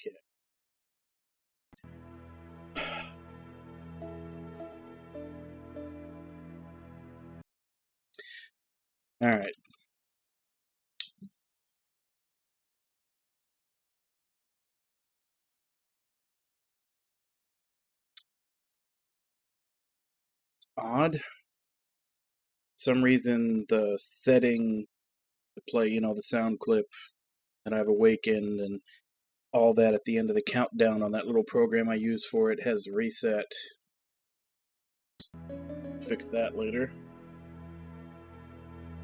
Okay. All right. Odd. Some reason the setting to play, the sound clip that I've awakened and all that at the end of the countdown on that little program I use for it has reset. Fix that later.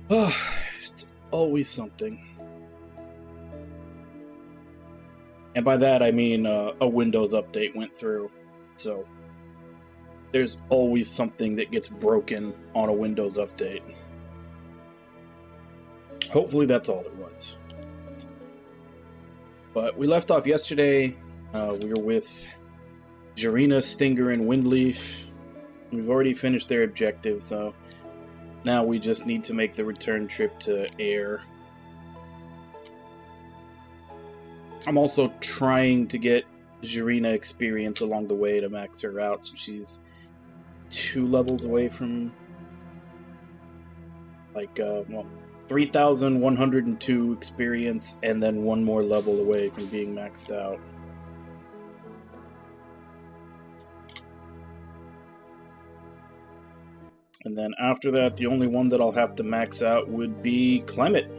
Oh, it's always something. And by that I mean a Windows update went through, so there's always something that gets broken on a Windows update. Hopefully that's all it was. But we left off yesterday. We were with Jarina, Stinger, and Windleaf. We've already finished their objective, so now we just need to make the return trip to Air. I'm also trying to get Jarina experience along the way to max her out, so she's 2 levels away from 3,102 experience, and then 1 more level away from being maxed out. And then after that, the only one that I'll have to max out would be Clement.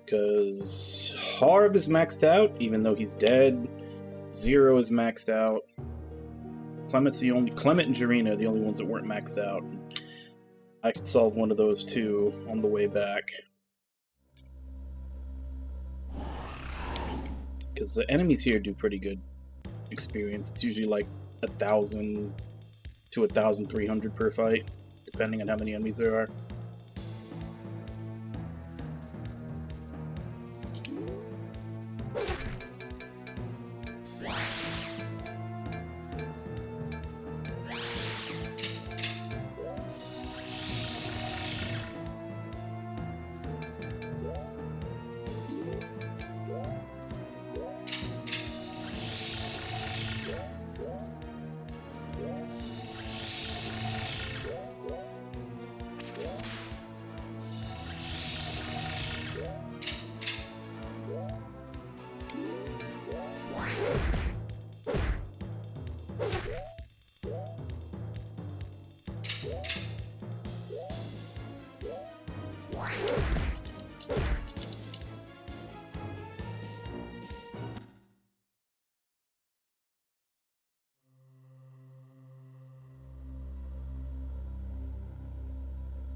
Because Harv is maxed out, even though he's dead. Zero is maxed out. Clement and Jarina are the only ones that weren't maxed out. I could solve one of those two on the way back. Because the enemies here do pretty good experience. It's usually like 1,000 to 1,300 per fight, depending on how many enemies there are.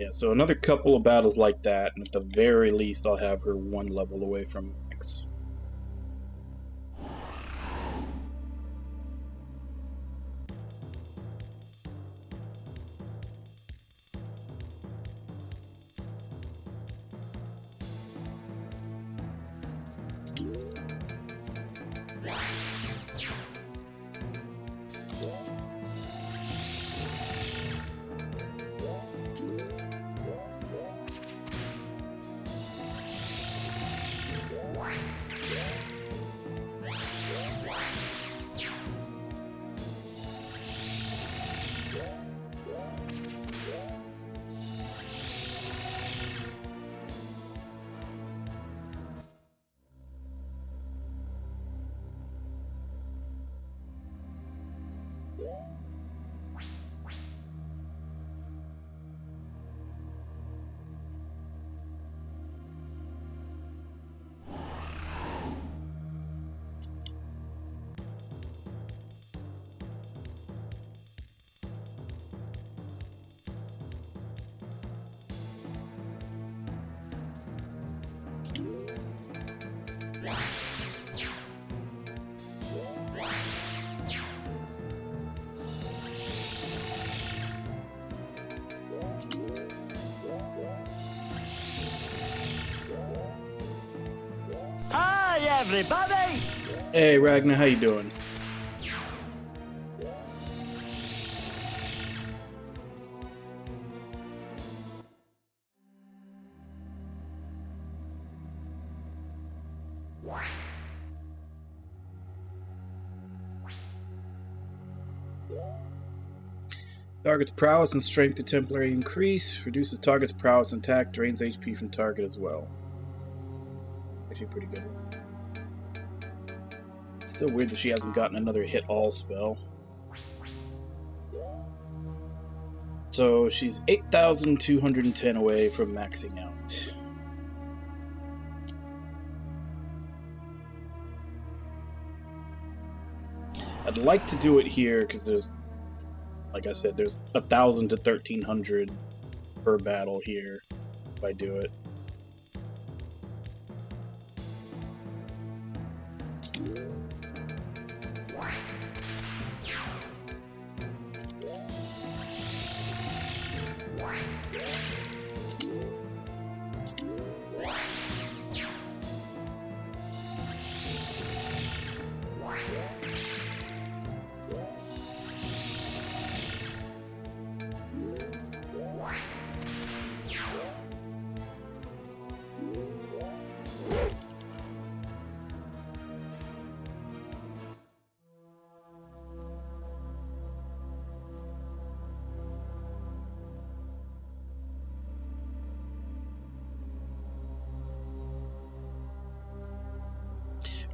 Yeah, so another couple of battles like that, and at the very least I'll have her 1 level away from max. Hi, everybody! Hey, Ragnar, how you doing? Target's prowess and strength to temporarily increase. Reduces target's prowess and attack. Drains HP from target as well. Actually pretty good. Still weird that she hasn't gotten another hit all spell. So she's 8,210 away from maxing out. I'd like to do it here because there's, like I said, there's 1,000 to 1,300 per battle here if I do it.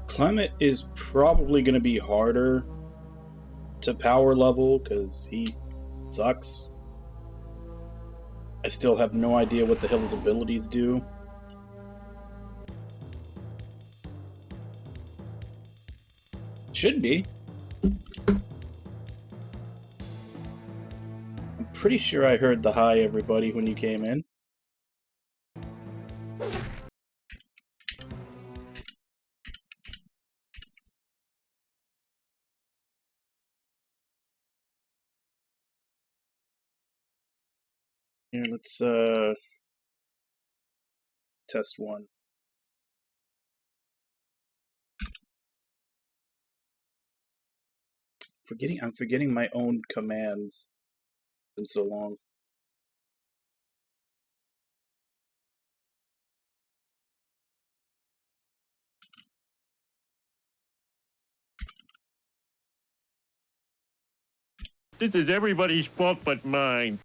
Clement is probably going to be harder to power level because he sucks. I still have no idea what the hell his abilities do. Should be. I'm pretty sure I heard the hi everybody when you came in. Here, let's test one. I'm forgetting my own commands. It's been so long. This is everybody's fault but mine.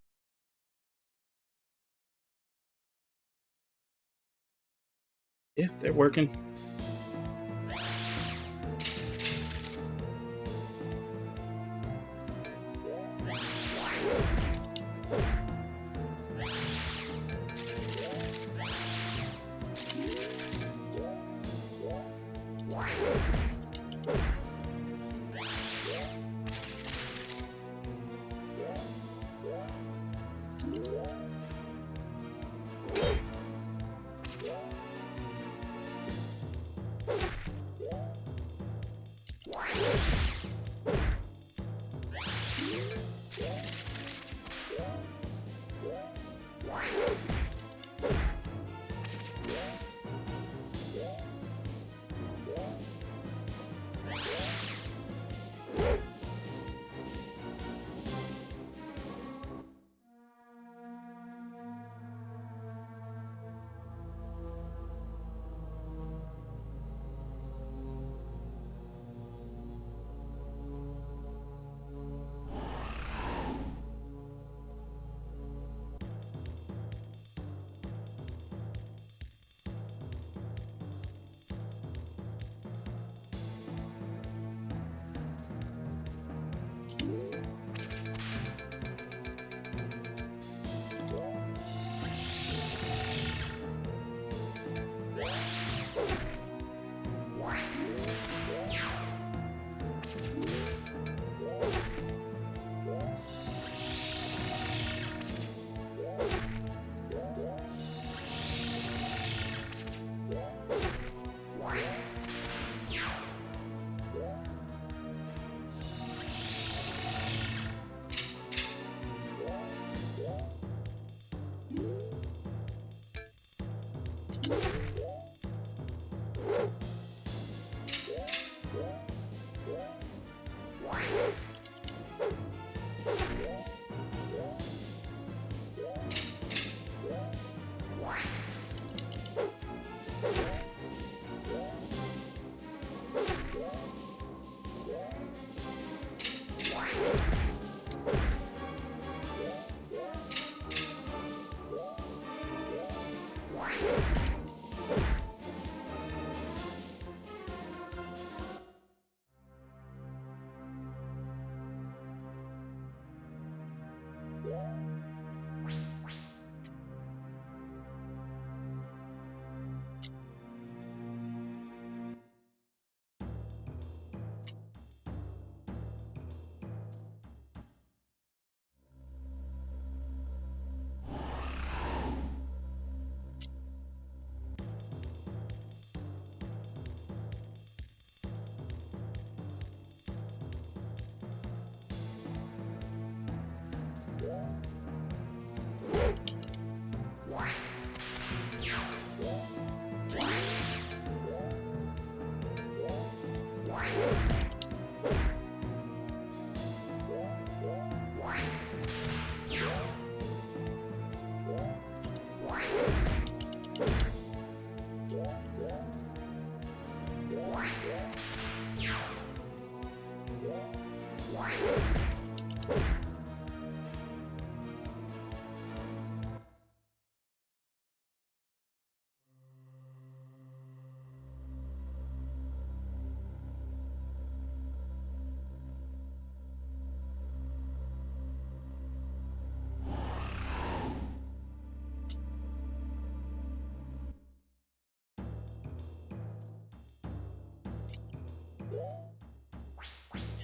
Yeah, they're working.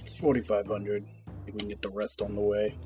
It's 4,500. Maybe we can get the rest on the way.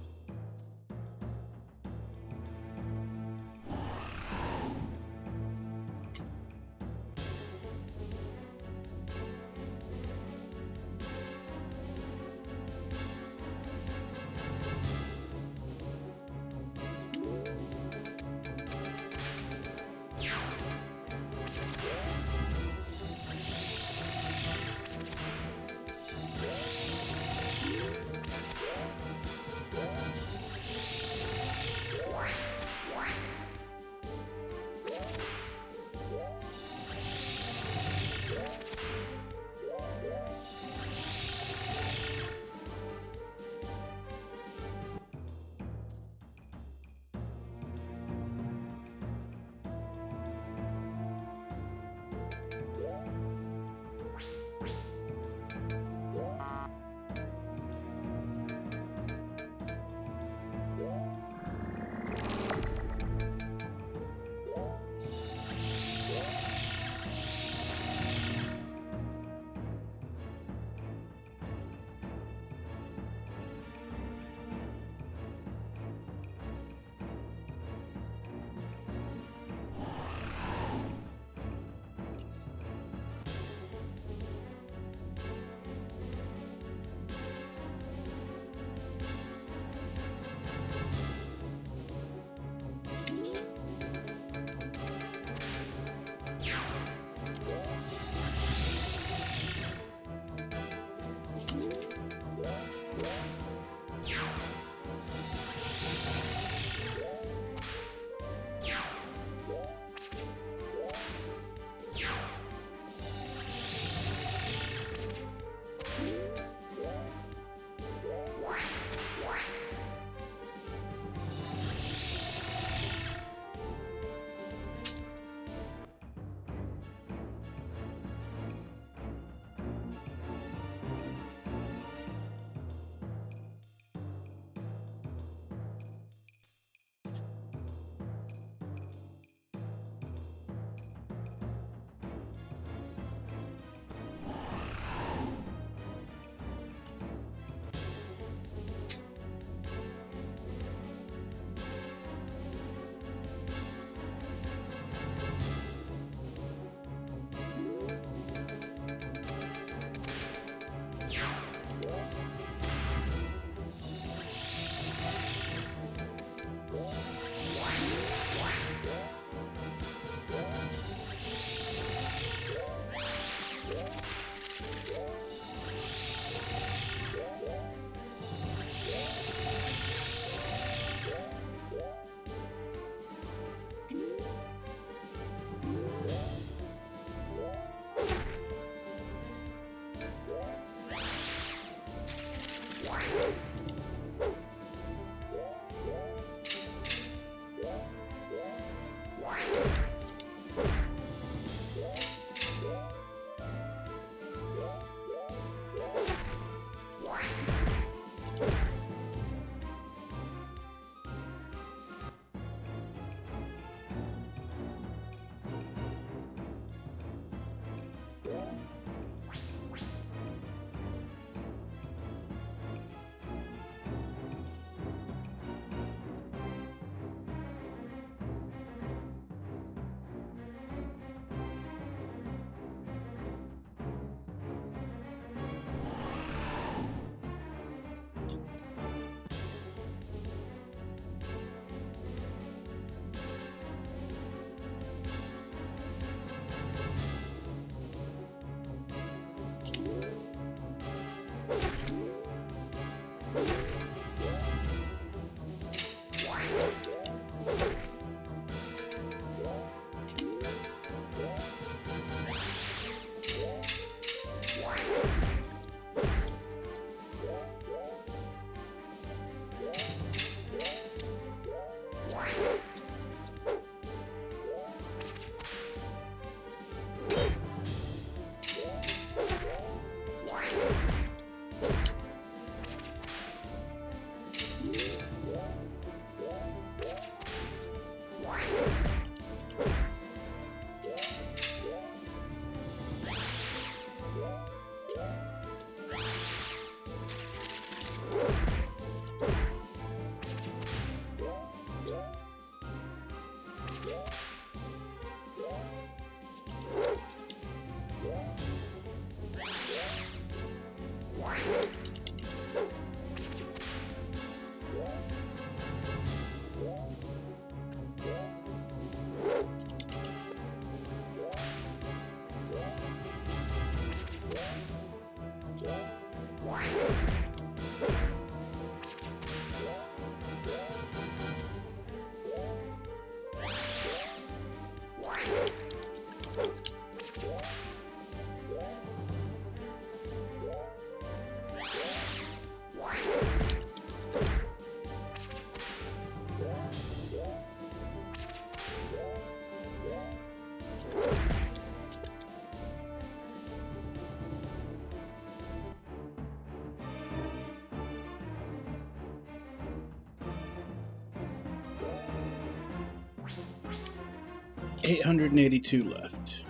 882 left.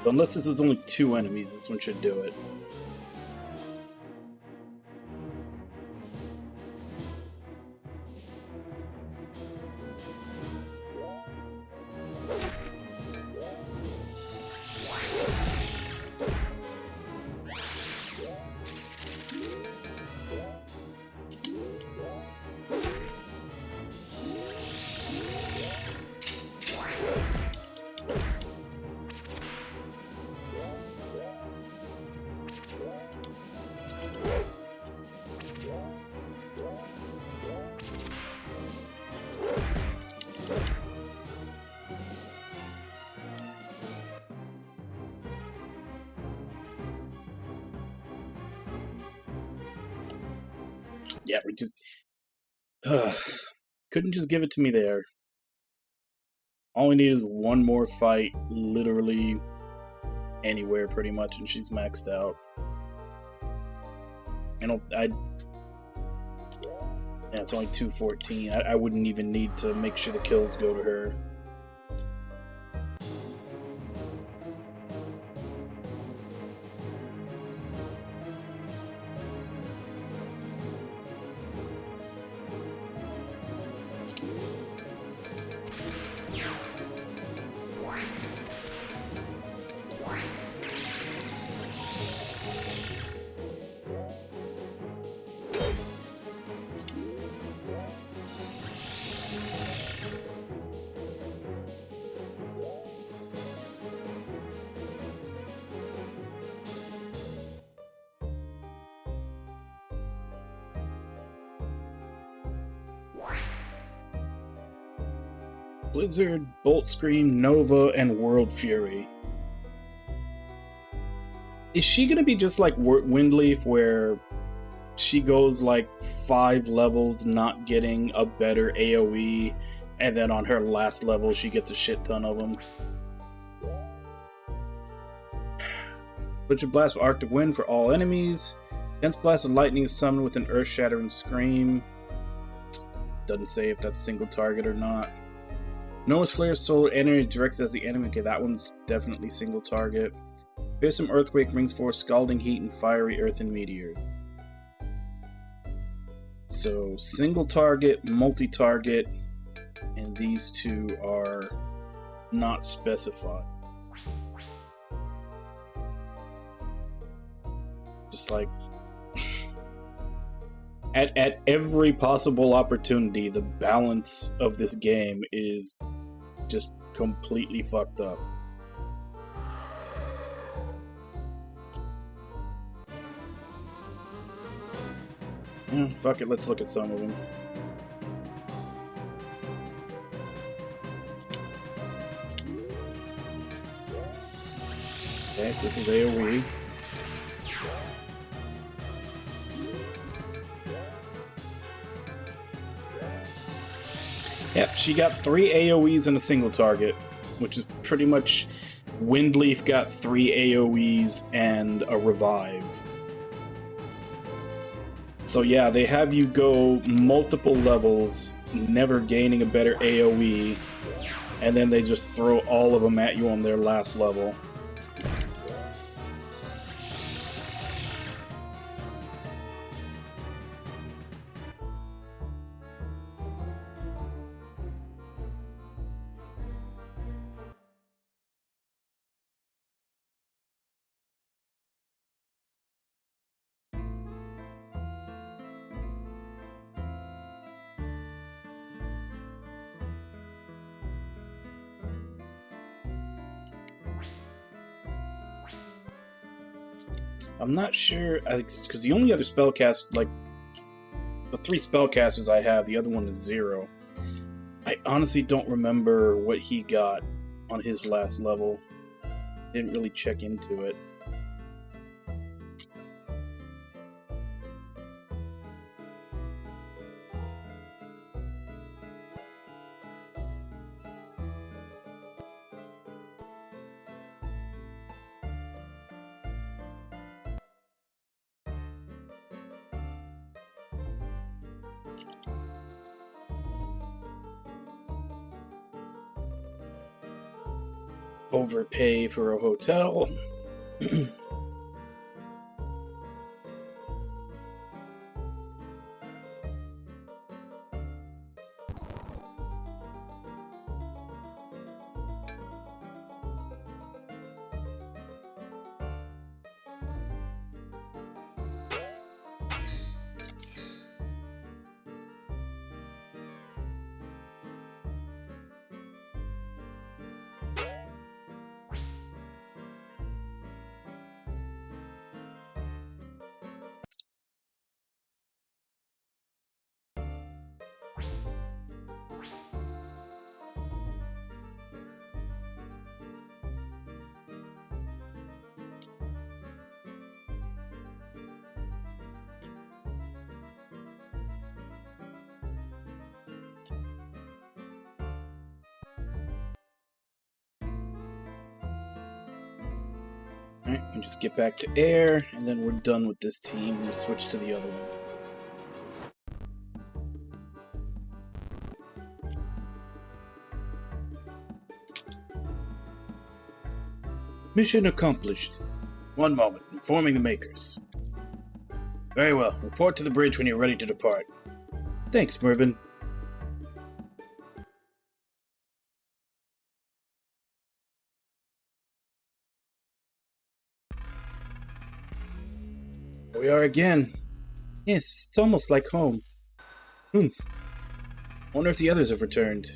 Unless this is only 2 enemies, this one should do it. Yeah, we just couldn't just give it to me there. All we need is one more fight, literally anywhere, pretty much, and she's maxed out. Yeah, it's only 214. I wouldn't even need to make sure the kills go to her. Blizzard, Bolt Scream, Nova, and World Fury. Is she gonna be just like Windleaf, where she goes like 5 levels not getting a better AoE, and then on her last level she gets a shit ton of them? Blizzard Blast of Arctic Wind for all enemies. Dense Blast of Lightning is summoned with an Earth-Shattering Scream. Doesn't say if that's single target or not. Noah's Flare Solar Energy directed as the enemy. Okay, that one's definitely single target. Fearsome Earthquake brings forth Scalding Heat and Fiery Earth and Meteor. So, single target, multi-target, and these two are not specified. Just like... At every possible opportunity, the balance of this game is just completely fucked up. Fuck it, let's look at some of them. Okay, so this is AoE. Yep, she got 3 AoEs in a single target, which is pretty much... Windleaf got 3 AoEs and a revive. So yeah, they have you go multiple levels, never gaining a better AoE, and then they just throw all of them at you on their last level. I'm not sure, because the only other spellcast, like, the 3 spellcasters I have, the other one is 0. I honestly don't remember what he got on his last level. Didn't really check into it. Overpay for a hotel. Alright, and just get back to air, and then we're done with this team. We'll switch to the other one. Mission accomplished. One moment, informing the makers. Very well, report to the bridge when you're ready to depart. Thanks, Mervin. Here we are again. Yes, it's almost like home. Oomph. Wonder if the others have returned.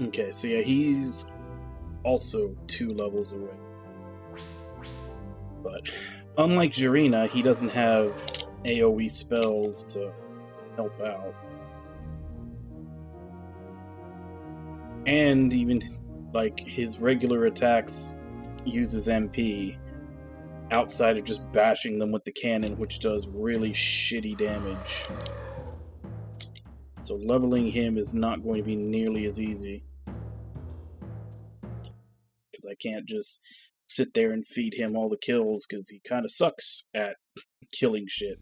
Okay, so yeah, he's also 2 levels away. But unlike Jirina, he doesn't have AoE spells to help out. And even, like, his regular attacks uses MP outside of just bashing them with the cannon, which does really shitty damage. So leveling him is not going to be nearly as easy. Because I can't just sit there and feed him all the kills, because he kind of sucks at killing shit.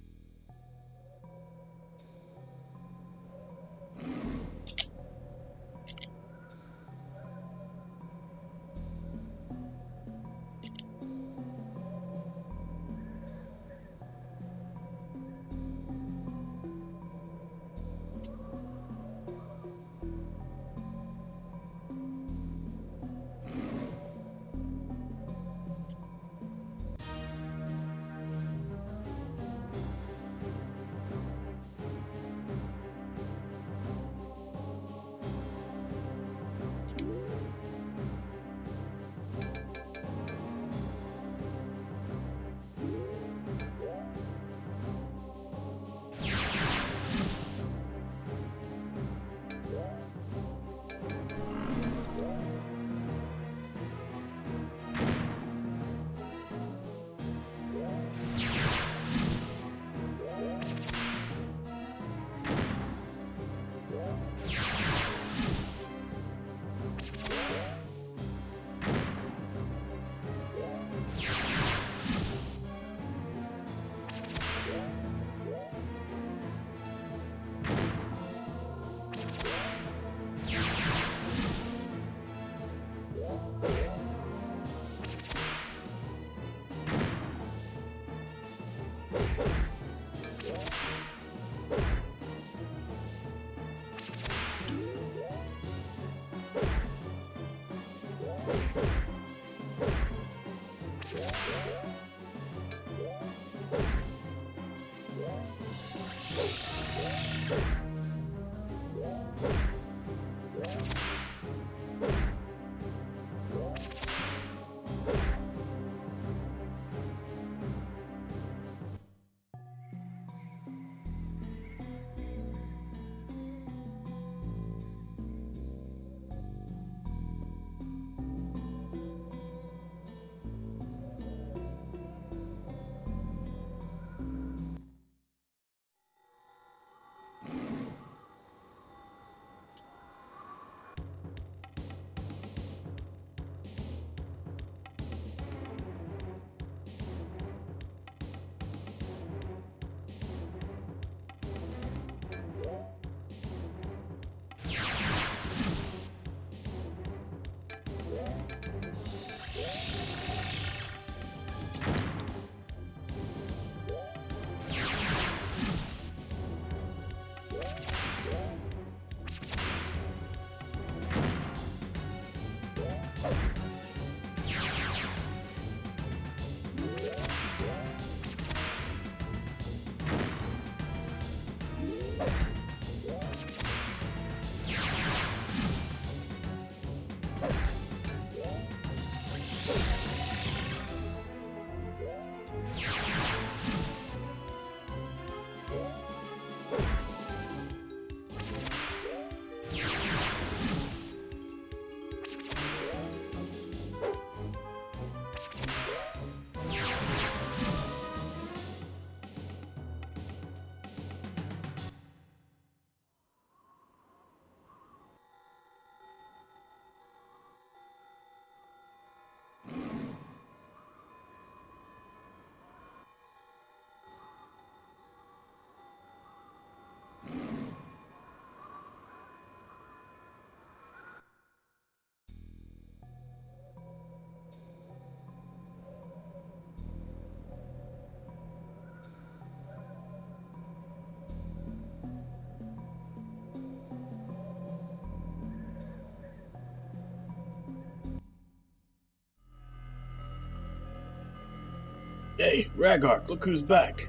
Hey, Ragark, look who's back.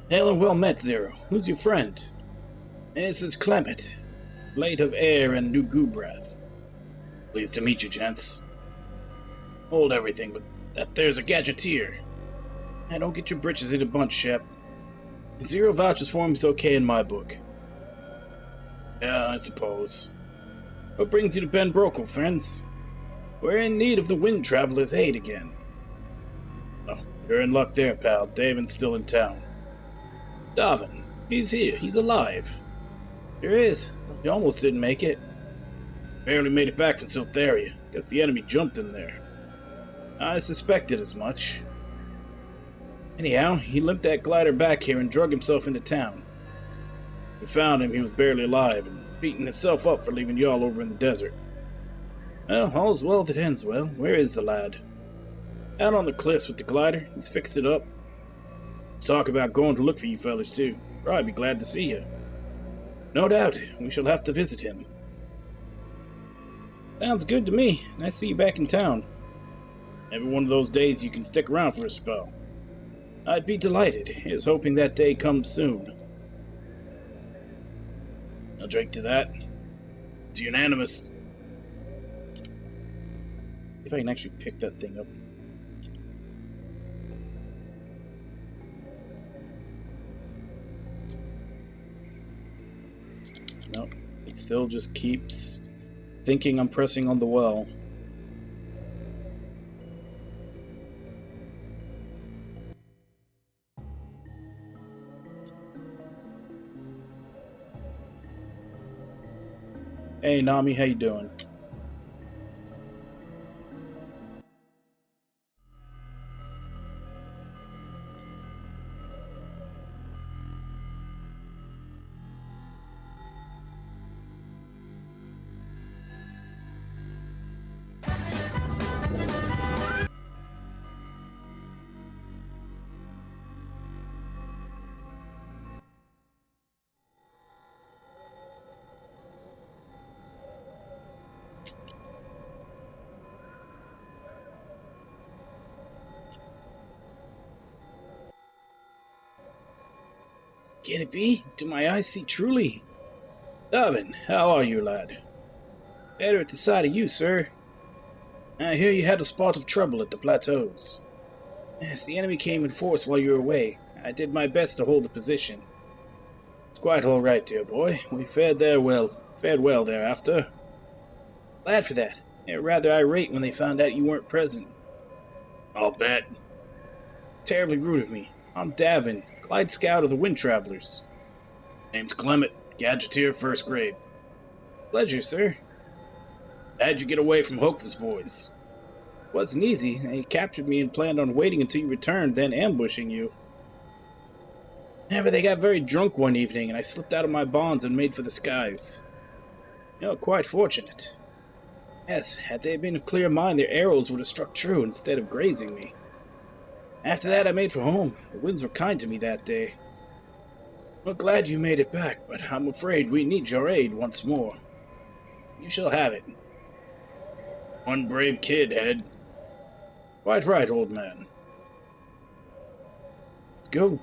Hail and well met, Zero. Who's your friend? This is Clement, Blade of Air and New Gubrath. Pleased to meet you, gents. Hold everything, but that there's a gadgeteer. Don't get your britches in a bunch, Shep. Zero vouches for him is okay in my book. Yeah, I suppose. What brings you to Ben Brokel, friends? We're in need of the Wind Traveler's aid again. Oh, you're in luck there, pal. Davin's still in town. Davin, he's here. He's alive. There is. He almost didn't make it. Barely made it back from Siltheria. Guess the enemy jumped in there. I suspected as much. Anyhow, he limped that glider back here and drug himself into town. We found him, he was barely alive, and beating himself up for leaving y'all over in the desert. Well, all's well that ends well. Where is the lad? Out on the cliffs with the glider. He's fixed it up. Talk about going to look for you fellas, too. Probably be glad to see you. No doubt, we shall have to visit him. Sounds good to me. Nice to see you back in town. Every one of those days you can stick around for a spell. I'd be delighted. Here's hoping that day comes soon. I'll drink to that. It's unanimous. See if I can actually pick that thing up. Nope. It still just keeps thinking I'm pressing on the well. Hey Nami, how you doing? Can it be? Do my eyes see truly? Davin, how are you, lad? Better at the sight of you, sir. I hear you had a spot of trouble at the plateaus. Yes, the enemy came in force while you were away. I did my best to hold the position. It's quite all right, dear boy. We fared well thereafter. Glad for that. They were rather irate when they found out you weren't present. I'll bet. Terribly rude of me. I'm Davin, Glide Scout of the Wind Travelers. Name's Clement, Gadgeteer, first grade. Pleasure, sir. How'd you get away from Hokva's boys? Wasn't easy. They captured me and planned on waiting until you returned, then ambushing you. However, they got very drunk one evening, and I slipped out of my bonds and made for the skies. You're quite fortunate. Yes, had they been of clear mind, their arrows would have struck true instead of grazing me. After that, I made for home. The winds were kind to me that day. Well, glad you made it back, but I'm afraid we need your aid once more. You shall have it. One brave kid, Head. Quite right, old man. Let's go.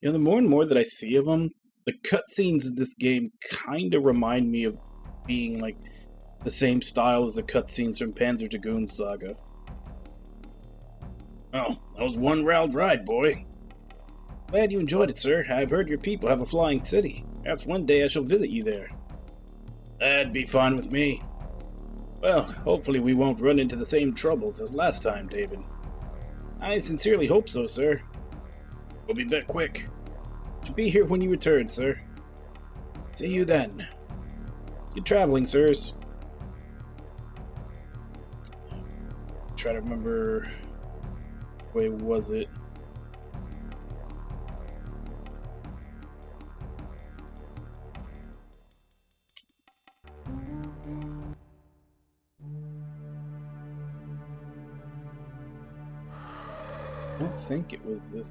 You know, the more and more that I see of them, the cutscenes in this game kind of remind me of being like the same style as the cutscenes from Panzer Dragoon Saga. Oh, that was one wild ride, boy. Glad you enjoyed it, sir. I've heard your people have a flying city. Perhaps one day I shall visit you there. That'd be fine with me. Well, hopefully we won't run into the same troubles as last time, David. I sincerely hope so, sir. We'll be back quick. To be here when you return, sir. See you then. Good traveling, sirs. Try to remember. Way was it? I don't think it was this.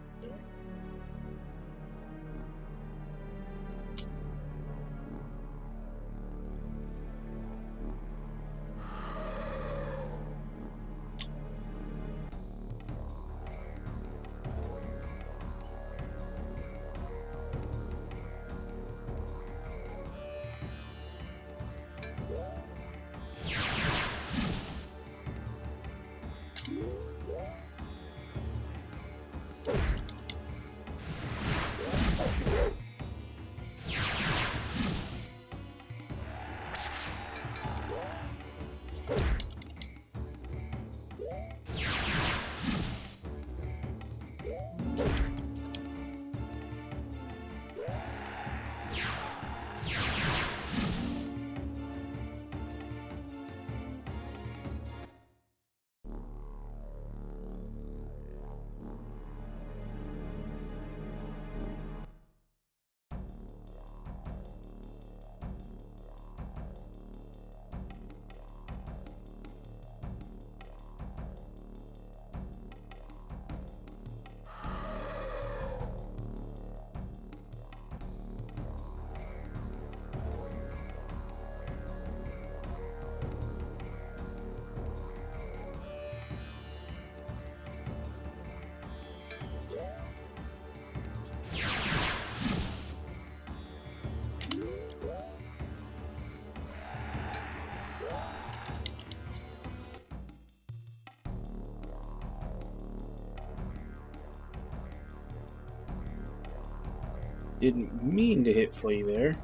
Didn't mean to hit Flea there.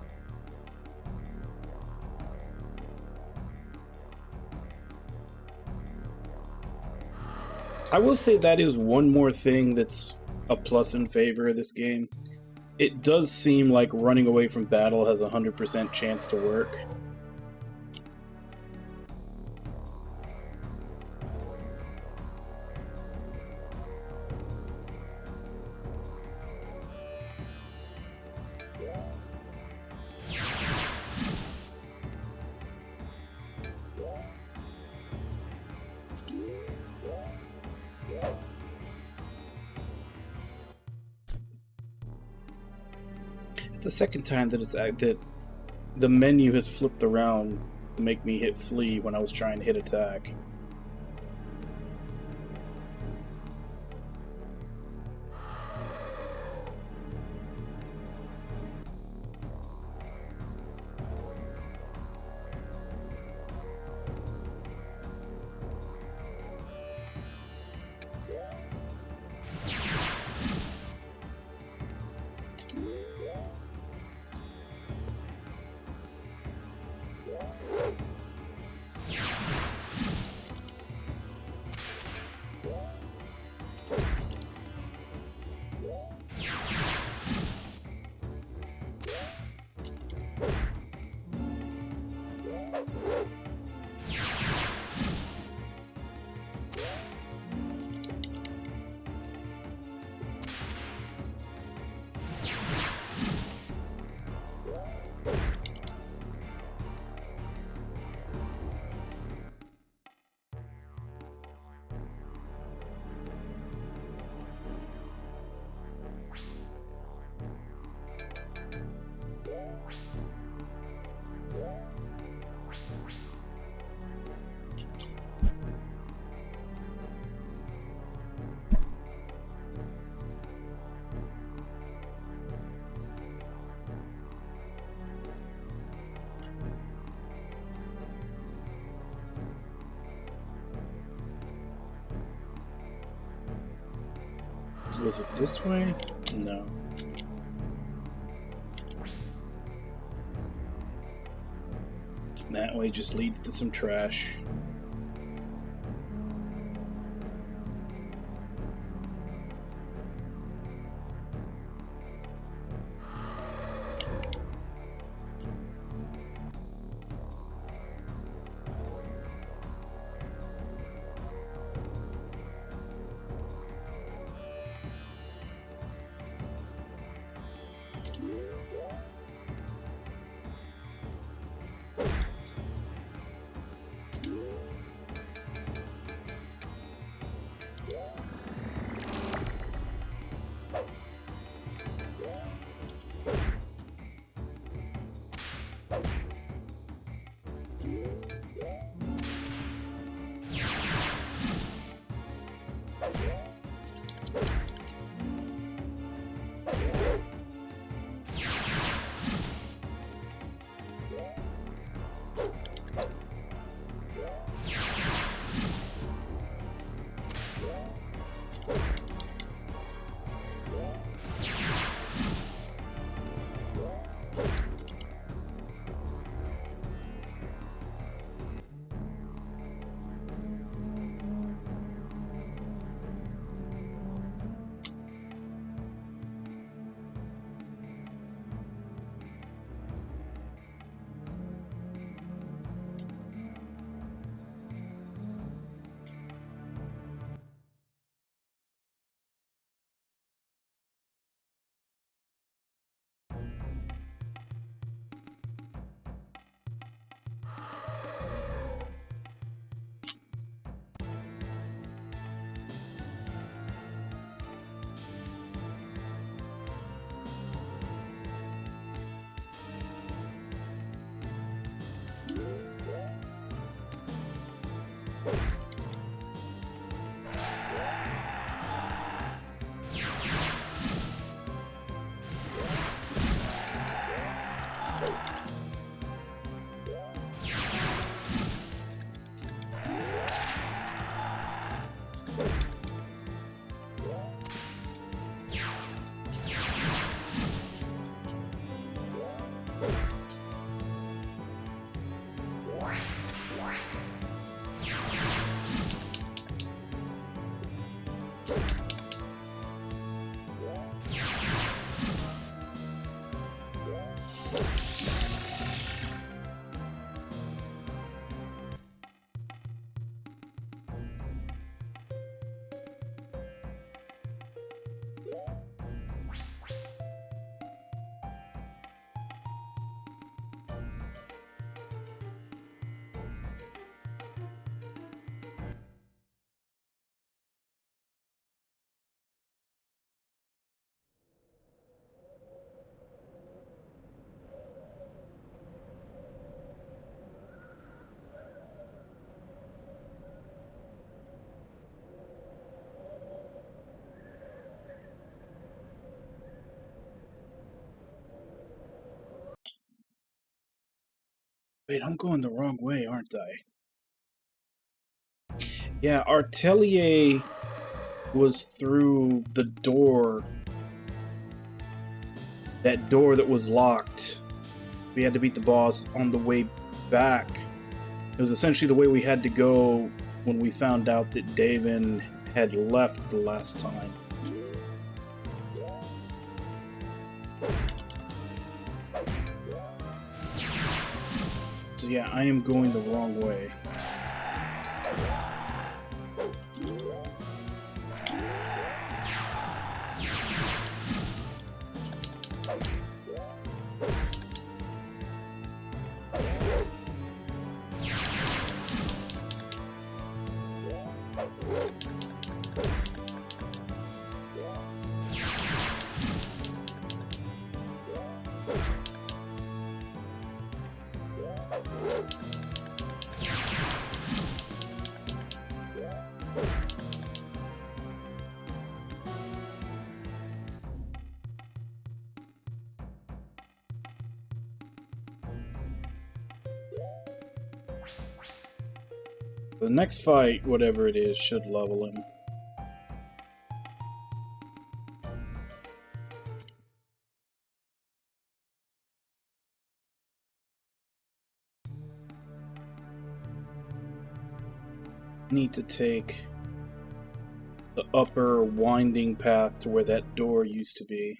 I will say that is one more thing that's a plus in favor of this game. It does seem like running away from battle has a 100% chance to work. It's the second time that that the menu has flipped around to make me hit flee when I was trying to hit attack. Was it this way? No. That way just leads to some trash. Wait, I'm going the wrong way, aren't I? Yeah, our Atelier was through the door. That door that was locked. We had to beat the boss on the way back. It was essentially the way we had to go when we found out that Davin had left the last time. So yeah, I am going the wrong way. The next fight, whatever it is, should level him. Need to take the upper winding path to where that door used to be.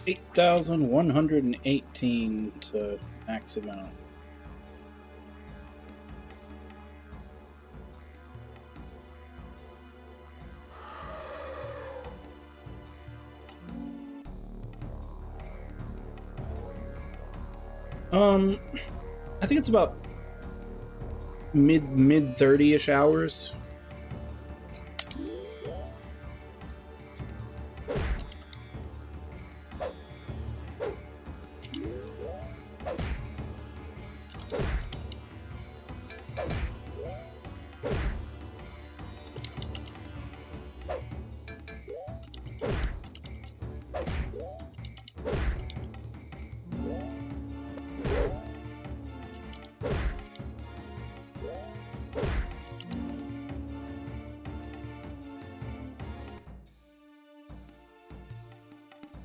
8,118 to max amount. I think it's about mid 30-ish hours.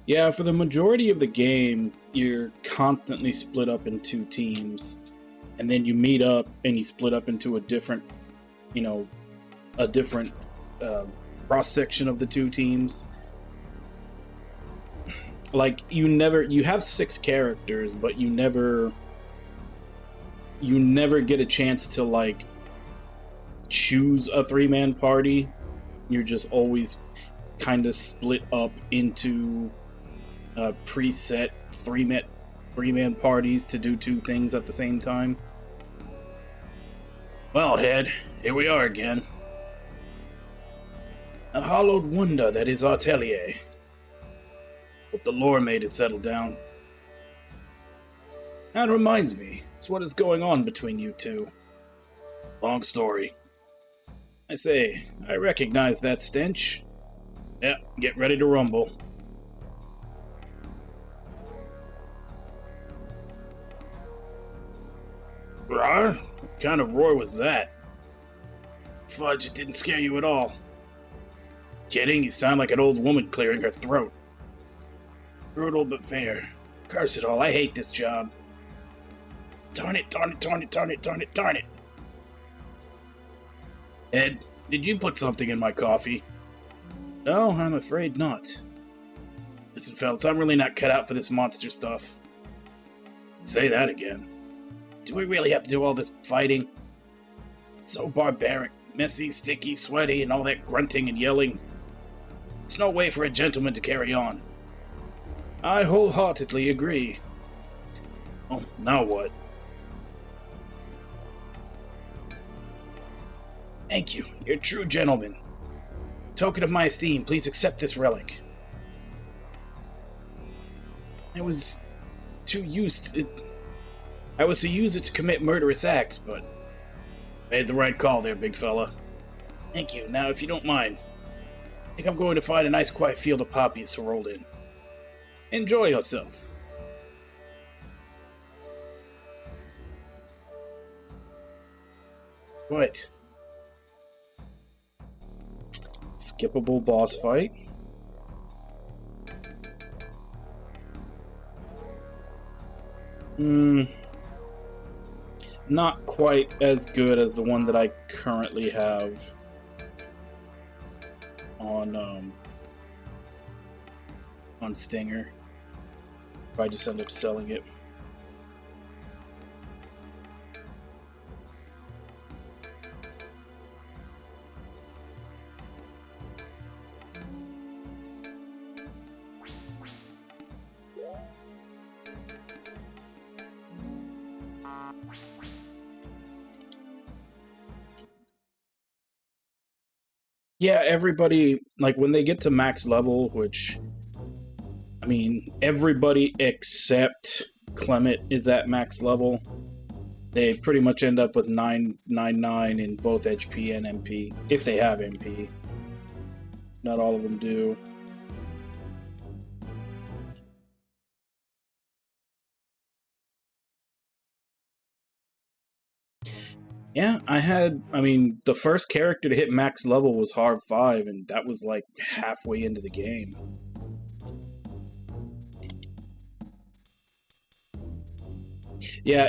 Yeah, for the majority of the game, you're constantly split up in two teams, and then you meet up and you split up into a different cross section of the two teams. Like you have 6 characters, but you never get a chance to like choose a 3-man party. You're just always kind of split up into preset 3-man parties to do 2 things at the same time. Well, Head, here we are again. A hallowed wonder that is Atelier. Hope the lore maid has settled down. That reminds me, it's what is going on between you two. Long story. I say, I recognize that stench. Yeah, get ready to rumble. Rawr? What kind of roar was that? Fudge, it didn't scare you at all. Kidding, you sound like an old woman clearing her throat. Brutal but fair. Curse it all, I hate this job. Darn it, darn it, darn it, darn it, darn it, darn it. Ed, did you put something in my coffee? No, I'm afraid not. Listen, fellas, I'm really not cut out for this monster stuff. Say that again. Do we really have to do all this fighting? It's so barbaric, messy, sticky, sweaty, and all that grunting and yelling. It's no way for a gentleman to carry on. I wholeheartedly agree. Oh, now what? Thank you. You're a true gentleman. Token of my esteem, please accept this relic. I was to use it to commit murderous acts, but made the right call there, big fella. Thank you. Now, if you don't mind, I think I'm going to find a nice quiet field of poppies to roll in. Enjoy yourself. Right. Skippable boss fight. Not quite as good as the one that I currently have on Stinger. If I just end up selling it. Yeah, everybody, like, when they get to max level, which, I mean, everybody except Clement is at max level. They pretty much end up with 999 in both HP and MP, if they have MP. Not all of them do. Yeah, I mean, the first character to hit max level was Harv 5, and that was like halfway into the game. Yeah,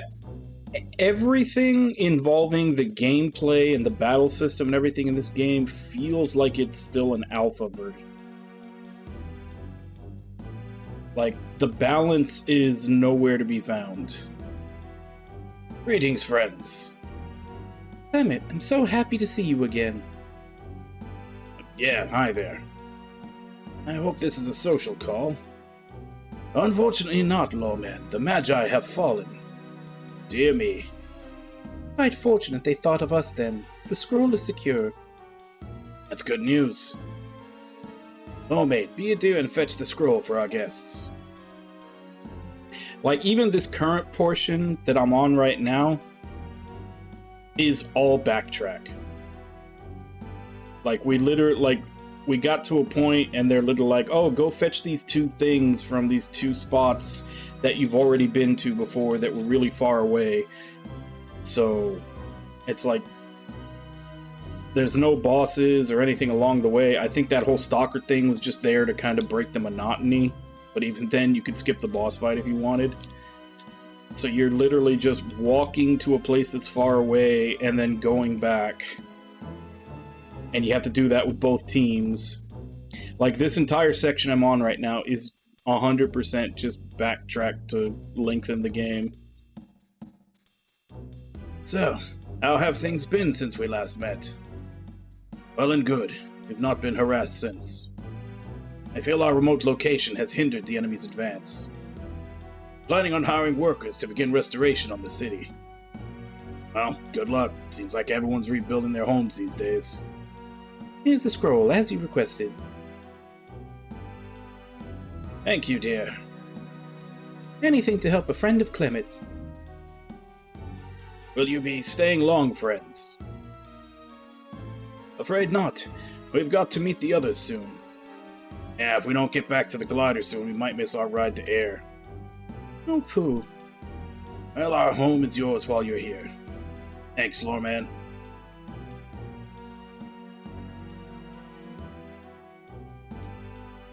everything involving the gameplay and the battle system and everything in this game feels like it's still an alpha version. Like, the balance is nowhere to be found. Greetings, friends. Clement, I'm so happy to see you again. Yeah, hi there. I hope this is a social call. Unfortunately not, lawman. The Magi have fallen. Dear me. Quite fortunate they thought of us then. The scroll is secure. That's good news. Lawmate, be a dear and fetch the scroll for our guests. Like, even this current portion that I'm on right now is all backtrack. Like, we got to a point and they're literally like, oh, go fetch these 2 things from these 2 spots that you've already been to before that were really far away. So it's like there's no bosses or anything along the way. I think that whole stalker thing was just there to kind of break the monotony, but even then you could skip the boss fight if you wanted. So you're literally just walking to a place that's far away and then going back. And you have to do that with both teams. Like, this entire section I'm on right now is 100% just backtrack to lengthen the game. So, how have things been since we last met? Well and good. We've not been harassed since. I feel our remote location has hindered the enemy's advance. Planning on hiring workers to begin restoration on the city. Well, good luck. Seems like everyone's rebuilding their homes these days. Here's the scroll, as you requested. Thank you, dear. Anything to help a friend of Clement. Will you be staying long, friends? Afraid not. We've got to meet the others soon. Yeah, if we don't get back to the glider soon, we might miss our ride to air. Oh, pooh. Well, our home is yours while you're here. Thanks, Loreman.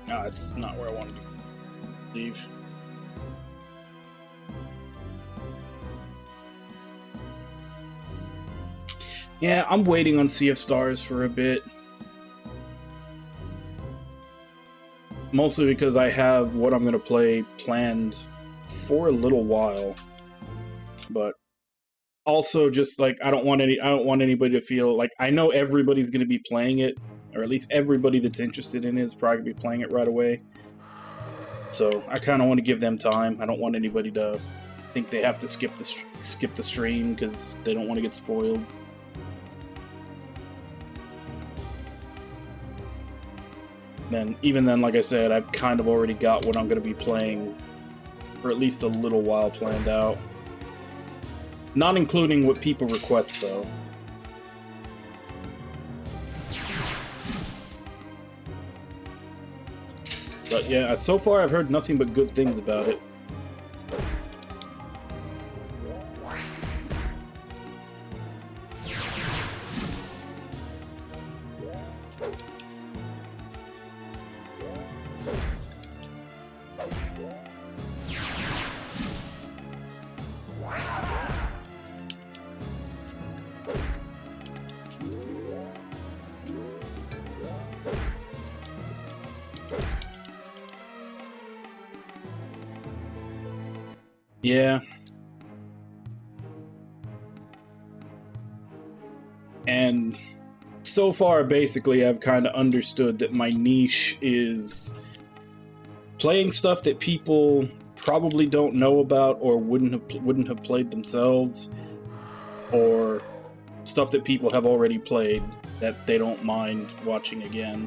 No, it's not where I wanted to leave. Yeah, I'm waiting on Sea of Stars for a bit. Mostly because I have what I'm going to play planned for a little while. But also just like I don't want anybody to feel like I know everybody's going to be playing it, or at least everybody that's interested in it is probably going to be playing it right away. So I kind of want to give them time. I don't want anybody to think they have to skip the stream because they don't want to get spoiled. Then, even then, like I said, I've kind of already got what I'm going to be playing for at least a little while planned out. Not including what people request, though. But yeah, so far I've heard nothing but good things about it. Yeah. And so far, basically, I've kind of understood that my niche is playing stuff that people probably don't know about or wouldn't have played themselves, or stuff that people have already played that they don't mind watching again.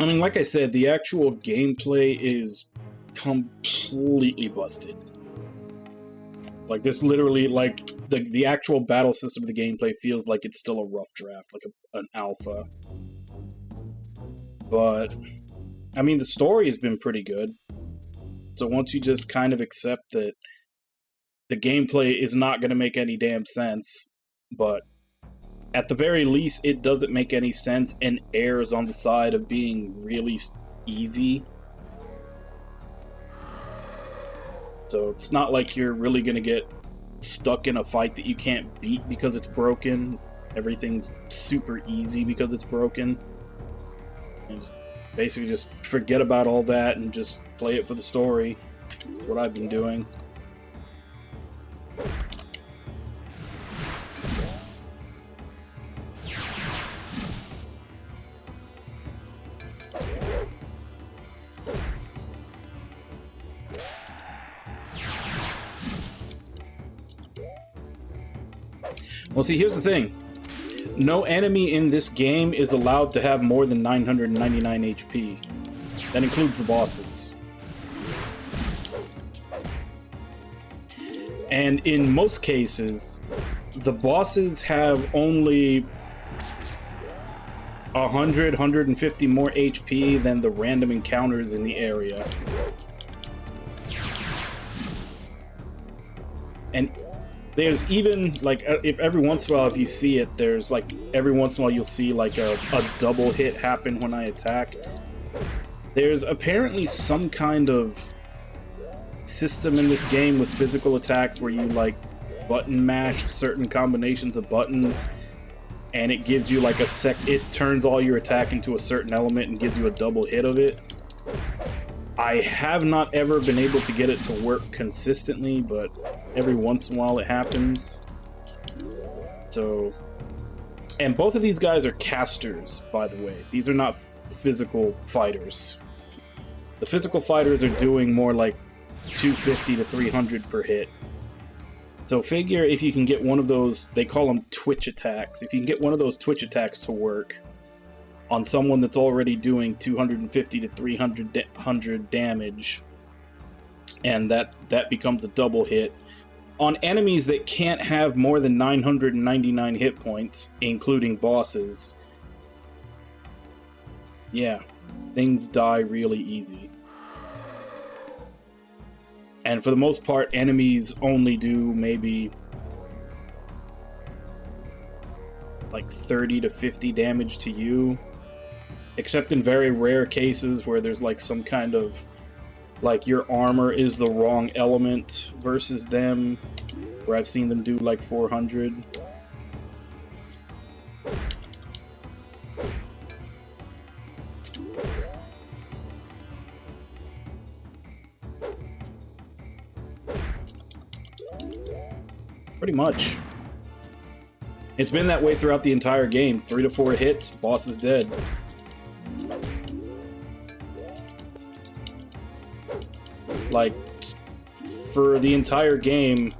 I mean, like I said, the actual gameplay is completely busted. Like, this literally, like, the actual battle system of the gameplay feels like it's still a rough draft, like an alpha. But, I mean, the story has been pretty good. So once you just kind of accept that the gameplay is not going to make any damn sense, but at the very least, it doesn't make any sense and errs on the side of being really easy. So it's not like you're really going to get stuck in a fight that you can't beat because it's broken. Everything's super easy because it's broken. And just basically just forget about all that and just play it for the story. That's what I've been doing. Well, see, here's the thing. No enemy in this game is allowed to have more than 999 HP. That includes the bosses. And in most cases, the bosses have only 100, 150 more HP than the random encounters in the area. And there's even, like, if every once in a while, if you see it, there's, like, every once in a while you'll see, like, a double hit happen when I attack. There's apparently some kind of system in this game with physical attacks where you, like, button mash certain combinations of buttons, and it gives you, like, it turns all your attack into a certain element and gives you a double hit of it. I have not ever been able to get it to work consistently, but every once in a while it happens. So, and both of these guys are casters, by the way. These are not physical fighters. The physical fighters are doing more like 250 to 300 per hit. So figure if you can get one of those, they call them twitch attacks. If you can get one of those twitch attacks to work on someone that's already doing 250 to 300 damage, and that becomes a double hit. On enemies that can't have more than 999 hit points, including bosses, yeah, things die really easy. And for the most part, enemies only do maybe like 30 to 50 damage to you. Except in very rare cases where there's like some kind of, like, your armor is the wrong element versus them, where I've seen them do like 400. Pretty much. It's been that way throughout the entire game. 3 to 4 hits, boss is dead. Like, for the entire game,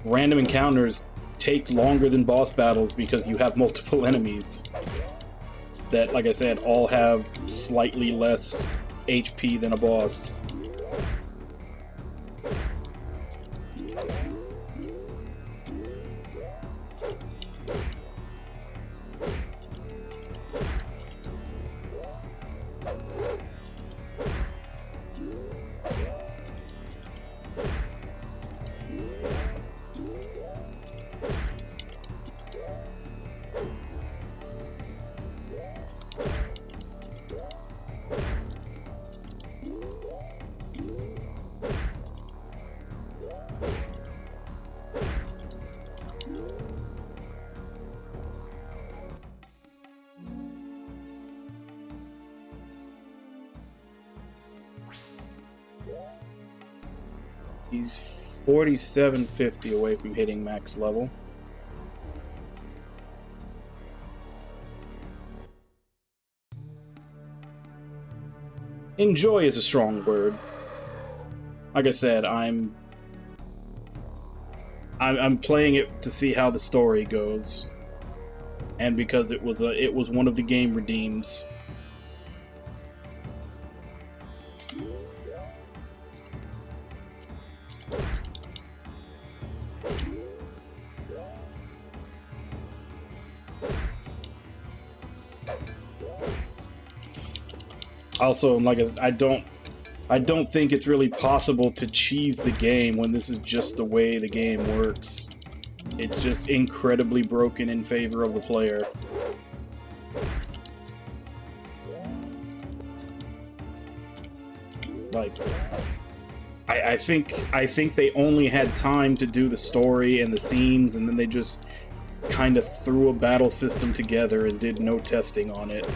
random encounters take longer than boss battles because you have multiple enemies that, like I said, all have slightly less HP than a boss. He's 4750 away from hitting max level. Enjoy is a strong word. Like I said, I'm playing it to see how the story goes, and because it was one of the game redeems. Also, like, I don't think it's really possible to cheese the game when this is just the way the game works. It's just incredibly broken in favor of the player. Like, I think they only had time to do the story and the scenes, and then they just kind of threw a battle system together and did no testing on it.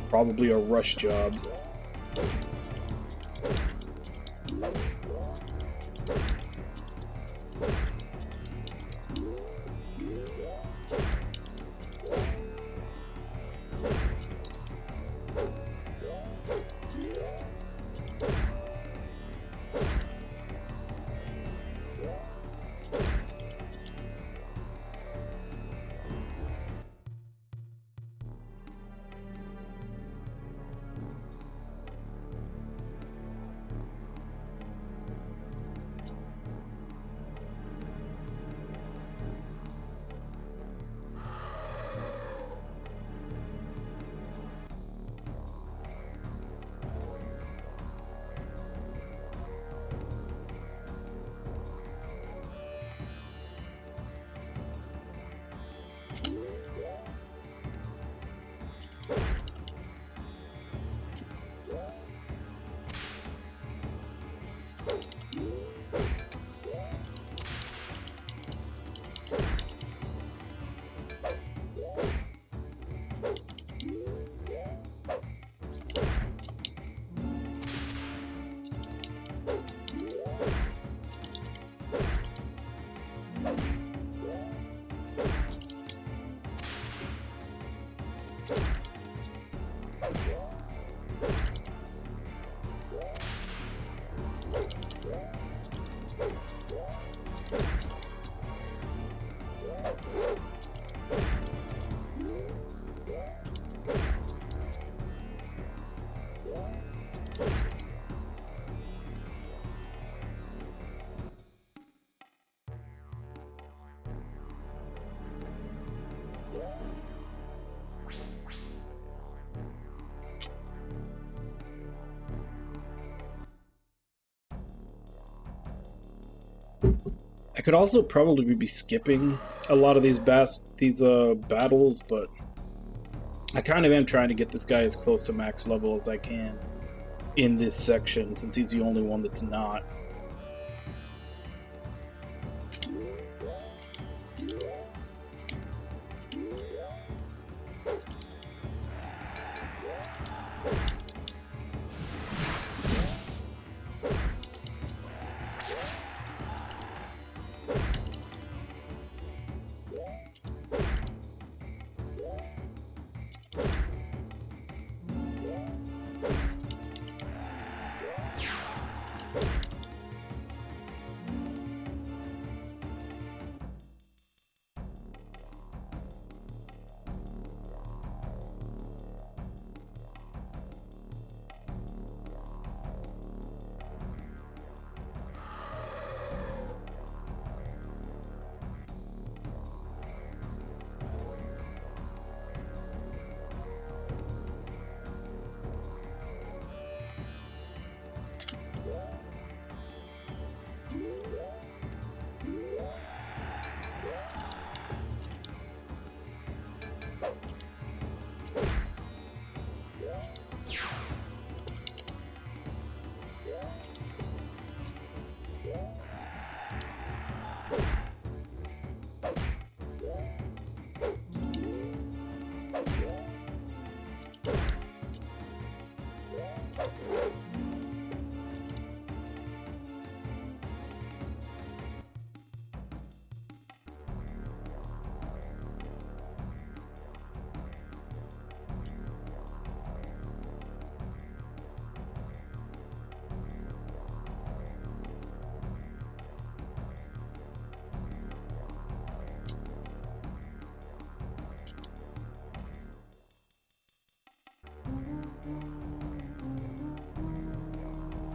Probably a rush job. I could also probably be skipping a lot of these battles, but I kind of am trying to get this guy as close to max level as I can in this section, since he's the only one that's not.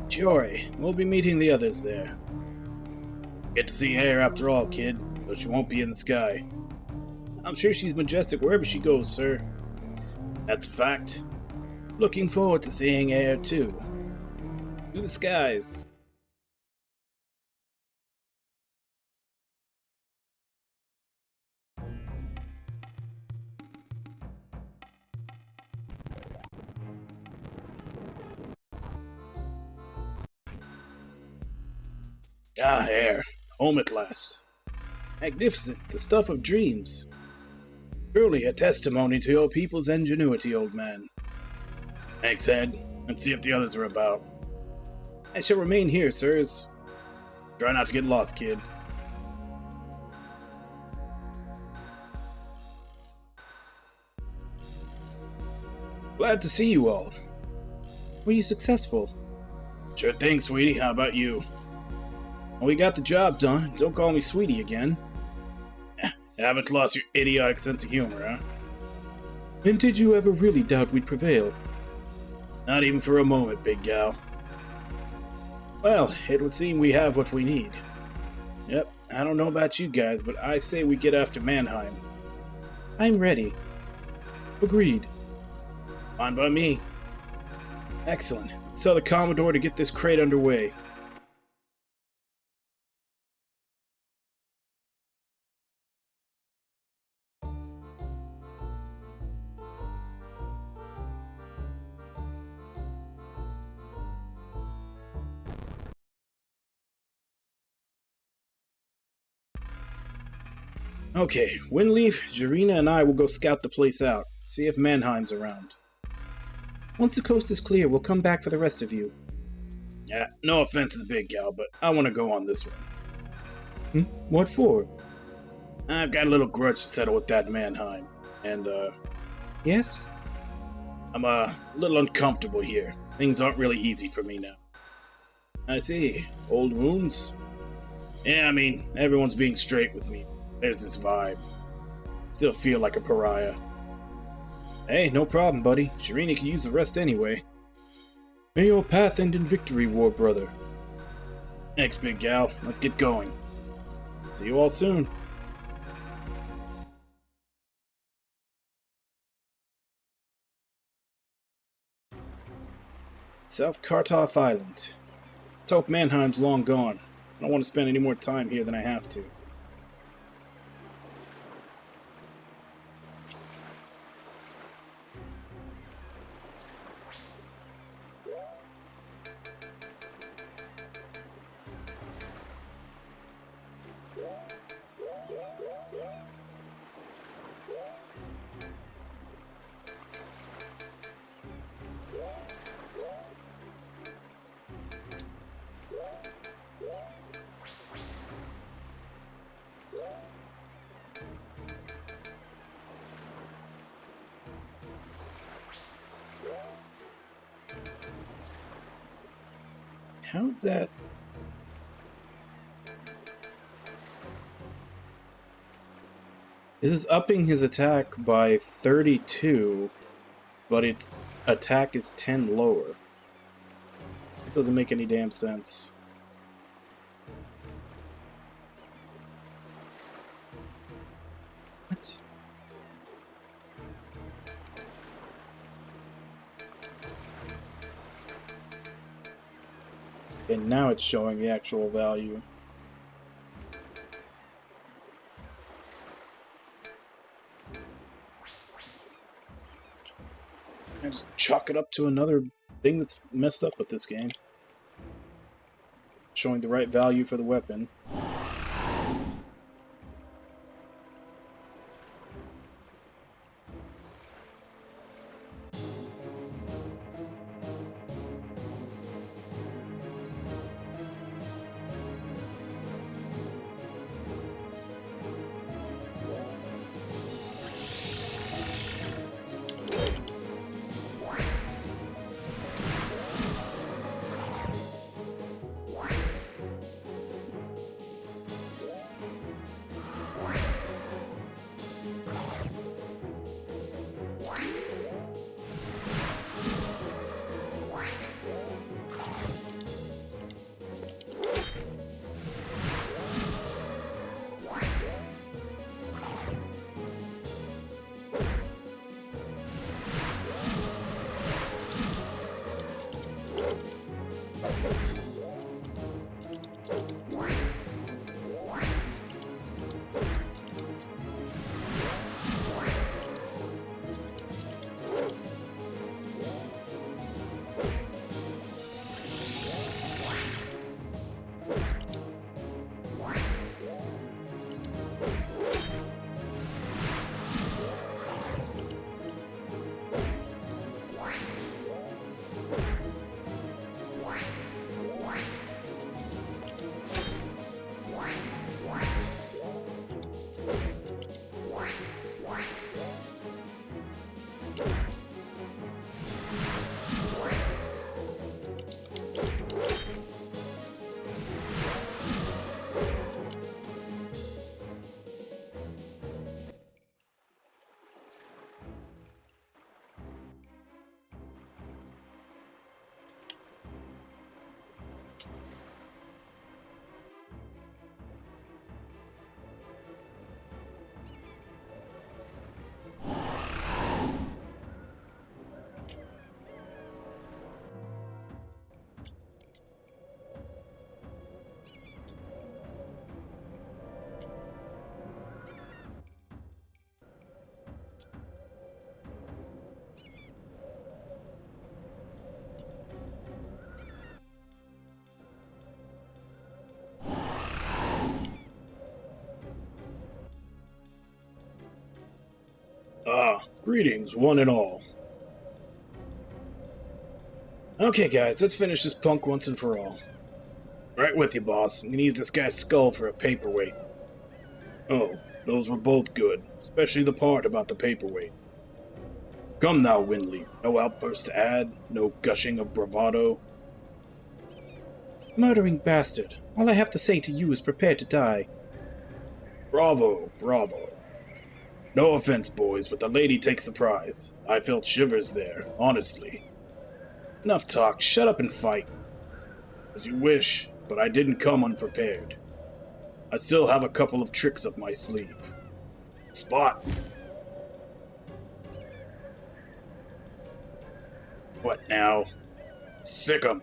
Jory, we'll be meeting the others there. Get to see Hare after all, kid, but she won't be in the sky. I'm sure she's majestic wherever she goes, sir. That's a fact. Looking forward to seeing Air 2. To the skies. Ah, Air. Home at last. Magnificent, the stuff of dreams. Truly a testimony to your people's ingenuity, old man. Thanks, Ed. Let's see if the others are about. I shall remain here, sirs. Try not to get lost, kid. Glad to see you all. Were you successful? Sure thing, sweetie. How about you? Well, we got the job done. Don't call me sweetie again. Haven't lost your idiotic sense of humor, huh? And did you ever really doubt we'd prevail? Not even for a moment, big gal. Well, it would seem we have what we need. Yep, I don't know about you guys, but I say we get after Mannheim. I'm ready. Agreed. Fine by me. Excellent. Tell the Commodore to get this crate underway. Okay, Windleaf, Jarina, and I will go scout the place out, see if Mannheim's around. Once the coast is clear, we'll come back for the rest of you. Yeah, no offense to the big gal, but I want to go on this one. What for? I've got a little grudge to settle with that Mannheim, and, Yes? I'm a little uncomfortable here. Things aren't really easy for me now. I see. Old wounds? Yeah, I mean, everyone's being straight with me. There's this vibe. Still feel like a pariah. Hey, no problem, buddy. Jarina can use the rest anyway. May your path end in victory, war brother. Thanks, big gal. Let's get going. See you all soon. South Kartoff Island. Let's hope Mannheim's long gone. I don't want to spend any more time here than I have to. How's that? This is upping his attack by 32, but its attack is 10 lower. It doesn't make any damn sense. What? And now it's showing the actual value. I just chalk it up to another thing that's messed up with this game. Showing the right value for the weapon. Ah, greetings, one and all. Okay, guys, let's finish this punk once and for all. Right with you, boss. I'm gonna use this guy's skull for a paperweight. Oh, those were both good, especially the part about the paperweight. Come now, Windleaf. No outburst to add, no gushing of bravado. Murdering bastard. All I have to say to you is prepare to die. Bravo, bravo. No offense, boys, but the lady takes the prize. I felt shivers there, honestly. Enough talk, shut up and fight. As you wish, but I didn't come unprepared. I still have a couple of tricks up my sleeve. Spot! What now? Sick 'em!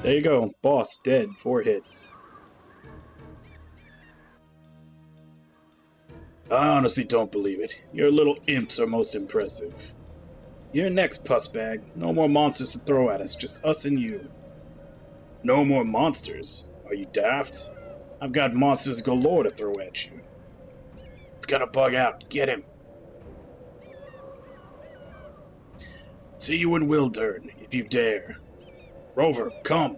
There you go, boss dead, 4 hits. I honestly don't believe it. Your little imps are most impressive. You're next, Pussbag. No more monsters to throw at us, just us and you. No more monsters? Are you daft? I've got monsters galore to throw at you. It's gonna bug out. Get him. See you in Wildern, if you dare. Rover, come!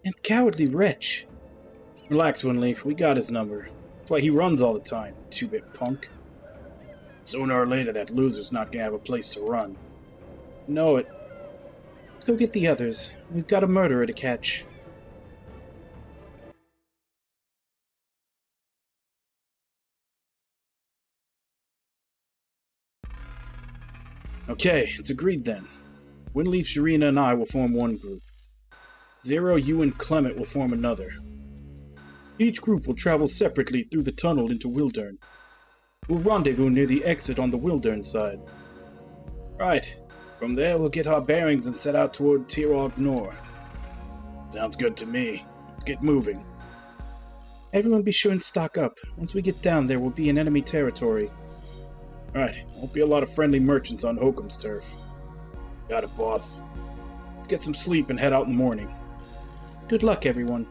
And cowardly wretch. Relax, Winleaf. We got his number. That's why he runs all the time, 2-bit punk. Sooner or later, that loser's not gonna have a place to run. Know it. Let's go get the others. We've got a murderer to catch. Okay, it's agreed then. Winleaf, Sharina, and I will form one group. Zero, you, and Clement will form another. Each group will travel separately through the tunnel into Wildern. We'll rendezvous near the exit on the Wildern side. Right. From there, we'll get our bearings and set out toward Tirog Nor. Sounds good to me. Let's get moving. Everyone be sure and stock up. Once we get down there, we'll be in enemy territory. Right. Won't be a lot of friendly merchants on Hokum's turf. Got it, boss. Let's get some sleep and head out in the morning. Good luck, everyone.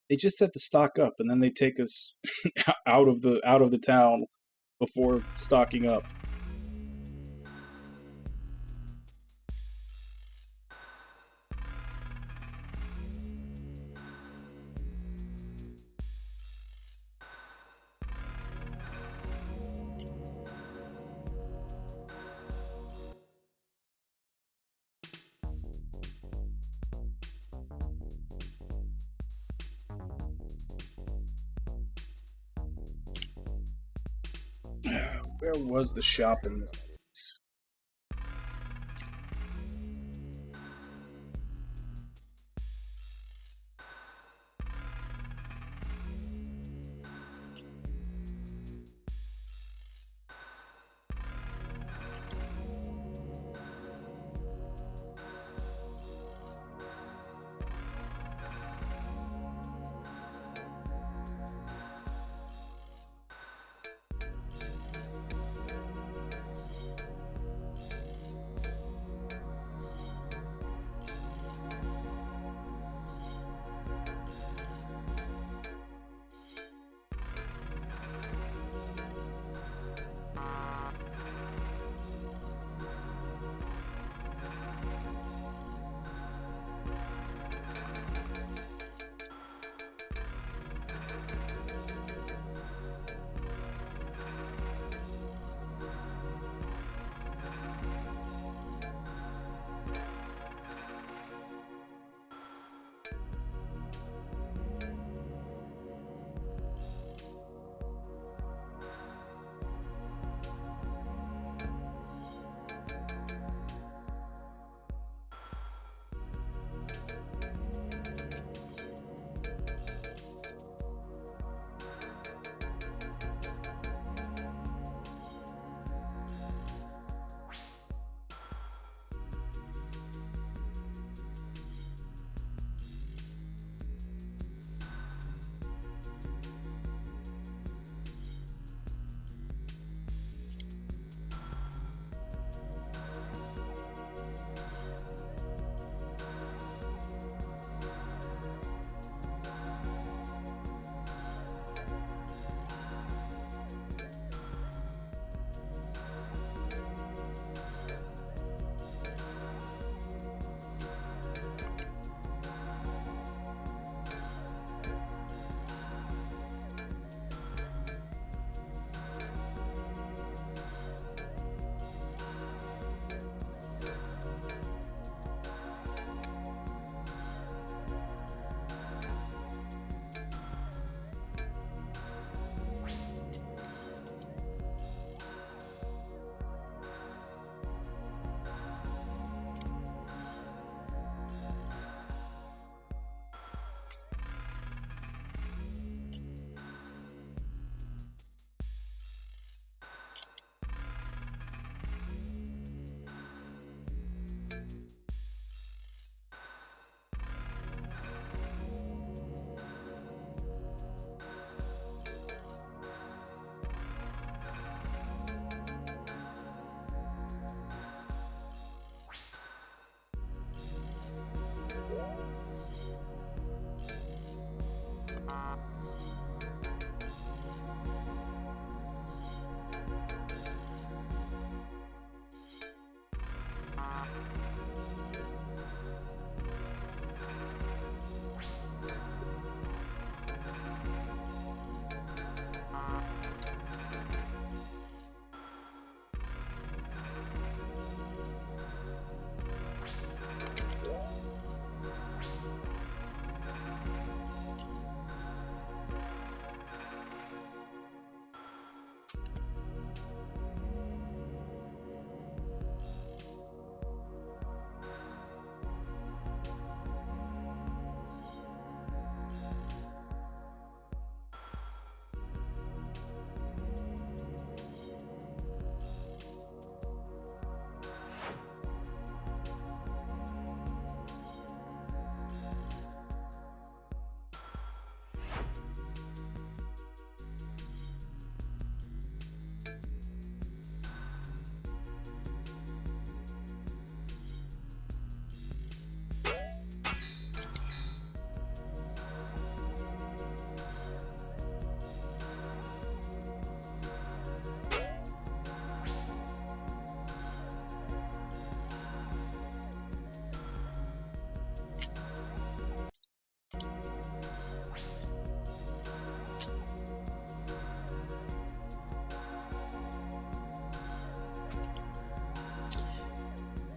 They just said to stock up, and then they take us out of the town before stocking up. Where was the shop in this place?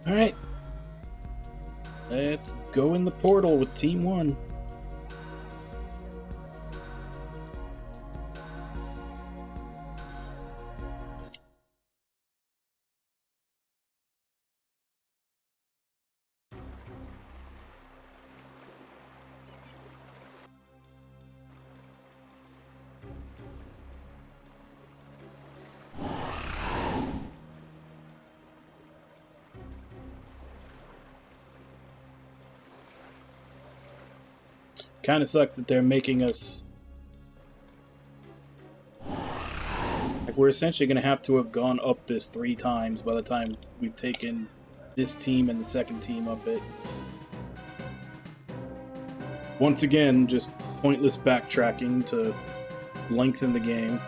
Alright. Let's go in the portal with Team 1. Kind of sucks that they're making us... Like, we're essentially going to have to have gone up this 3 times by the time we've taken this team and the second team up it. Once again, just pointless backtracking to lengthen the game.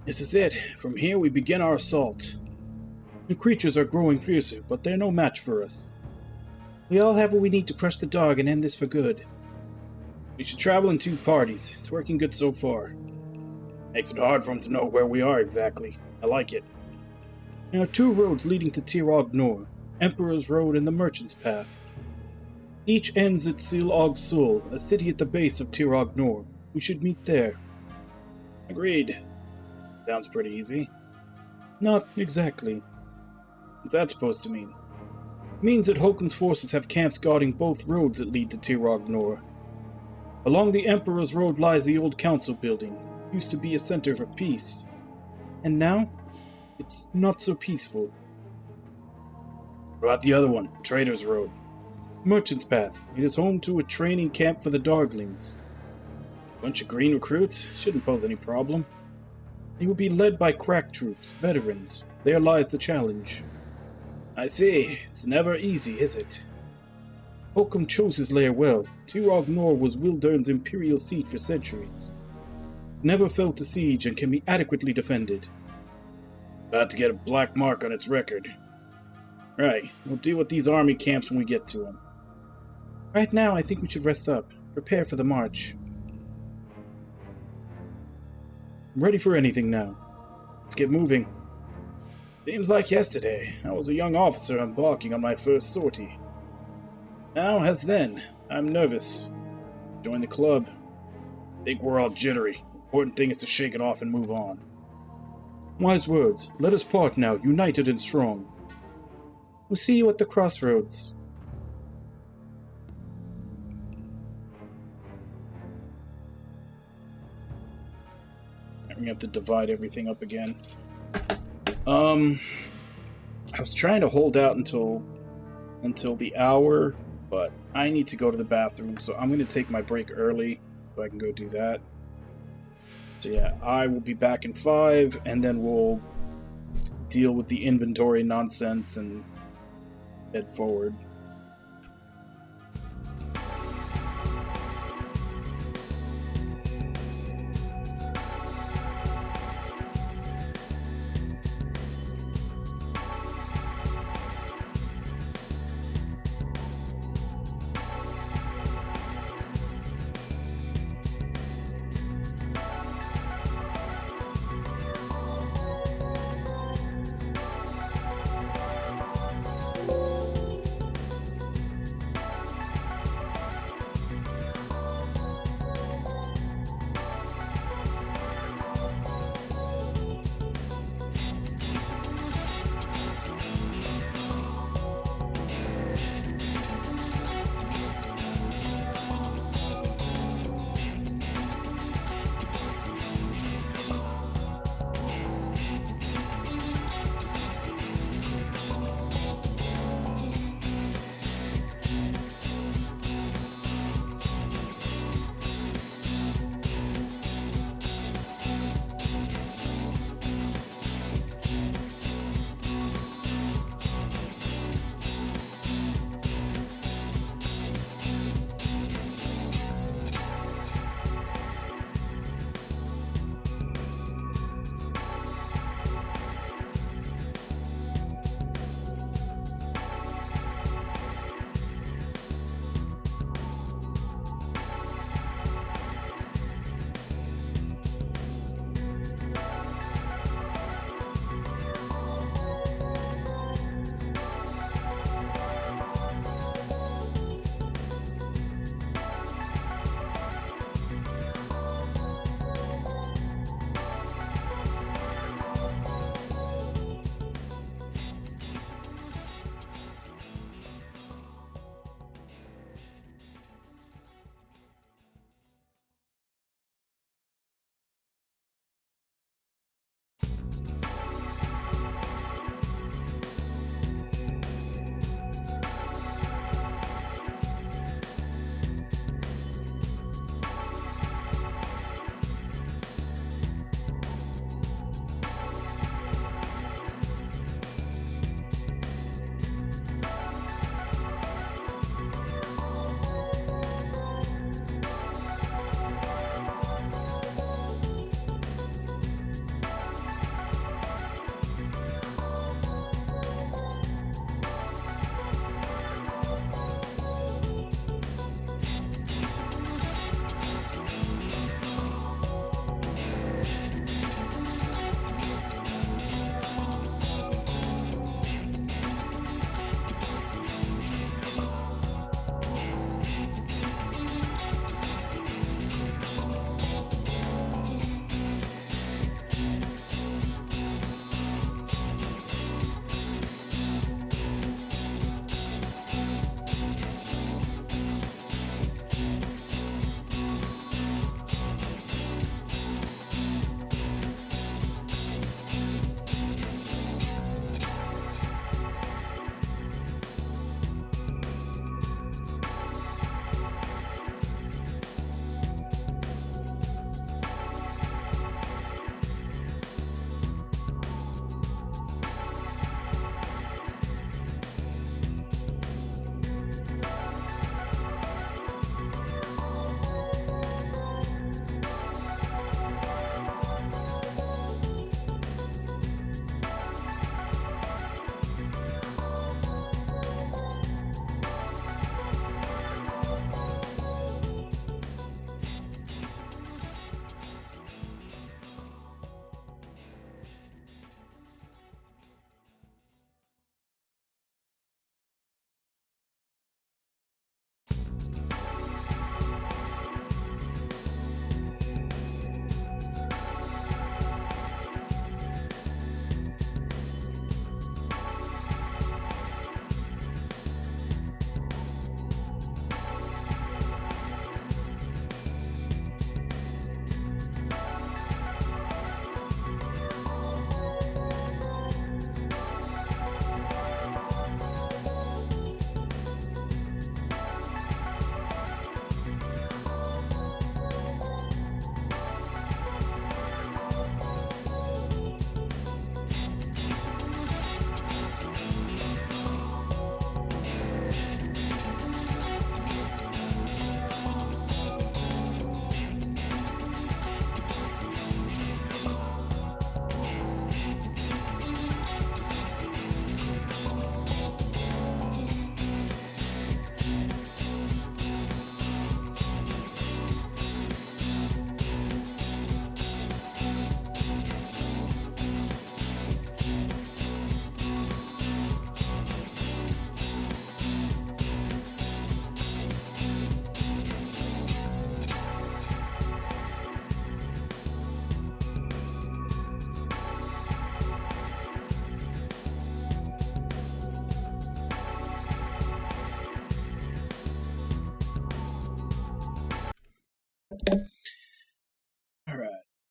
This is it. From here we begin our assault. The creatures are growing fiercer, but they're no match for us. We all have what we need to crush the dog and end this for good. We should travel in 2 parties. It's working good so far. Makes it hard for him to know where we are exactly. I like it. There are 2 roads leading to Tirog Nor, Emperor's Road and the Merchant's Path. Each ends at Sil Og Sul, a city at the base of Tirog Nor. We should meet there. Agreed. Sounds pretty easy. Not exactly. What's that supposed to mean? It means that Hokun's forces have camps guarding both roads that lead to Tirog Nor. Along the Emperor's Road lies the old council building. It used to be a center for peace. And now, it's not so peaceful. What about the other one, Trader's Road? Merchant's Path. It is home to a training camp for the Darglings. Bunch of green recruits? Shouldn't pose any problem. They will be led by crack troops, veterans. There lies the challenge. I see. It's never easy, is it? Hokum chose his lair well. Tirog Nor was Wildern's imperial seat for centuries. never felt a siege and can be adequately defended. About to get a black mark on its record. Right, we'll deal with these army camps when we get to them. Right now, I think we should rest up. Prepare for the march. I'm ready for anything now. Let's get moving. Seems like yesterday, I was a young officer embarking on my first sortie. Now, as then, I'm nervous. Join the club. Think we're all jittery. Important thing is to shake it off and move on. Wise words. Let us part now, united and strong. We'll see you at the crossroads. We have to divide everything up again. I was trying to hold out until the hour, but I need to go to the bathroom, so I'm going to take my break early so I can go do that. So yeah, I will be back in 5, and then we'll deal with the inventory nonsense and head forward.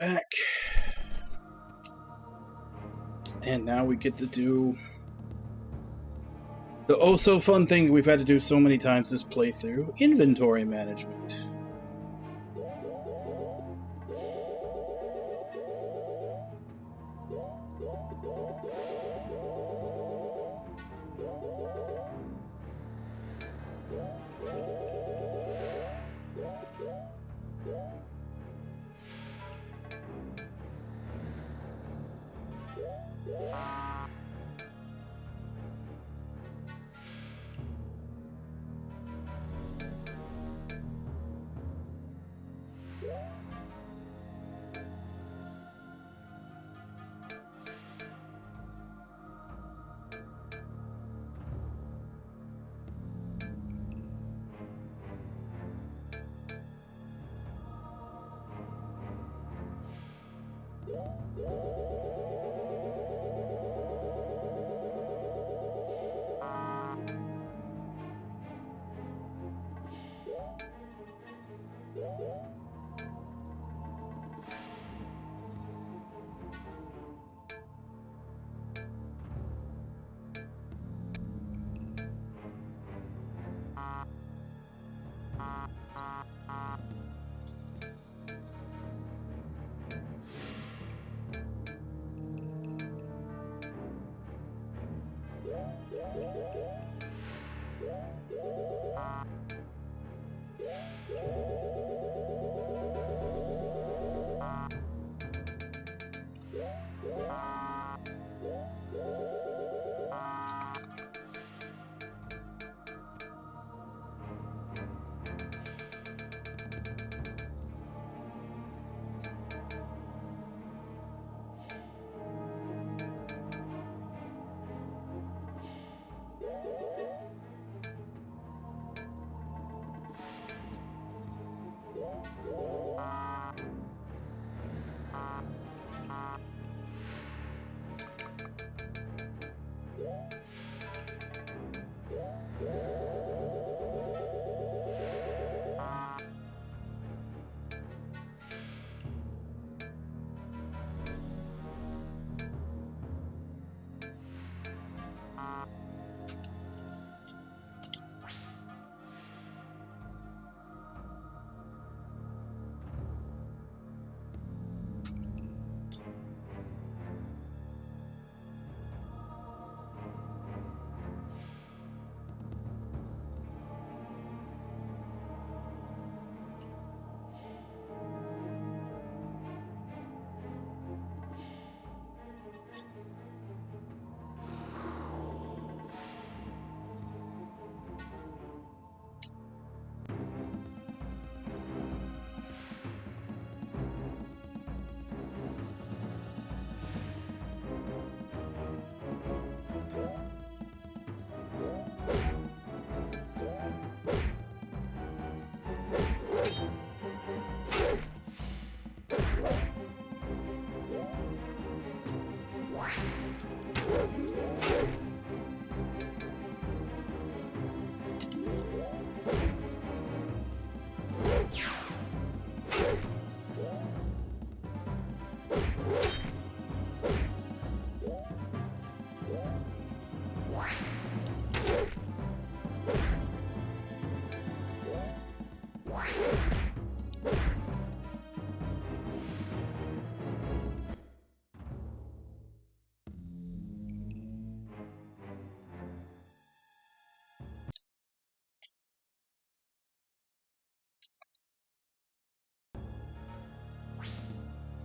back. And now we get to do the oh so fun thing we've had to do so many times this playthrough, inventory management.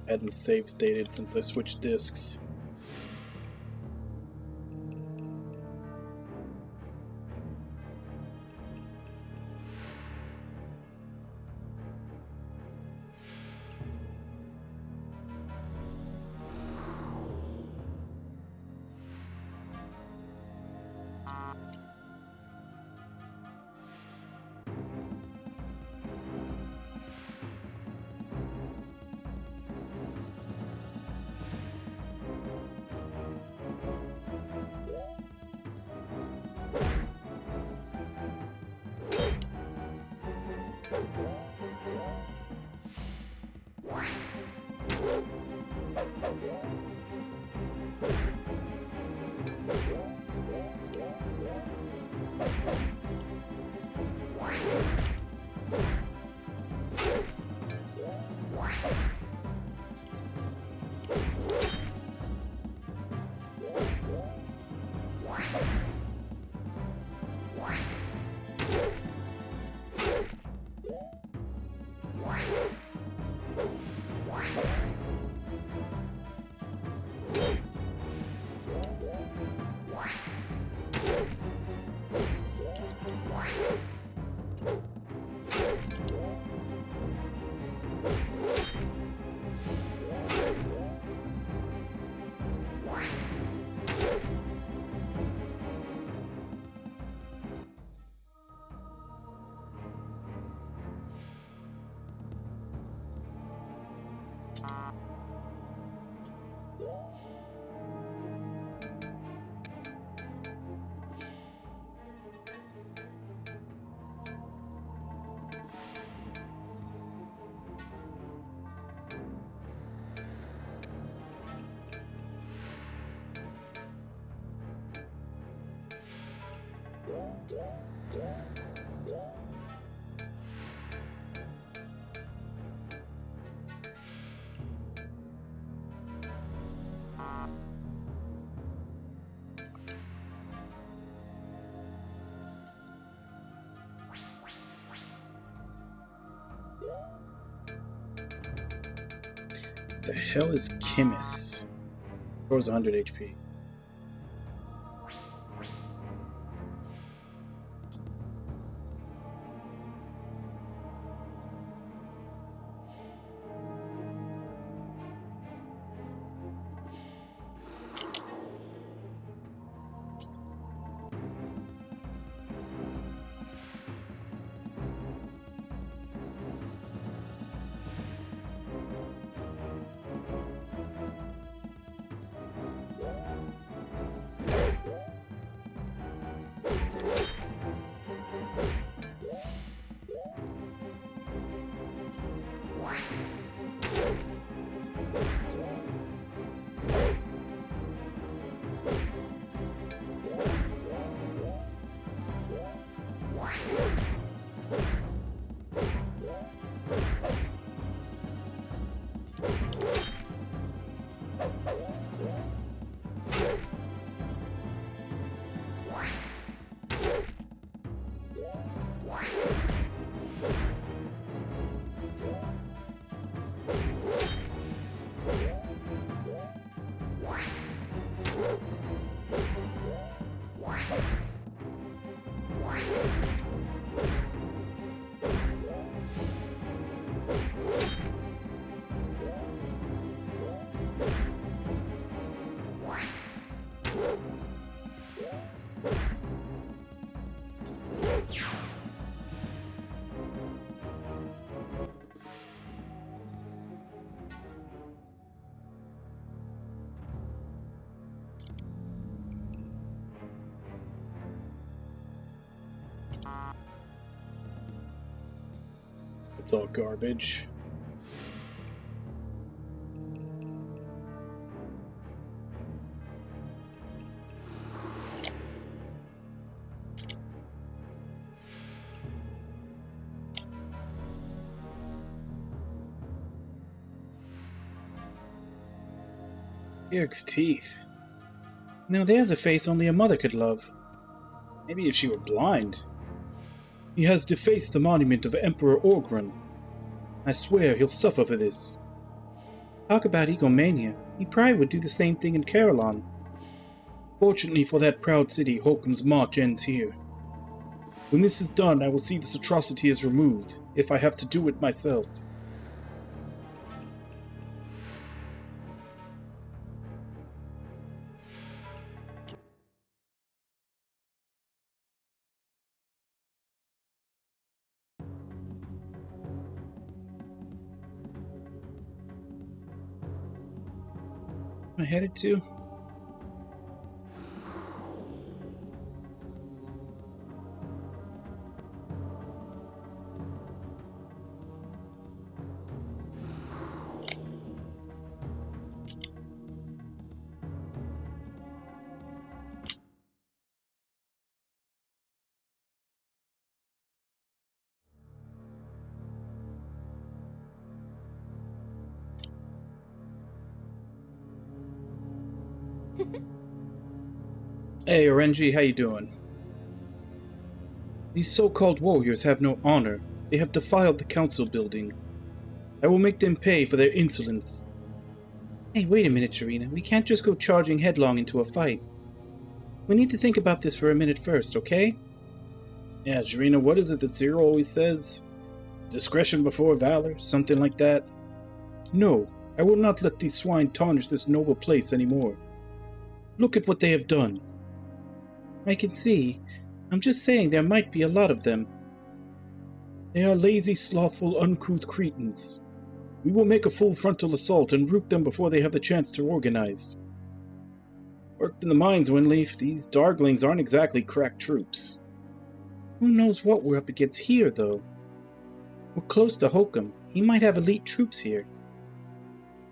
Hadn't save stated since I switched discs. The hell is Kimis? Throws 100 HP. It's all garbage. Eric's teeth. Now there's a face only a mother could love. Maybe if she were blind. He has defaced the monument of Emperor Orgron. I swear he'll suffer for this. Talk about egomania. He probably would do the same thing in Carolon. Fortunately for that proud city, Holcomb's march ends here. When this is done, I will see this atrocity is removed, if I have to do it myself. Am I headed to? Hey, Orenji, how you doing? These so-called warriors have no honor. They have defiled the council building. I will make them pay for their insolence. Hey, wait a minute, Sharina. We can't just go charging headlong into a fight. We need to think about this for a minute first, okay? Yeah, Sharina, what is it that Zero always says? Discretion before valor, something like that? No, I will not let these swine tarnish this noble place anymore. Look at what they have done. I can see. I'm just saying there might be a lot of them. They are lazy, slothful, uncouth cretins. We will make a full frontal assault and root them before they have the chance to organize. Worked in the mines, Winleaf. These Darglings aren't exactly crack troops. Who knows what we're up against here, though? We're close to Hokum. He might have elite troops here.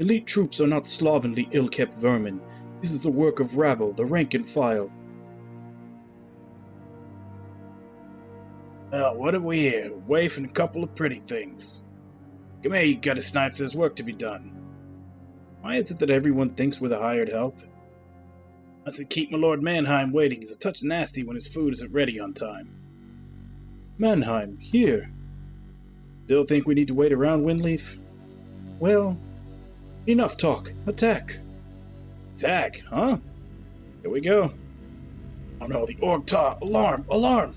Elite troops are not slovenly, ill-kept vermin. This is the work of rabble, the rank and file. Well, what have we here? A waif and a couple of pretty things. Come here, you gutter snipes, there's work to be done. Why is it that everyone thinks we're the hired help? That's to keep my Lord Mannheim waiting. He's a touch nasty when his food isn't ready on time. Mannheim, here. Still think we need to wait around, Winleaf? Well, enough talk. Attack. Attack, huh? Here we go. Oh no, the Org Ta! Alarm! Alarm!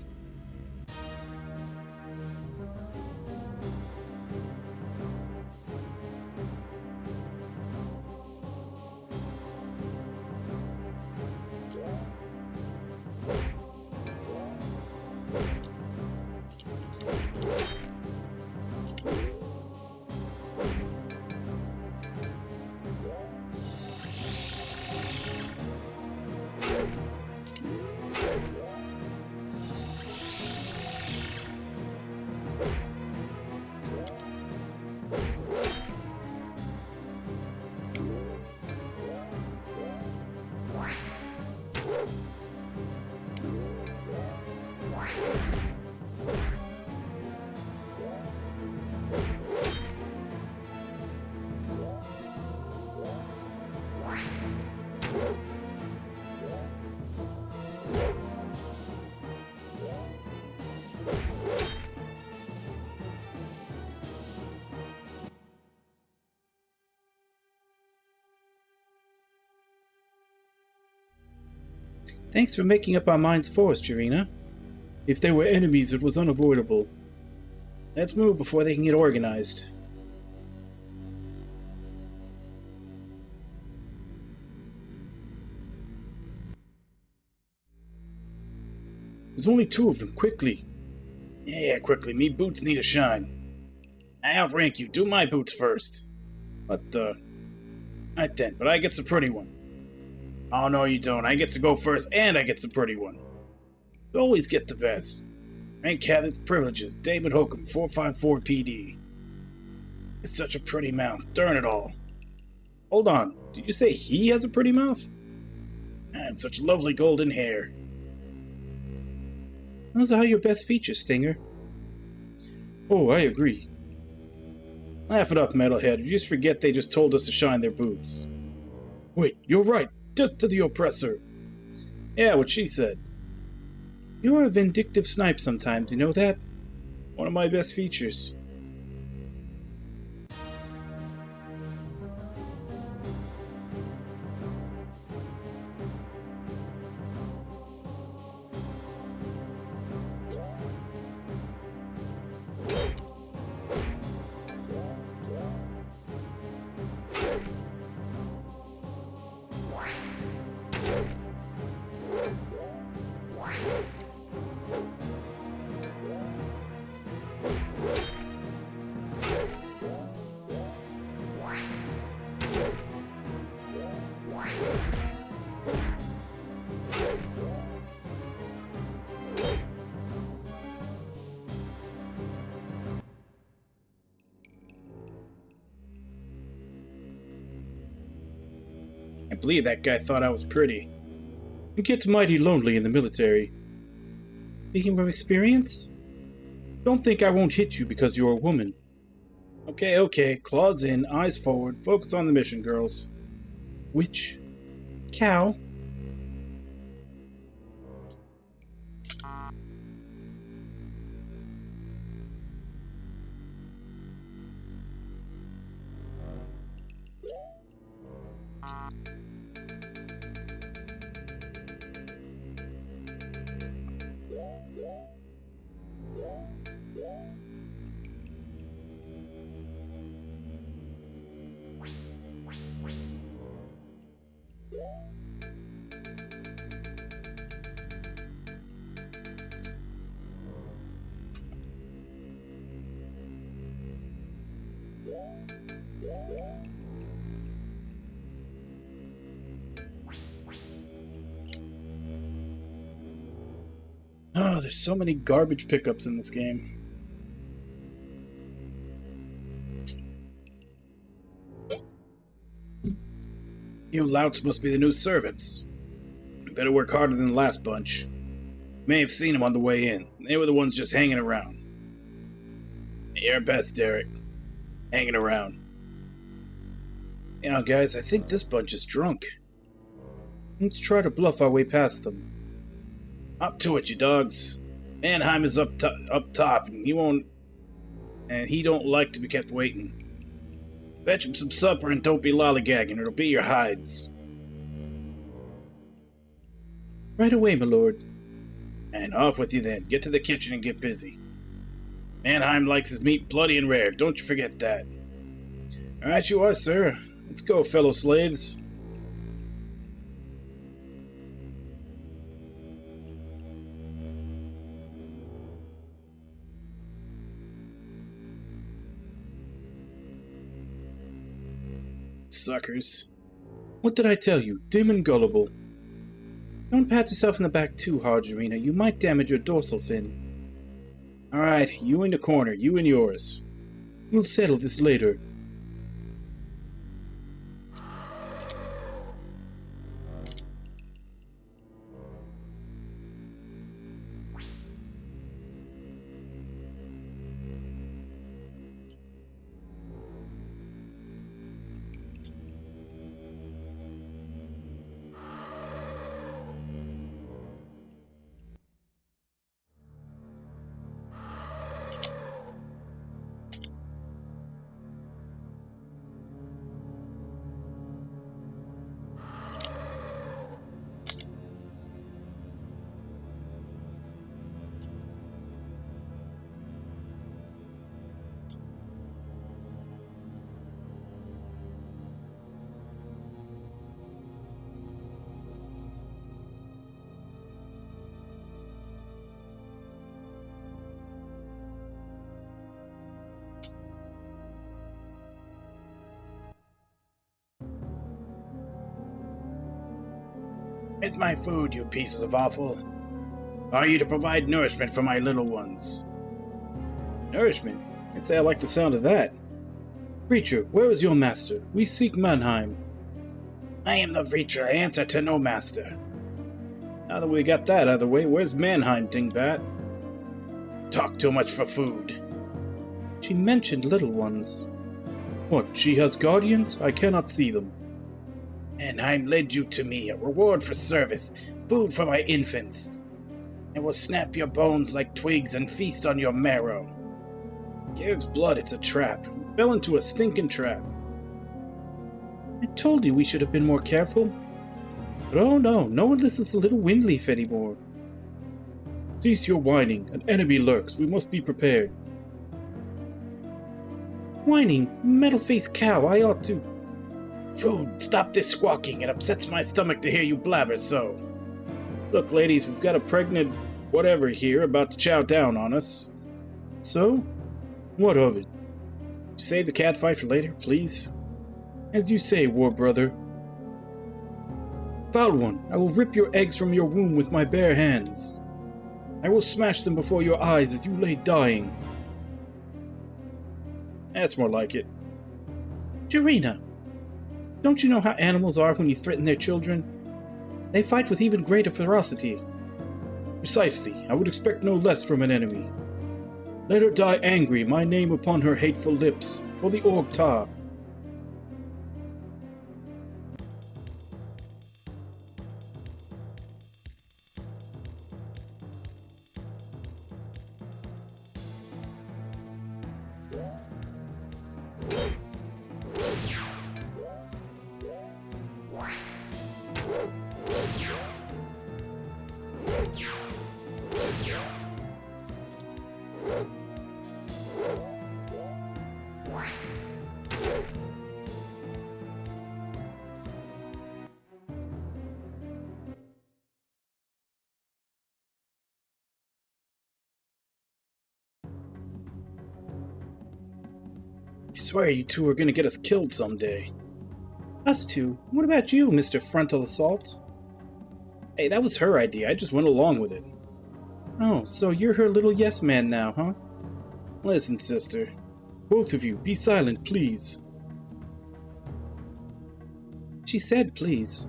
Thanks for making up our minds for us, Jarina. If they were enemies, it was unavoidable. Let's move before they can get organized. There's only 2 of them, quickly. Yeah, quickly. Me boots need a shine. I outrank you. Do my boots first. But, Right then, but I get the pretty one. Oh, no, you don't. I get to go first, and I get the pretty one. You always get the best. Rank Cadet Privileges, David Hokum, 454 PD. It's such a pretty mouth. Darn it all. Hold on. Did you say he has a pretty mouth? And such lovely golden hair. Those are your best features, Stinger. Oh, I agree. Laugh it up, Metalhead. You just forget they just told us to shine their boots. Wait, you're right. Death to the oppressor. Yeah, what she said. You're a vindictive snipe sometimes, you know that? One of my best features. I believe that guy thought I was pretty. It gets mighty lonely in the military. Speaking from experience? Don't think I won't hit you because you're a woman. Okay. Claws in, eyes forward. Focus on the mission, girls. Which? Cow? Oh, there's so many garbage pickups in this game. You louts must be the new servants. You better work harder than the last bunch. May have seen them on the way in. They were the ones just hanging around. Your best, Derek. Hanging around. You know, guys, I think this bunch is drunk. Let's try to bluff our way past them. Up to it, you dogs. Mannheim is up top, and he don't like to be kept waiting. Fetch him some supper and don't be lollygagging, it'll be your hides. Right away, my lord. And off with you then. Get to the kitchen and get busy. Mannheim likes his meat bloody and rare, don't you forget that. Alright you are, sir. Let's go, fellow slaves. Suckers. What did I tell you? Dim and gullible. Don't pat yourself in the back too hard, Jarina. You might damage your dorsal fin. Alright, you in the corner. You and yours. We'll settle this later. Eat my food, you pieces of offal. Are you to provide nourishment for my little ones? Nourishment? I'd say I like the sound of that. Preacher, where is your master? We seek Mannheim. I am the Preacher. I answer to no master. Now that we got that out of the way, where's Mannheim, dingbat? Talk too much for food. She mentioned little ones. What, she has guardians? I cannot see them. Mannheim led you to me, a reward for service, food for my infants. I will snap your bones like twigs and feast on your marrow. Garrick's blood, it's a trap. We fell into a stinking trap. I told you we should have been more careful. But oh no, no one listens to little Windleaf anymore. Cease your whining. An enemy lurks. We must be prepared. Whining? Metal-faced cow, I ought to... Food, stop this squawking. It upsets my stomach to hear you blabber so. Look, ladies, we've got a pregnant whatever here about to chow down on us. So? What of it? Save the cat fight for later, please. As you say, war brother. Foul one, I will rip your eggs from your womb with my bare hands. I will smash them before your eyes as you lay dying. That's more like it. Jarina, don't you know how animals are when you threaten their children? They fight with even greater ferocity. Precisely, I would expect no less from an enemy. Let her die angry, my name upon her hateful lips, for the Org Tar. I swear you two are gonna get us killed someday. Us two? What about you, Mr. Frontal Assault? Hey, that was her idea. I just went along with it. Oh, so you're her little yes man now, huh? Listen, sister. Both of you, be silent, please. She said please.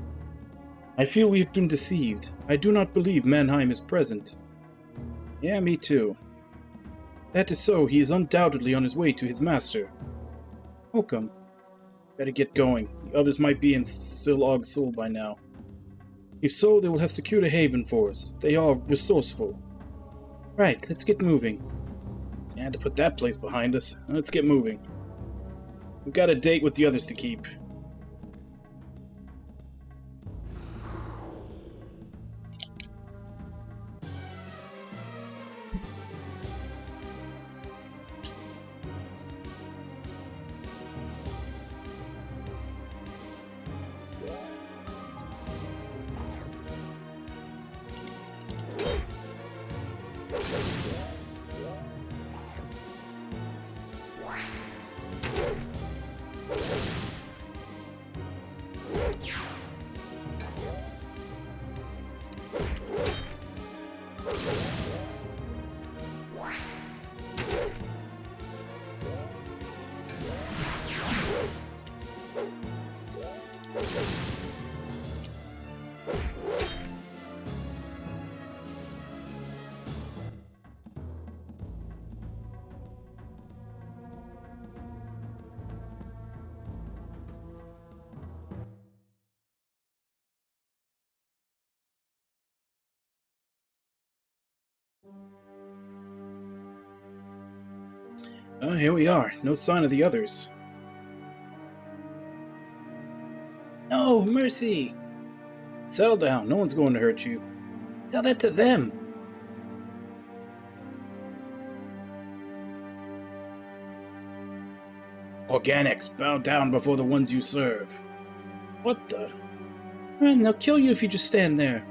I feel we have been deceived. I do not believe Mannheim is present. Yeah, me too. That is so, he is undoubtedly on his way to his master. How come? Better get going. The others might be in Sil-Og Sul by now. If so, they will have secured a haven for us. They are resourceful. Right, let's get moving. You had to put that place behind us. Let's get moving. We've got a date with the others to keep. Oh, here we are. No sign of the others. No, mercy! Settle down. No one's going to hurt you. Tell that to them! Organics, bow down before the ones you serve. What the? Man, they'll kill you if you just stand there.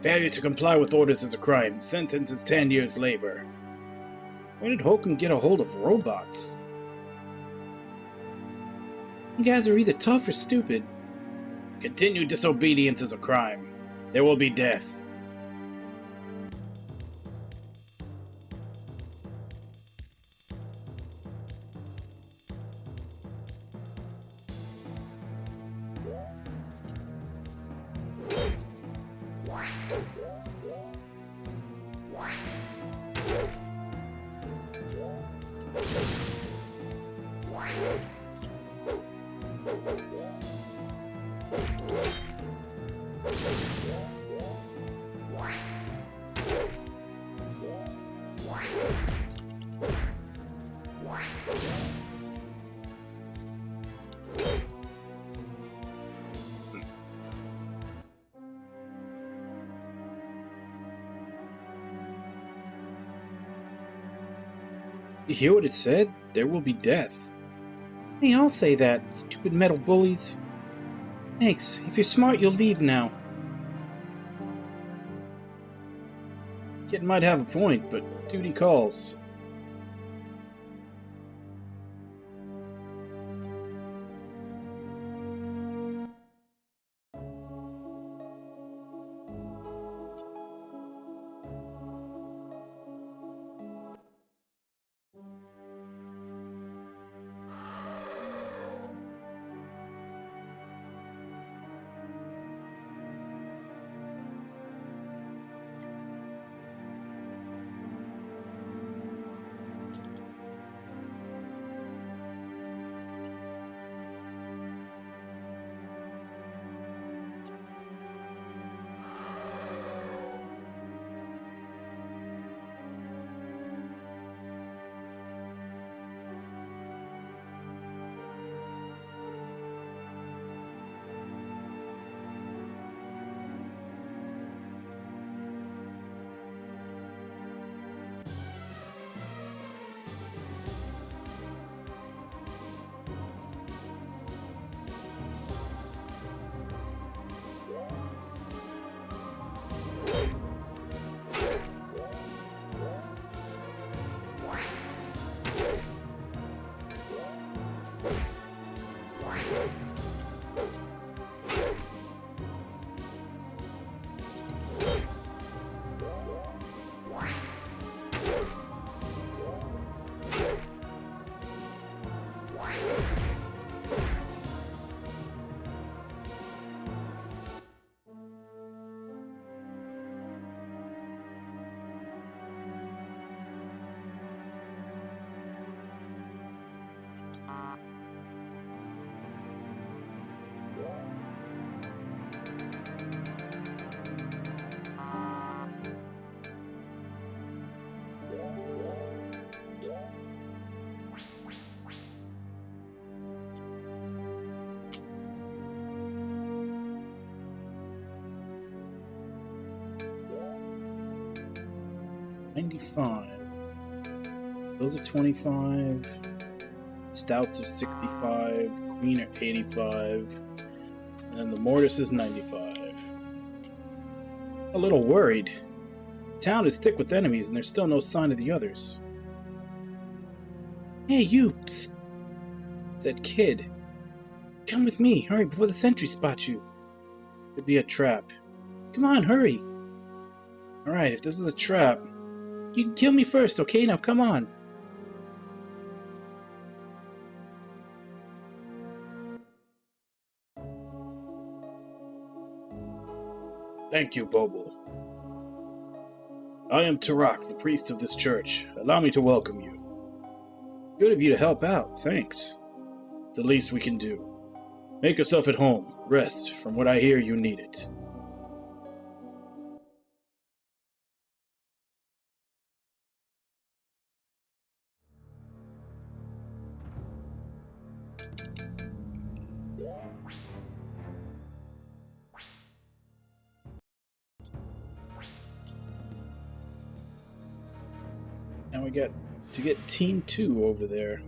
Failure to comply with orders is a crime. Sentence is 10 years labor. Where did Hokum get a hold of robots? You guys are either tough or stupid. Continued disobedience is a crime. There will be death. You hear what it said? There will be death. Hey, I'll say that, stupid metal bullies. Thanks. If you're smart, you'll leave now. Kid might have a point, but duty calls. 95. Those are 25. Stouts are 65. Queen are 85. And then the mortise is 95. A little worried. Town is thick with enemies, and there's still no sign of the others. Hey, you! Psst. It's that kid. Come with me, hurry, before the sentry spots you. Could be a trap. Come on, hurry! Alright, if this is a trap, you can kill me first, okay? Now come on! Thank you, Bobo. I am Tarak, the priest of this church. Allow me to welcome you. Good of you to help out, thanks. It's the least we can do. Make yourself at home. Rest. From what I hear, you need it. Now we got to get Team 2 over there.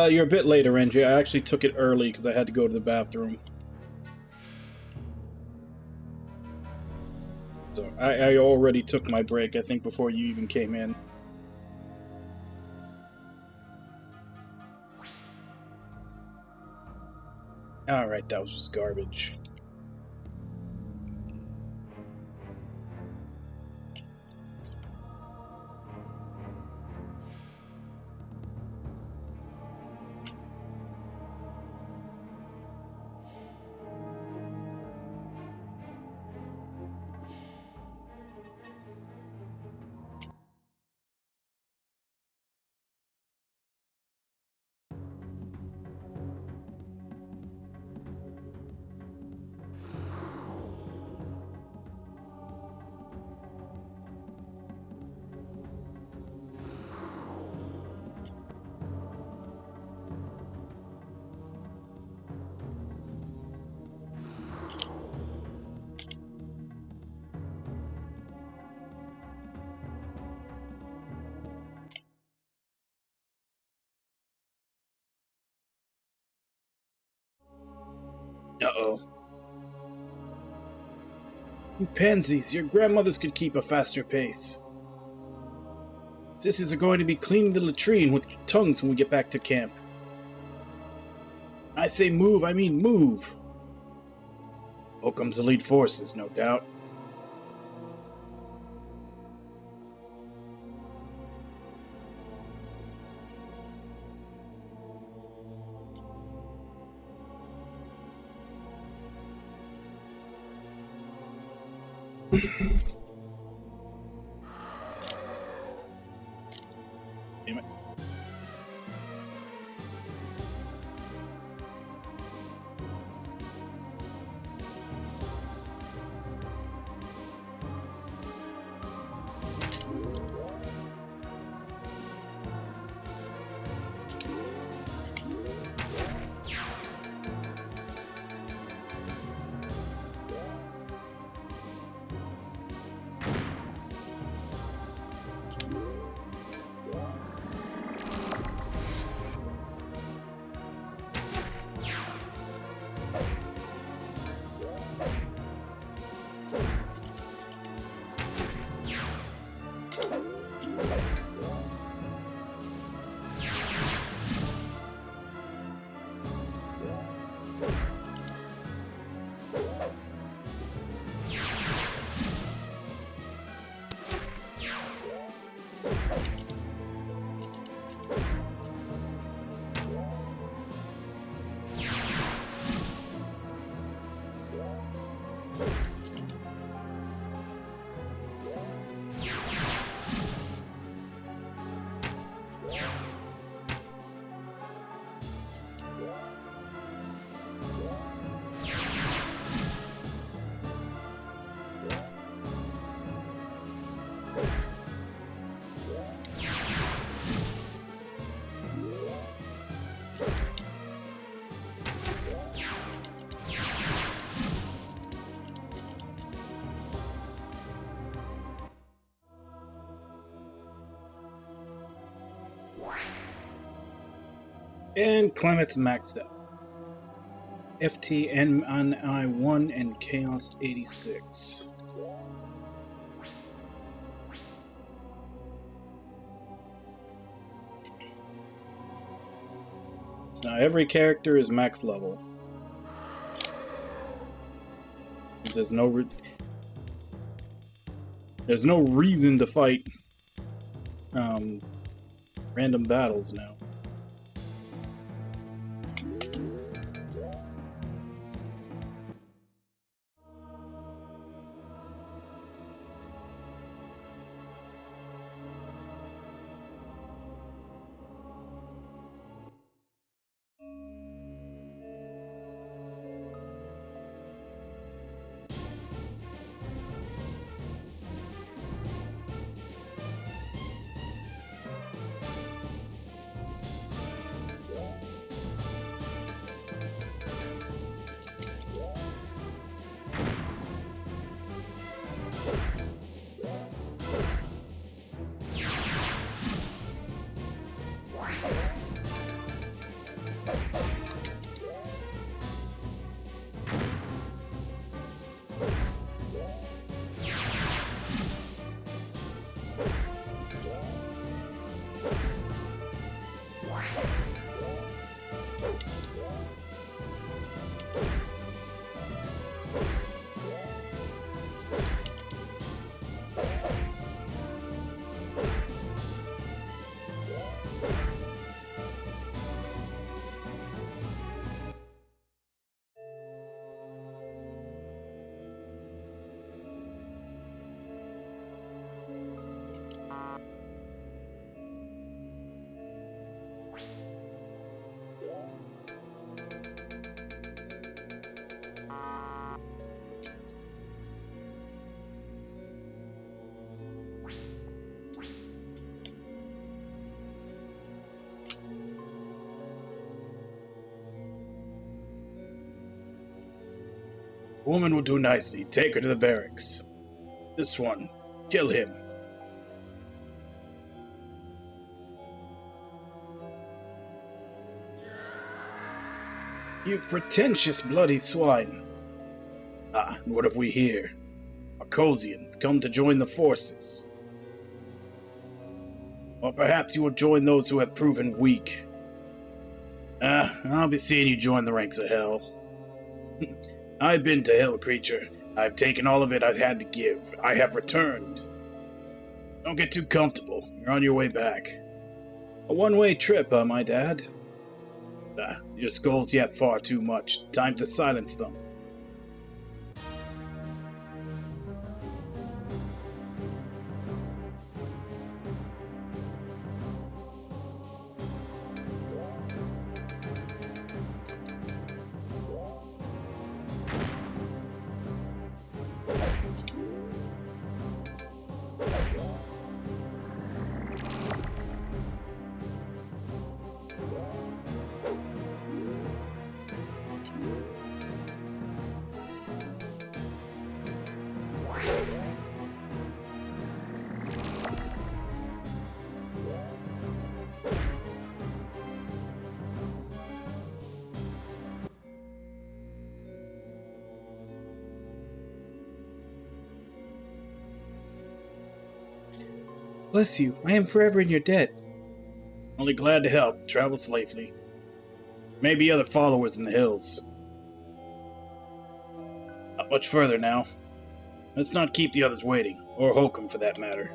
You're a bit late, Renji. I actually took it early because I had to go to the bathroom. So I already took my break, I think, before you even came in. Alright, that was just garbage. Uh-oh. You pansies, your grandmothers could keep a faster pace. Sissies are going to be cleaning the latrine with your tongues when we get back to camp. I say move, I mean move. Welcome's elite forces, no doubt. Damn it. And Clement's maxed out. FTNI1 and Chaos 86. So now every character is max level. There's no reason to fight random battles now. Woman will do nicely. Take her to the barracks. This one. Kill him. You pretentious bloody swine. Ah, and what have we here? Arcosians come to join the forces. Or perhaps you will join those who have proven weak. Ah, I'll be seeing you join the ranks of hell. I've been to hell, creature. I've taken all of it I've had to give. I have returned. Don't get too comfortable. You're on your way back. A one-way trip, my dad? Your skulls yap far too much. Time to silence them. Bless you, I am forever in your debt. Only glad to help. Travel safely. Maybe other followers in the hills. Not much further now. Let's not keep the others waiting, or Hokum for that matter.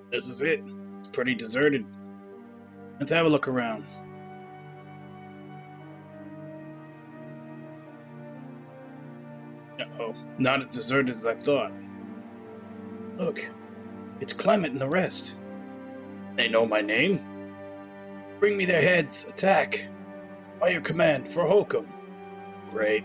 This is it. It's pretty deserted. Let's have a look around. Uh-oh, not as deserted as I thought. Look, it's Clement and the rest. They know my name. Bring me their heads. Attack. By your command, for Hokum. Great.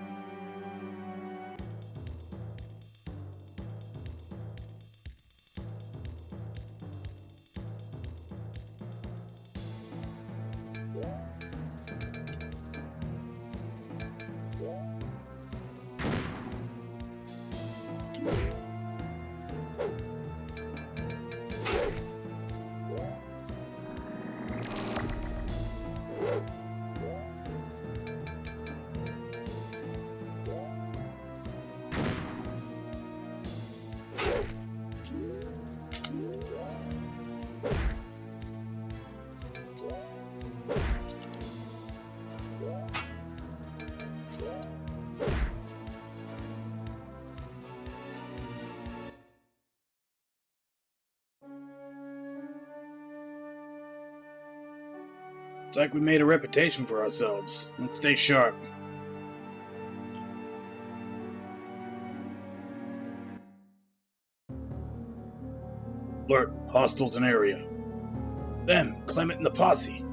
It's like we made a reputation for ourselves. Let's stay sharp. Alert, hostiles in area. Them, Clement and the posse.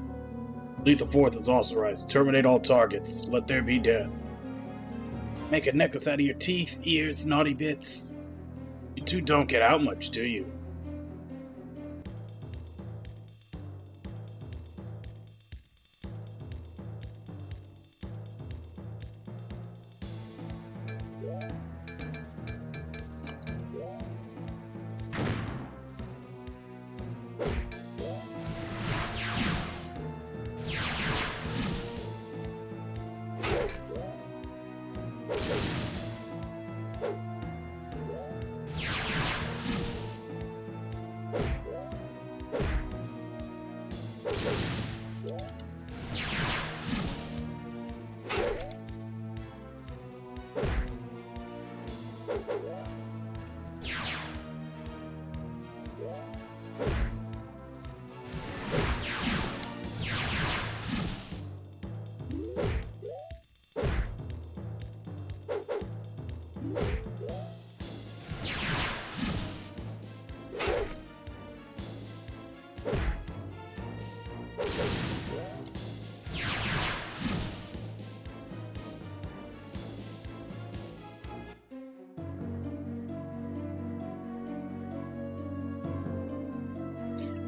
Lethal Fourth is authorized. Terminate all targets. Let there be death. Make a necklace out of your teeth, ears, naughty bits. You two don't get out much, do you?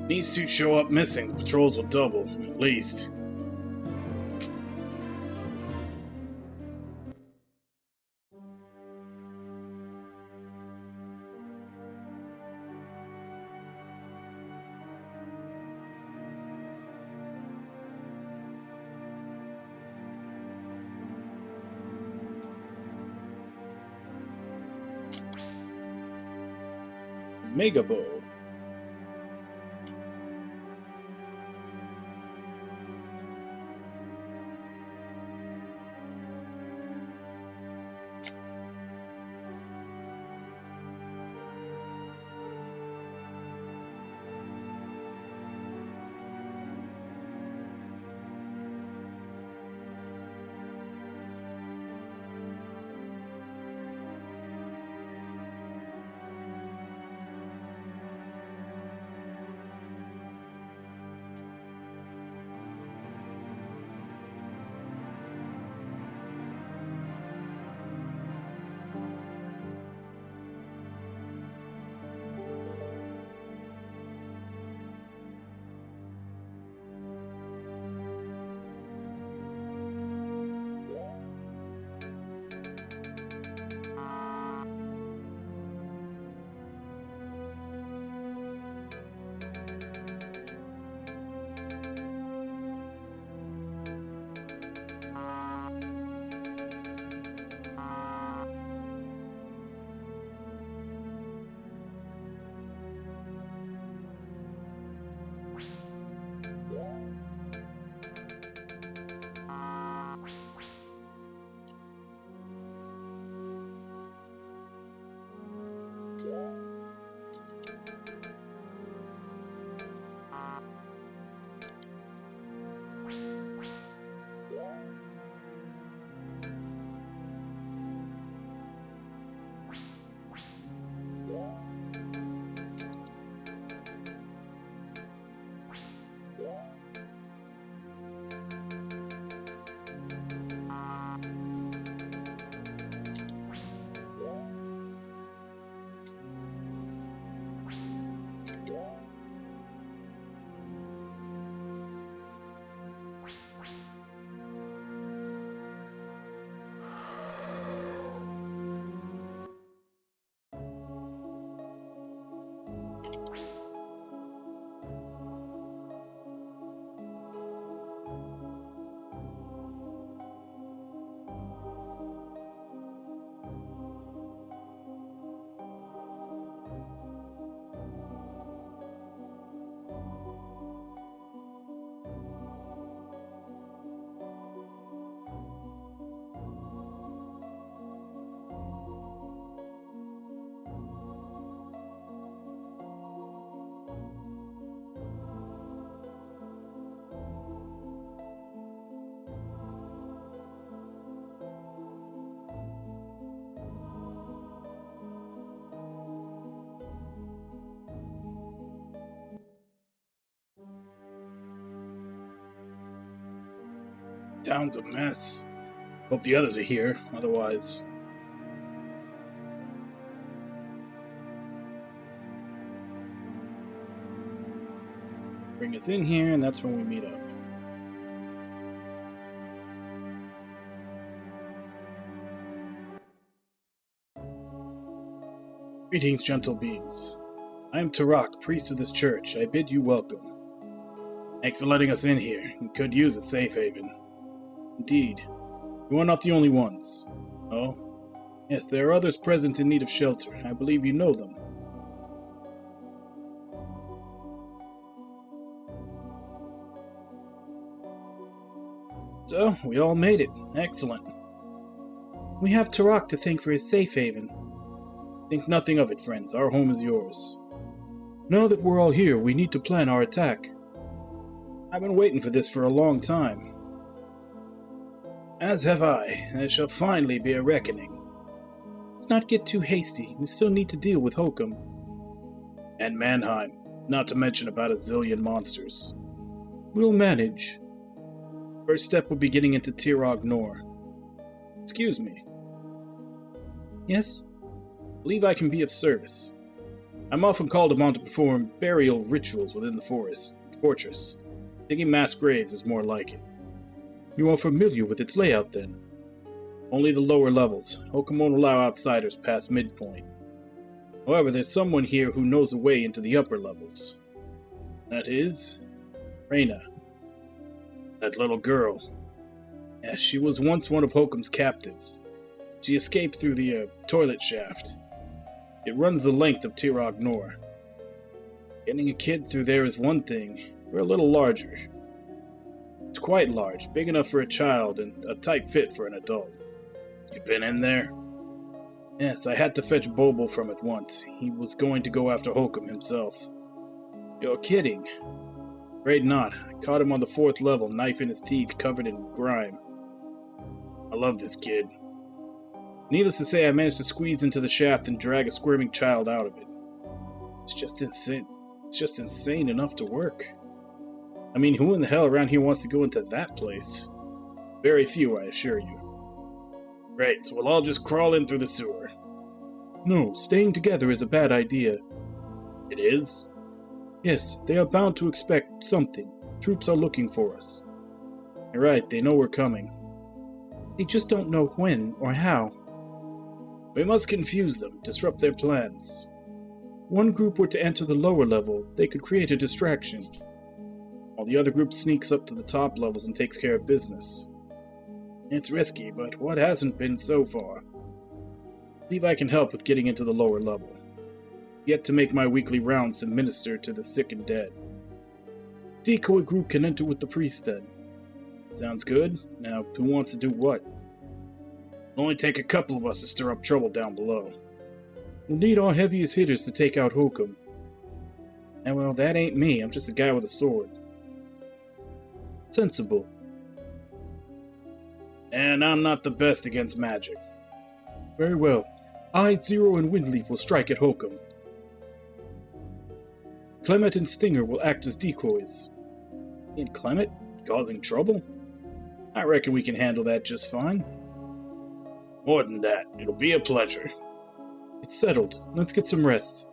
These two show up missing, the patrols will double, at least. Mega Bow. Town's a mess. Hope the others are here, otherwise... Bring us in here, and that's when we meet up. Greetings, gentle beings. I am Tarak, priest of this church. I bid you welcome. Thanks for letting us in here. We could use a safe haven. Indeed. You are not the only ones. Oh? Yes, there are others present in need of shelter. I believe you know them. So, we all made it. Excellent. We have Tarak to thank for his safe haven. Think nothing of it, friends. Our home is yours. Now that we're all here, we need to plan our attack. I've been waiting for this for a long time. As have I. There shall finally be a reckoning. Let's not get too hasty. We still need to deal with Hokum. And Mannheim. Not to mention about a zillion monsters. We'll manage. First step will be getting into Tirog Nor. Excuse me. Yes? Believe I can be of service. I'm often called upon to perform burial rituals within the fortress. Digging mass graves is more like it. You are familiar with its layout, then? Only the lower levels. Hokum won't allow outsiders past midpoint. However, there's someone here who knows the way into the upper levels. That is... Reyna. That little girl. Yes, she was once one of Hokum's captives. She escaped through the toilet shaft. It runs the length of Tirog Nor. Getting a kid through there is one thing. We're a little larger. It's quite large, big enough for a child and a tight fit for an adult. You been in there? Yes, I had to fetch Bobo from it once. He was going to go after Hokum himself. You're kidding. Afraid not. I caught him on the 4th level, knife in his teeth, covered in grime. I love this kid. Needless to say, I managed to squeeze into the shaft and drag a squirming child out of it. It's just insane. It's just insane enough to work. I mean, who in the hell around here wants to go into that place? Very few, I assure you. Great, so we'll all just crawl in through the sewer. No, staying together is a bad idea. It is? Yes, they are bound to expect something. Troops are looking for us. You're right, they know we're coming. They just don't know when or how. We must confuse them, disrupt their plans. If one group were to enter the lower level, they could create a distraction. While the other group sneaks up to the top levels and takes care of business. It's risky, but what hasn't been so far? I believe I can help with getting into the lower level. Yet to make my weekly rounds to minister to the sick and dead. Decoy group can enter with the priest then. Sounds good. Now, who wants to do what? It'll only take a couple of us to stir up trouble down below. We'll need our heaviest hitters to take out Hokum. And well, that ain't me. I'm just a guy with a sword. Sensible. And I'm not the best against magic. Very well. I, Zero, and Windleaf will strike at Hokum. Clement and Stinger will act as decoys. And Clement? Causing trouble? I reckon we can handle that just fine. More than that, it'll be a pleasure. It's settled. Let's get some rest.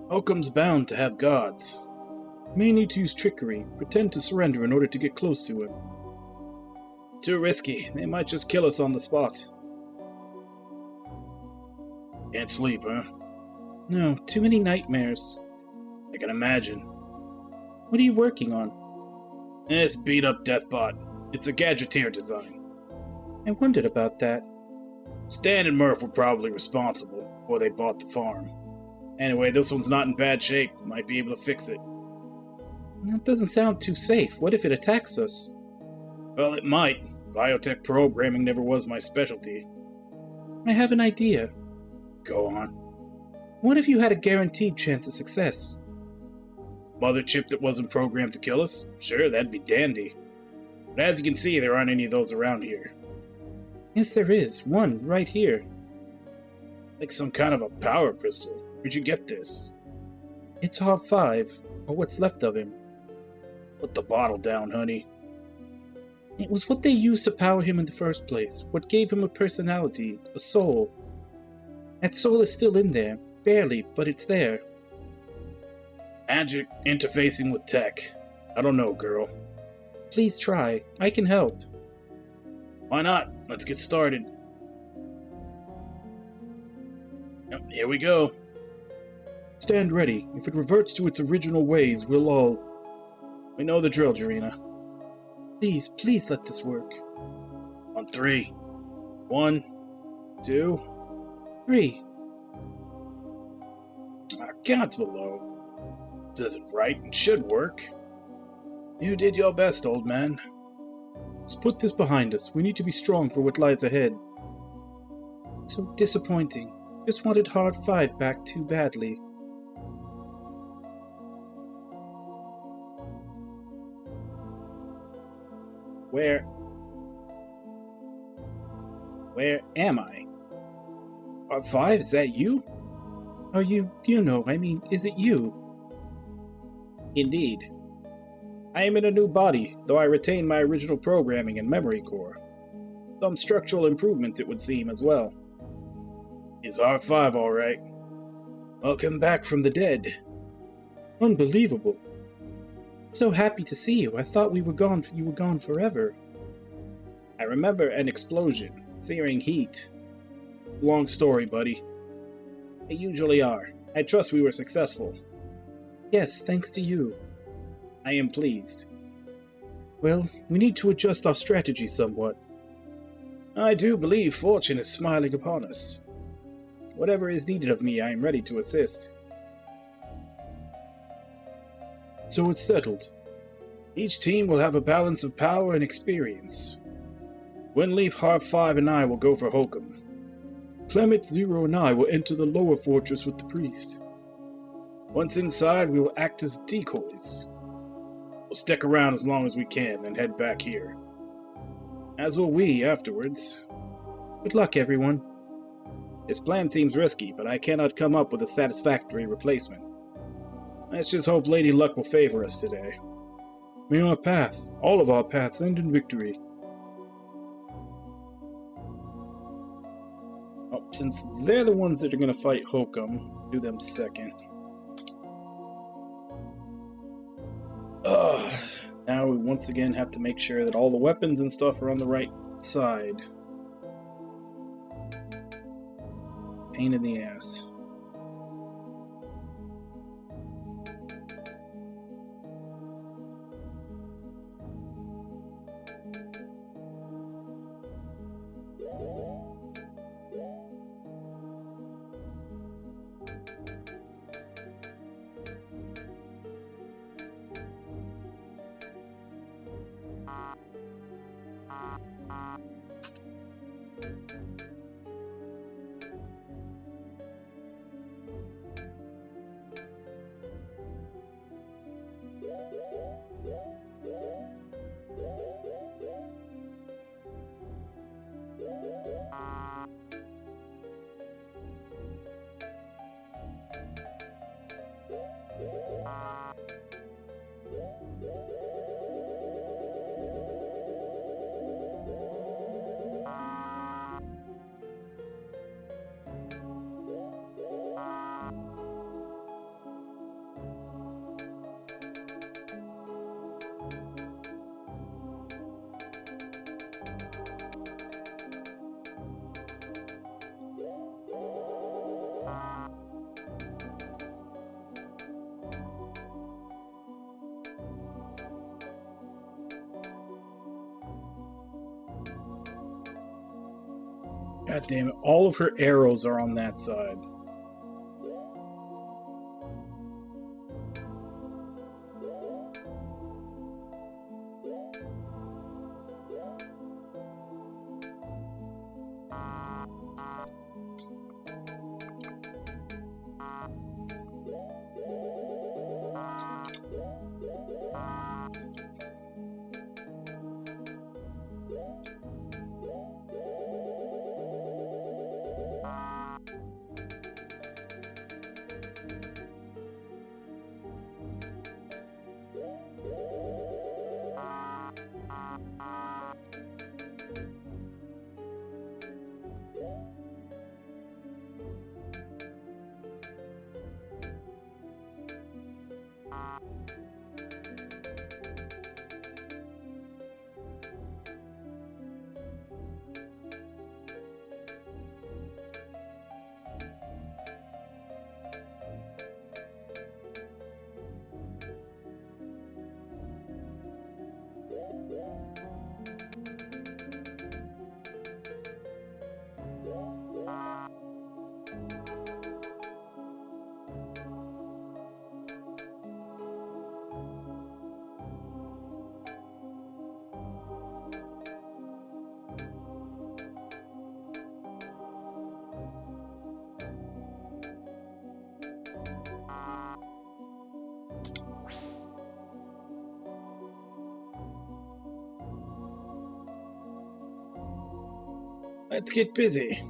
Hokum's bound to have gods. May need to use trickery, pretend to surrender in order to get close to him. Too risky. They might just kill us on the spot. Can't sleep, huh? No, too many nightmares. I can imagine. What are you working on? This beat-up Deathbot. It's a Gadgeteer design. I wondered about that. Stan and Murph were probably responsible before they bought the farm. Anyway, this one's not in bad shape. Might be able to fix it. That doesn't sound too safe. What if it attacks us? Well, it might. Biotech programming never was my specialty. I have an idea. Go on. What if you had a guaranteed chance of success? Mother chip that wasn't programmed to kill us? Sure, that'd be dandy. But as you can see, there aren't any of those around here. Yes, there is. One, right here. Like some kind of a power crystal. Where'd you get this? It's Half 5, or what's left of him. Put the bottle down, honey. It was what they used to power him in the first place, what gave him a personality, a soul. That soul is still in there, barely, but it's there. Magic interfacing with tech. I don't know, girl. Please try. I can help. Why not? Let's get started. Yep, here we go. Stand ready. If it reverts to its original ways, we'll all... We know the drill, Jarina. Please, please let this work. On 3. 1, 2, 3. Our count's below. This isn't right and should work. You did your best, old man. Let's put this behind us. We need to be strong for what lies ahead. So disappointing. Just wanted Hard 5 back too badly. Where am I? Hard 5, is that you? Are you I mean, is it you? Indeed. I am in a new body, though I retain my original programming and memory core. Some structural improvements, it would seem, as well. Is R5 all right? Welcome back from the dead. Unbelievable. So happy to see you. I thought you were gone forever. I remember an explosion, searing heat. Long story, buddy. They usually are. I trust we were successful. Yes, thanks to you. I am pleased. Well, we need to adjust our strategy somewhat. I do believe fortune is smiling upon us. Whatever is needed of me, I am ready to assist. So it's settled. Each team will have a balance of power and experience. Winleaf, Half 5, and I will go for Hokum. Clement, Zero, and I will enter the lower fortress with the priest. Once inside, we will act as decoys. We'll stick around as long as we can, then head back here. As will we afterwards. Good luck, everyone. This plan seems risky, but I cannot come up with a satisfactory replacement. Let's just hope Lady Luck will favor us today. May our path, all of our paths, end in victory. Oh, since they're the ones that are going to fight Hokum, let's do them second. Now we once again have to make sure that all the weapons and stuff are on the right side. Pain in the ass. God damn it, all of her arrows are on that side. Let's get busy.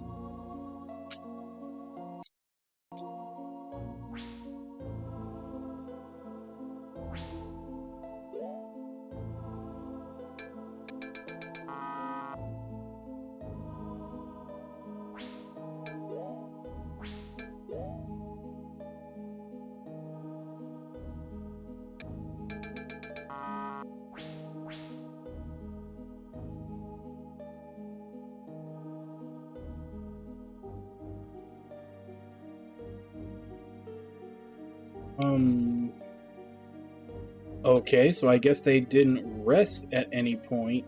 Okay, so I guess they didn't rest at any point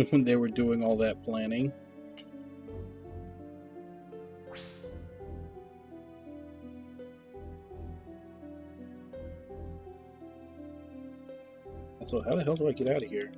when they were doing all that planning. So how the hell do I get out of here?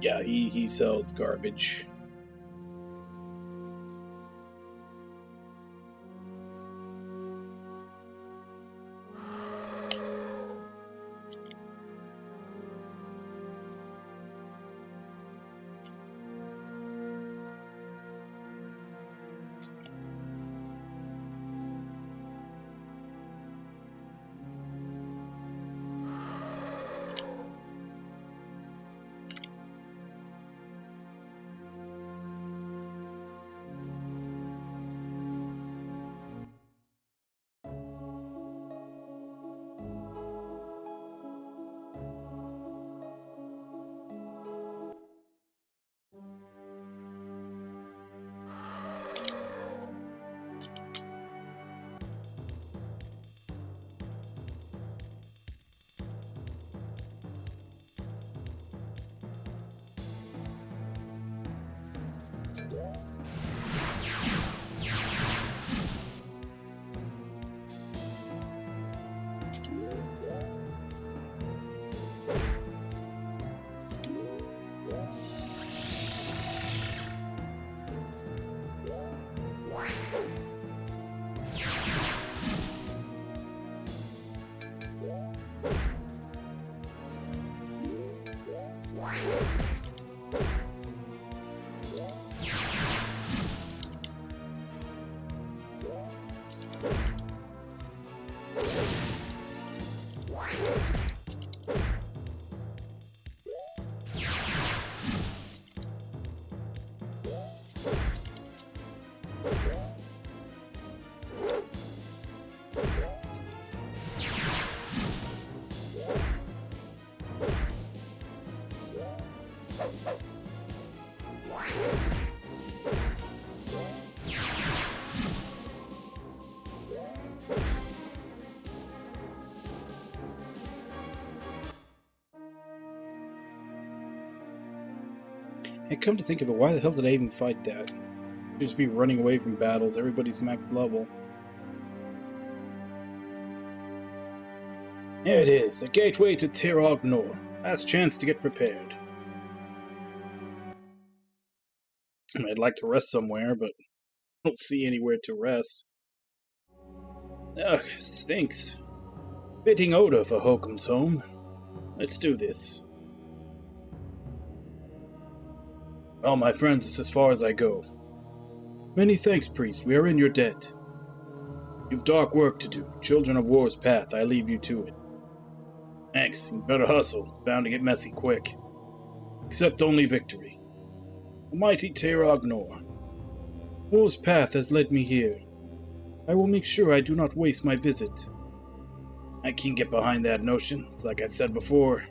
Yeah, he sells garbage. And come to think of it, why the hell did I even fight that? Just be running away from battles, everybody's max level. There it is, the gateway to Tirog Nor. Last chance to get prepared. I'd like to rest somewhere, but I don't see anywhere to rest. Ugh, stinks. Fitting odor for Hokum's home. Let's do this. Well, my friends, it's as far as I go. Many thanks, priest. We are in your debt. You've dark work to do. Children of War's path, I leave you to it. Thanks. You better hustle. It's bound to get messy quick. Accept only victory. Almighty Tirog Nor. War's path has led me here. I will make sure I do not waste my visit. I can get behind that notion. It's like I said before.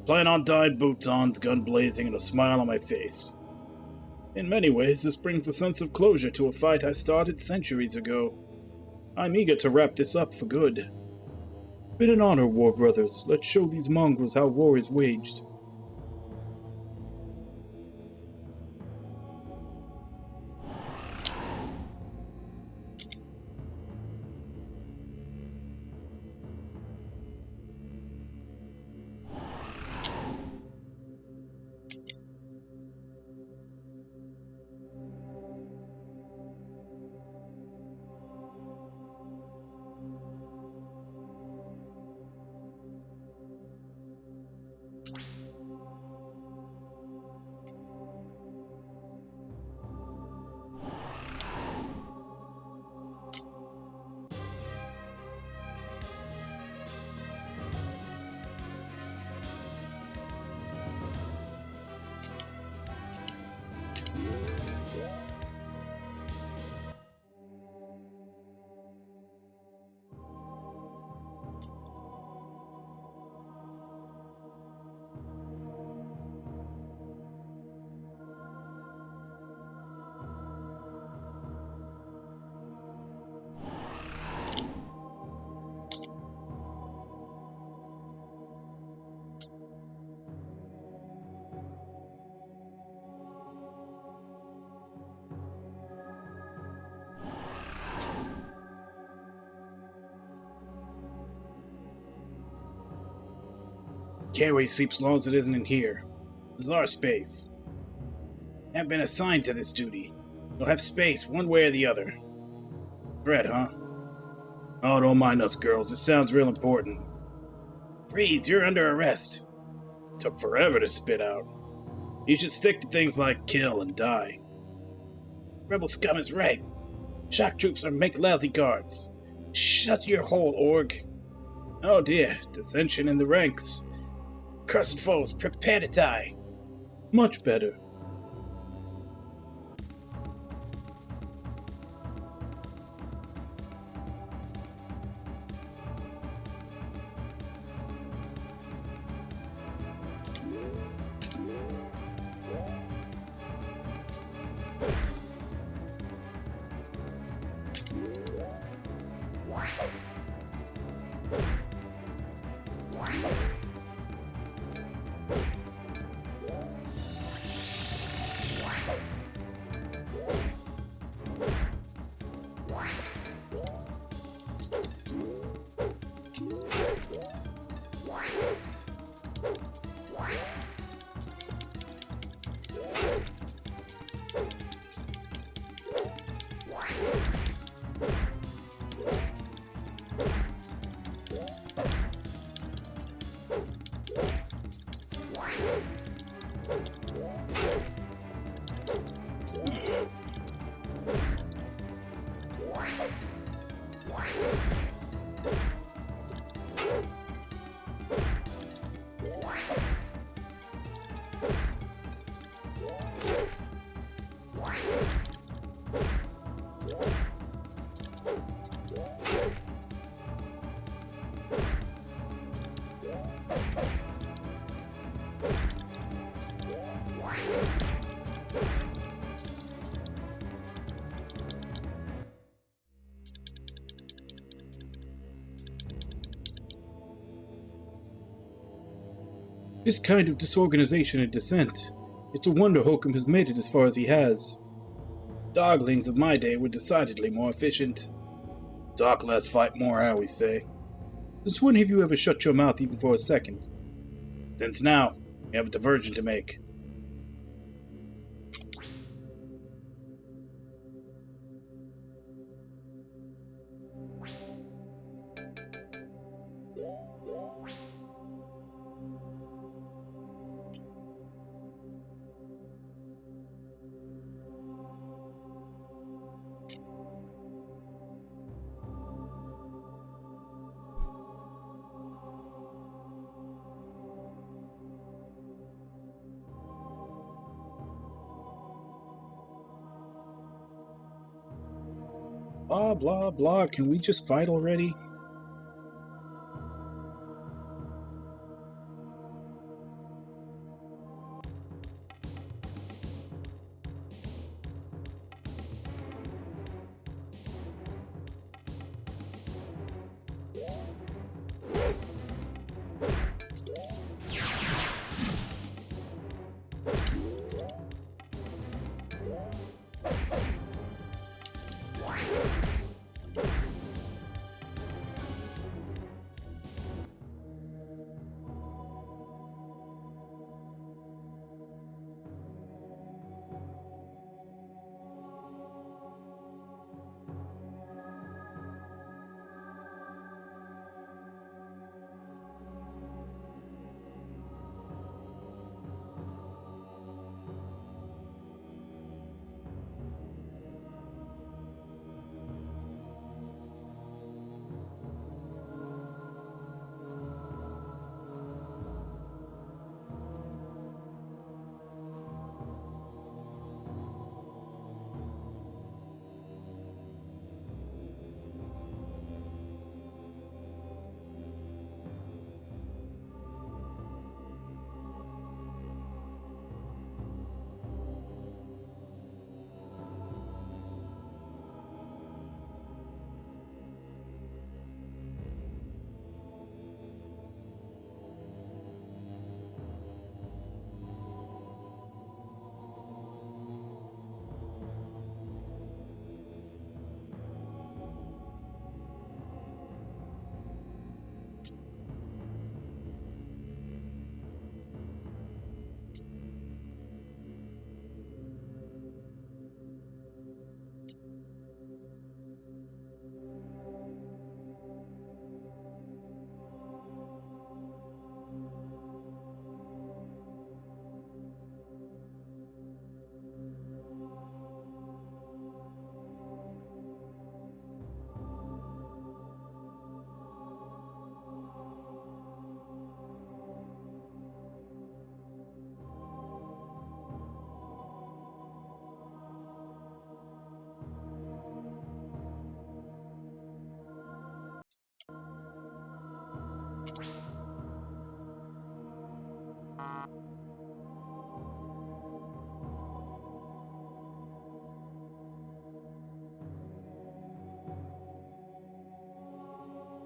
Plan on dyed boots on, gun blazing, and a smile on my face. In many ways, this brings a sense of closure to a fight I started centuries ago. I'm eager to wrap this up for good. Been an honor, War Brothers. Let's show these mongrels how war is waged. Can't wait to sleep as long as it isn't in here. This is our space. Haven't been assigned to this duty. You'll have space one way or the other. Threat, huh? Oh, don't mind us, girls. It sounds real important. Freeze, you're under arrest. Took forever to spit out. You should stick to things like kill and die. Rebel scum is right. Shock troops are make lousy guards. Shut your hole, org. Oh dear, dissension in the ranks. Cursed foes, prepare to die. Much better. This kind of disorganization and dissent It's a wonder Hokum has made it as far as he has. Doglings of my day were decidedly more efficient. Talk less, fight more, I always say. Since when have you ever shut your mouth even for a second? Since now, we have a diversion to make. Blah, blah, blah. Can we just fight already?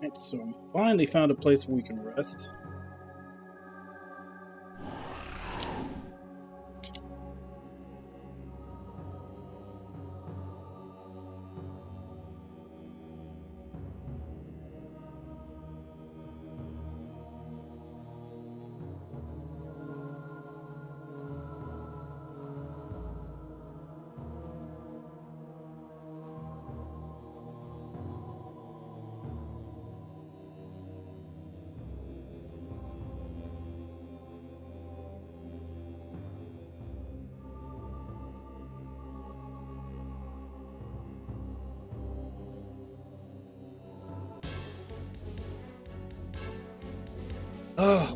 Right, so we finally found a place where we can rest.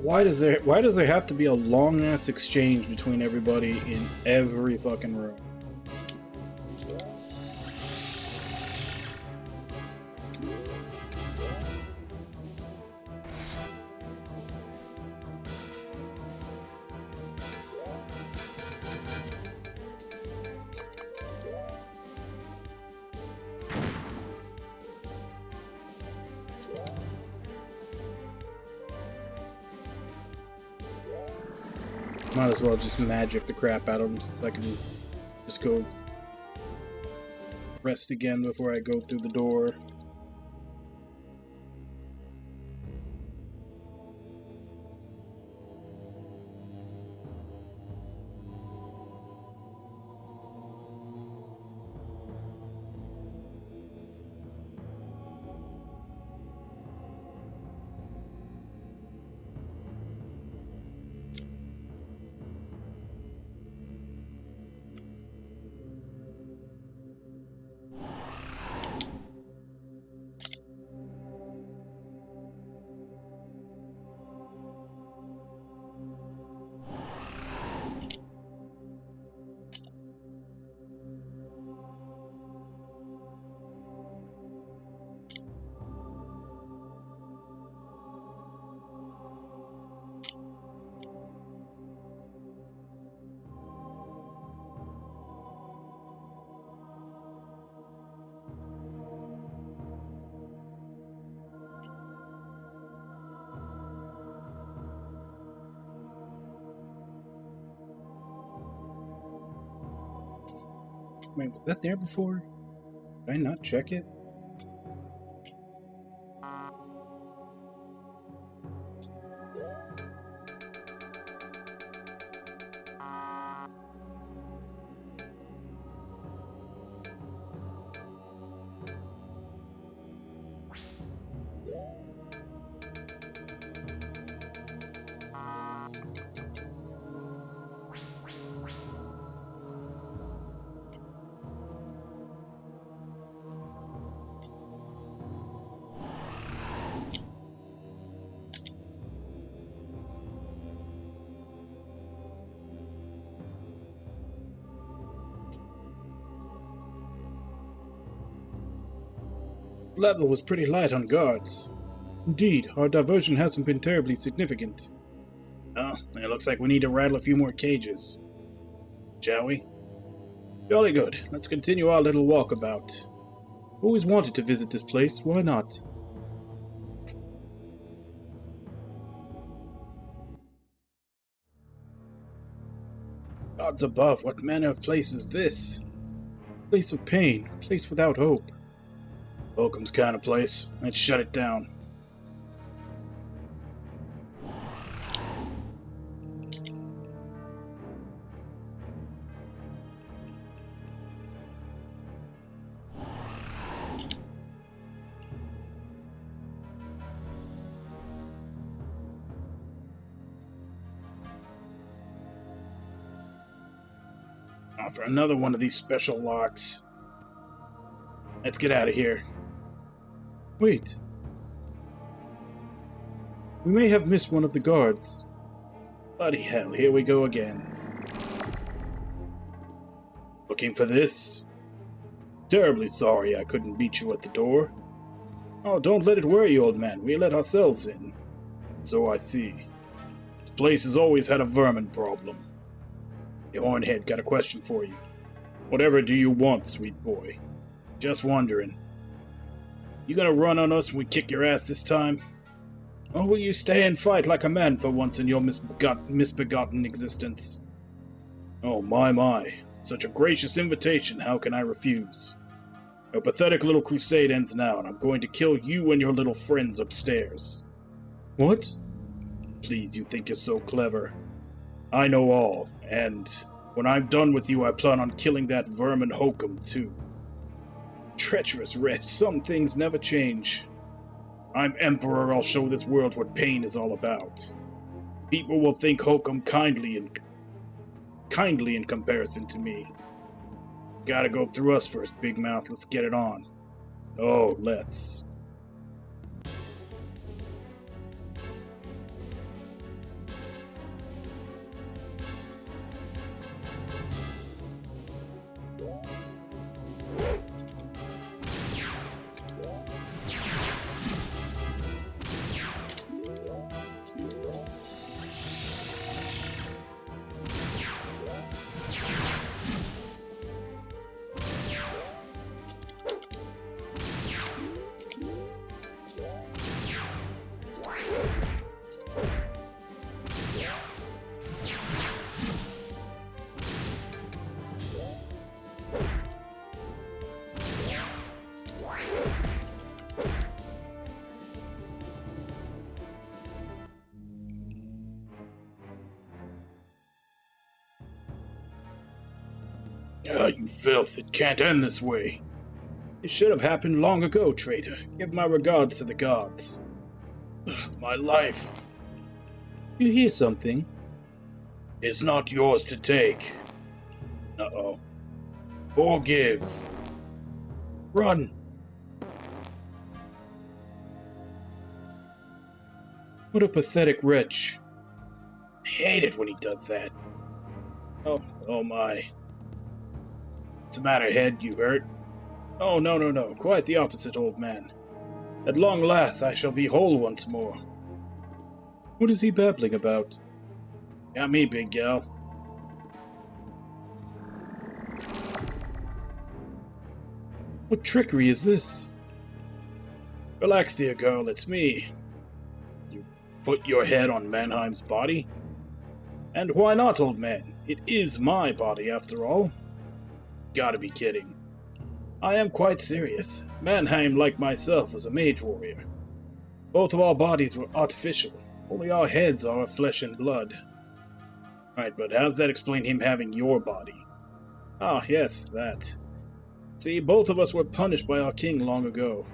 Why does there have to be a long ass exchange between everybody in every fucking room? Might as well just magic the crap out of them since I can just go rest again before I go through the door. Wait, was that there before? Did I not check it? Level was pretty light on guards. Indeed, our diversion hasn't been terribly significant. Oh, it looks like we need to rattle a few more cages. Shall we? Jolly good. Let's continue our little walkabout. Always wanted to visit this place, why not? Gods above, what manner of place is this? Place of pain, place without hope. Welcome's kind of place. Let's shut it down. For another one of these special locks. Let's get out of here. Wait. We may have missed one of the guards. Bloody hell, here we go again. Looking for this? Terribly sorry I couldn't beat you at the door. Oh, don't let it worry you, old man. We let ourselves in. So I see. This place has always had a vermin problem. Hey, Hornhead, got a question for you. Whatever do you want, sweet boy? Just wondering. You gonna run on us when we kick your ass this time? Or will you stay and fight like a man for once in your misbegotten existence? Oh, my. Such a gracious invitation, how can I refuse? Your pathetic little crusade ends now, and I'm going to kill you and your little friends upstairs. What? Please, you think you're so clever. I know all, and when I'm done with you, I plan on killing that vermin hokum, too. Treacherous wretch, some things never change. I'm Emperor, I'll show this world what pain is all about. People will think hokum kindly in comparison to me. Gotta go through us first, Big Mouth, let's get it on. Oh, let's. Ah, you filth, it can't end this way. It should have happened long ago, traitor. Give my regards to the gods. My life You hear something? is not yours to take. Uh-oh. Forgive. Run. What a pathetic wretch. I hate it when he does that. Oh my. What's the matter, head? You hurt? Oh, no. Quite the opposite, old man. At long last I shall be whole once more. What is he babbling about? Got me, big gal. What trickery is this? Relax, dear girl, it's me. You put your head on Mannheim's body? And why not, old man? It is my body, after all. Gotta be kidding. I am quite serious. Mannheim, like myself, was a mage warrior. Both of our bodies were artificial. Only our heads are of flesh and blood. Right, but how does that explain him having your body? Ah, yes, that. See, both of us were punished by our king long ago.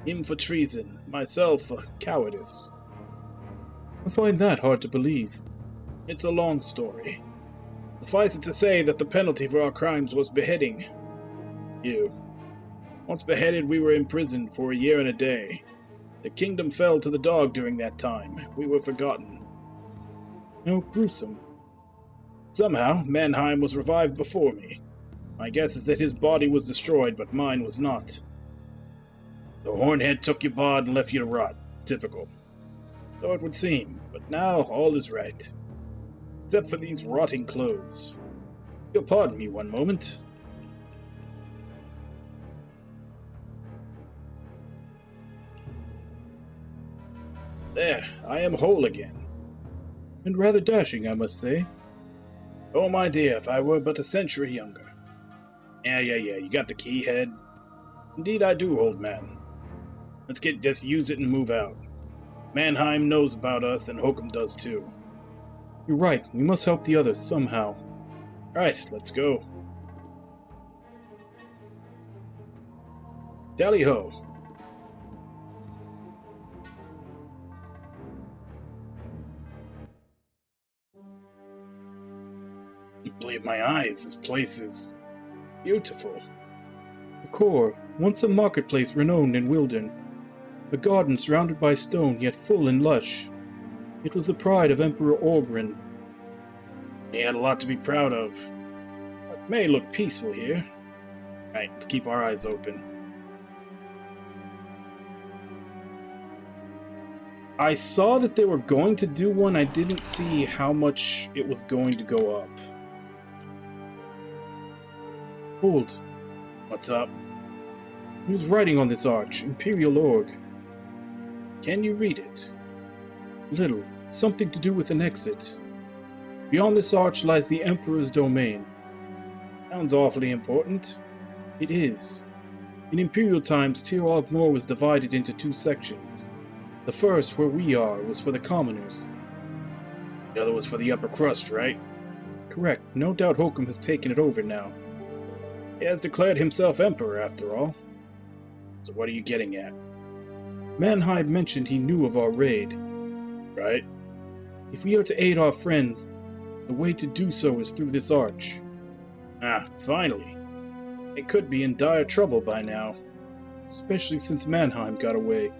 Him for treason, myself for cowardice. I find that hard to believe. It's a long story. Suffice it to say that the penalty for our crimes was beheading. You. Once beheaded, we were imprisoned for a year and a day. The kingdom fell to the dog during that time. We were forgotten. How gruesome. Somehow, Mannheim was revived before me. My guess is that his body was destroyed, but mine was not. The Hornhead took your bod and left you to rot. Typical. So it would seem, but now all is right. Except for these rotting clothes. You'll pardon me one moment. There, I am whole again. And rather dashing, I must say. Oh, my dear, if I were but a century younger. Yeah, you got the key, head? Indeed I do, old man. Just use it and move out. Mannheim knows about us, and Hokum does too. You're right, we must help the others somehow. Right, let's go. Tally-ho. I believe my eyes, this place is beautiful. The core, once a marketplace renowned in Wilden, a garden surrounded by stone yet full and lush. It was the pride of Emperor Orgrin. He had a lot to be proud of. It may look peaceful here. Right, let's keep our eyes open. I saw that they were going to do one. I didn't see how much it was going to go up. Hold. What's up? Who's writing on this arch? Imperial Org. Can you read it? Little. Something to do with an exit. Beyond this arch lies the Emperor's domain. Sounds awfully important. It is. In Imperial times, Tir Ogg Mor was divided into two sections. The first, where we are, was for the commoners. The other was for the upper crust, right? Correct. No doubt Hokum has taken it over now. He has declared himself Emperor, after all. So what are you getting at? Mannheim mentioned he knew of our raid. Right? If we are to aid our friends, the way to do so is through this arch. Ah, finally. They could be in dire trouble by now. Especially since Mannheim got away.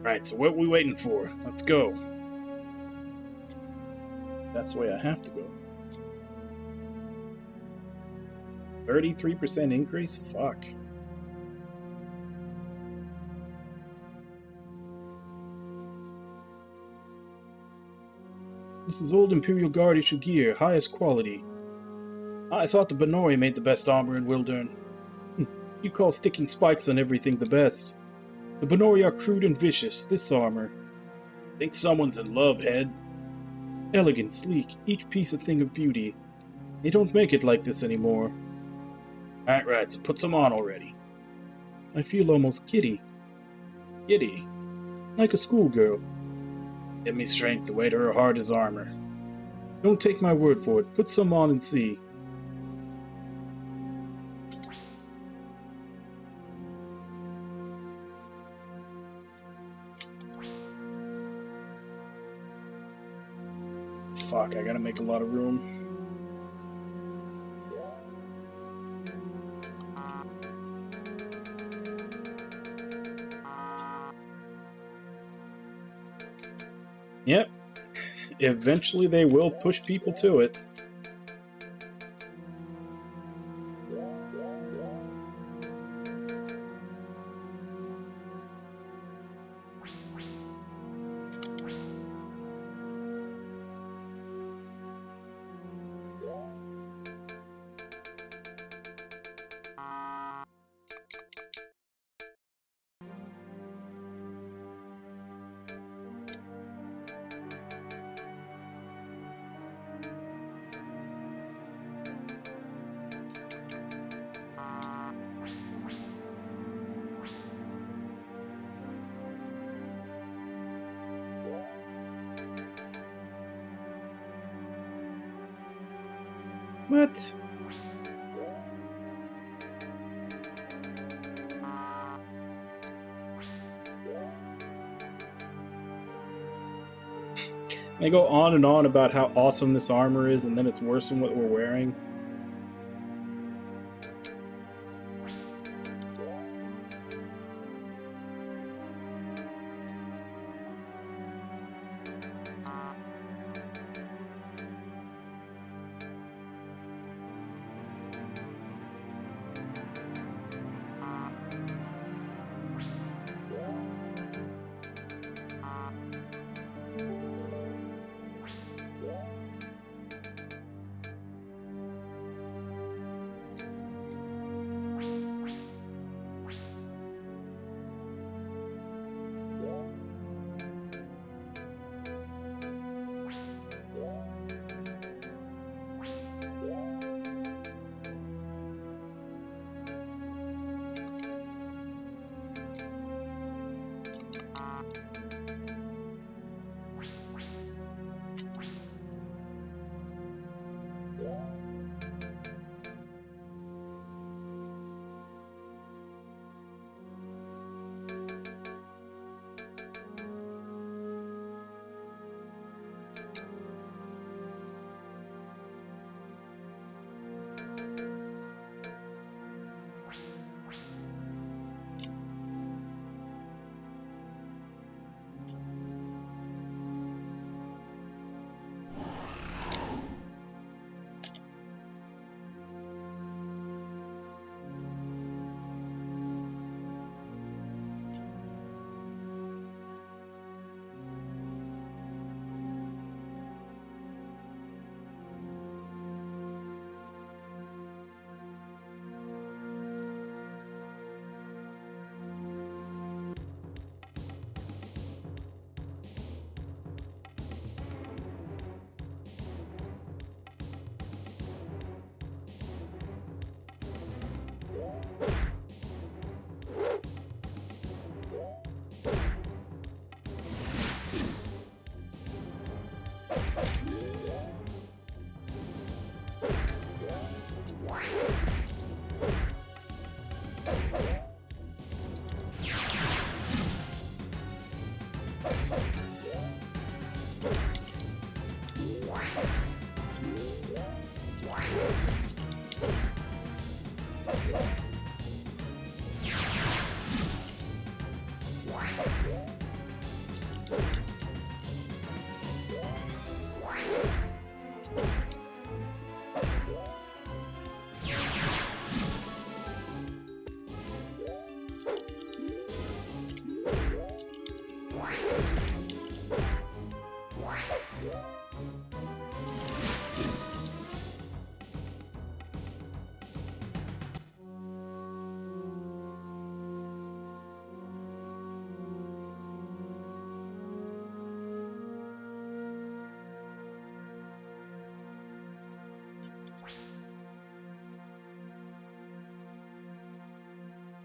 Right, so what are we waiting for? Let's go. That's the way I have to go. 33% increase? Fuck. This is old Imperial Guard issue gear, highest quality. I thought the Benori made the best armor in Wildern. You call sticking spikes on everything the best. The Benori are crude and vicious, this armor. Think someone's in love, head. Elegant, sleek, each piece a thing of beauty. They don't make it like this anymore. Right, so put some on already. I feel almost giddy. Giddy? Like a schoolgirl. Give me strength to weight her heart as armor. Don't take my word for it. Put some on and see. Fuck, I gotta make a lot of room. Yep. Eventually they will push people to it. What? They go on and on about how awesome this armor is, and then it's worse than what we're wearing.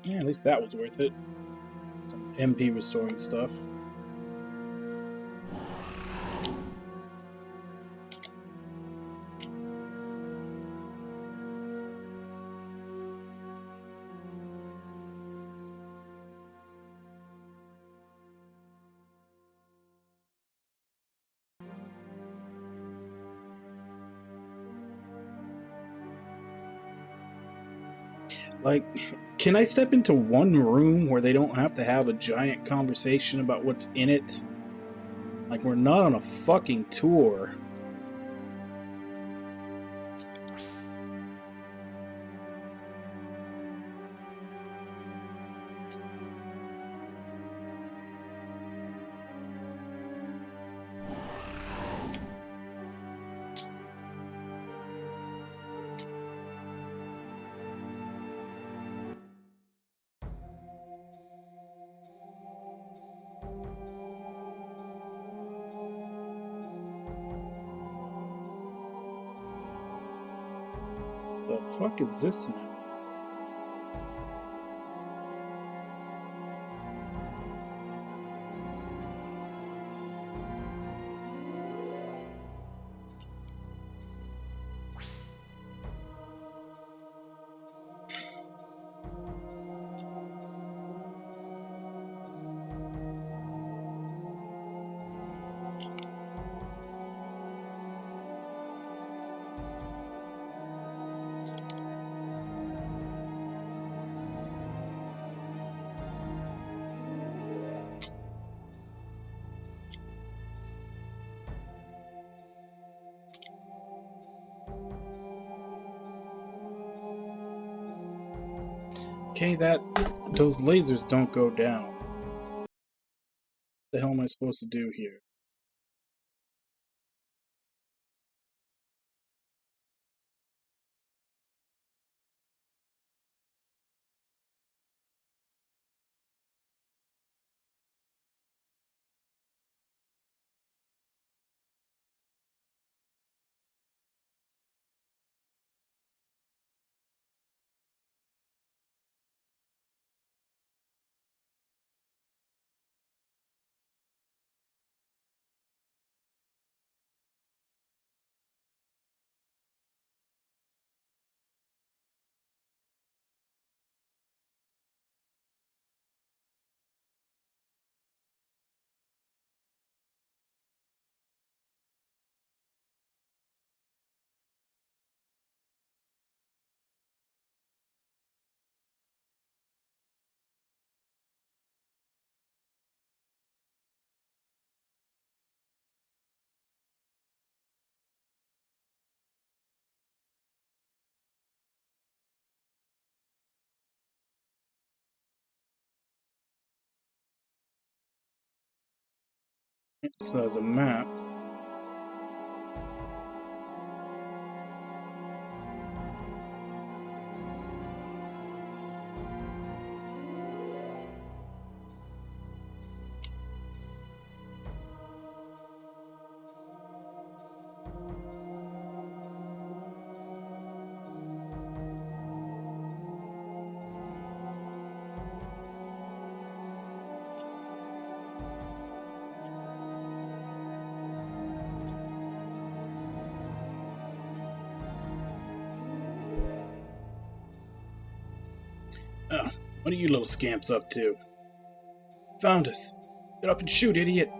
Yeah, at least that was worth it. Some MP restoring stuff. Like, can I step into one room where they don't have to have a giant conversation about what's in it? Like, we're not on a fucking tour. The fuck is this now? Okay, those lasers don't go down. What the hell am I supposed to do here? So there's a map. Oh, what are you little scamps up to? Found us. Get up and shoot, idiot.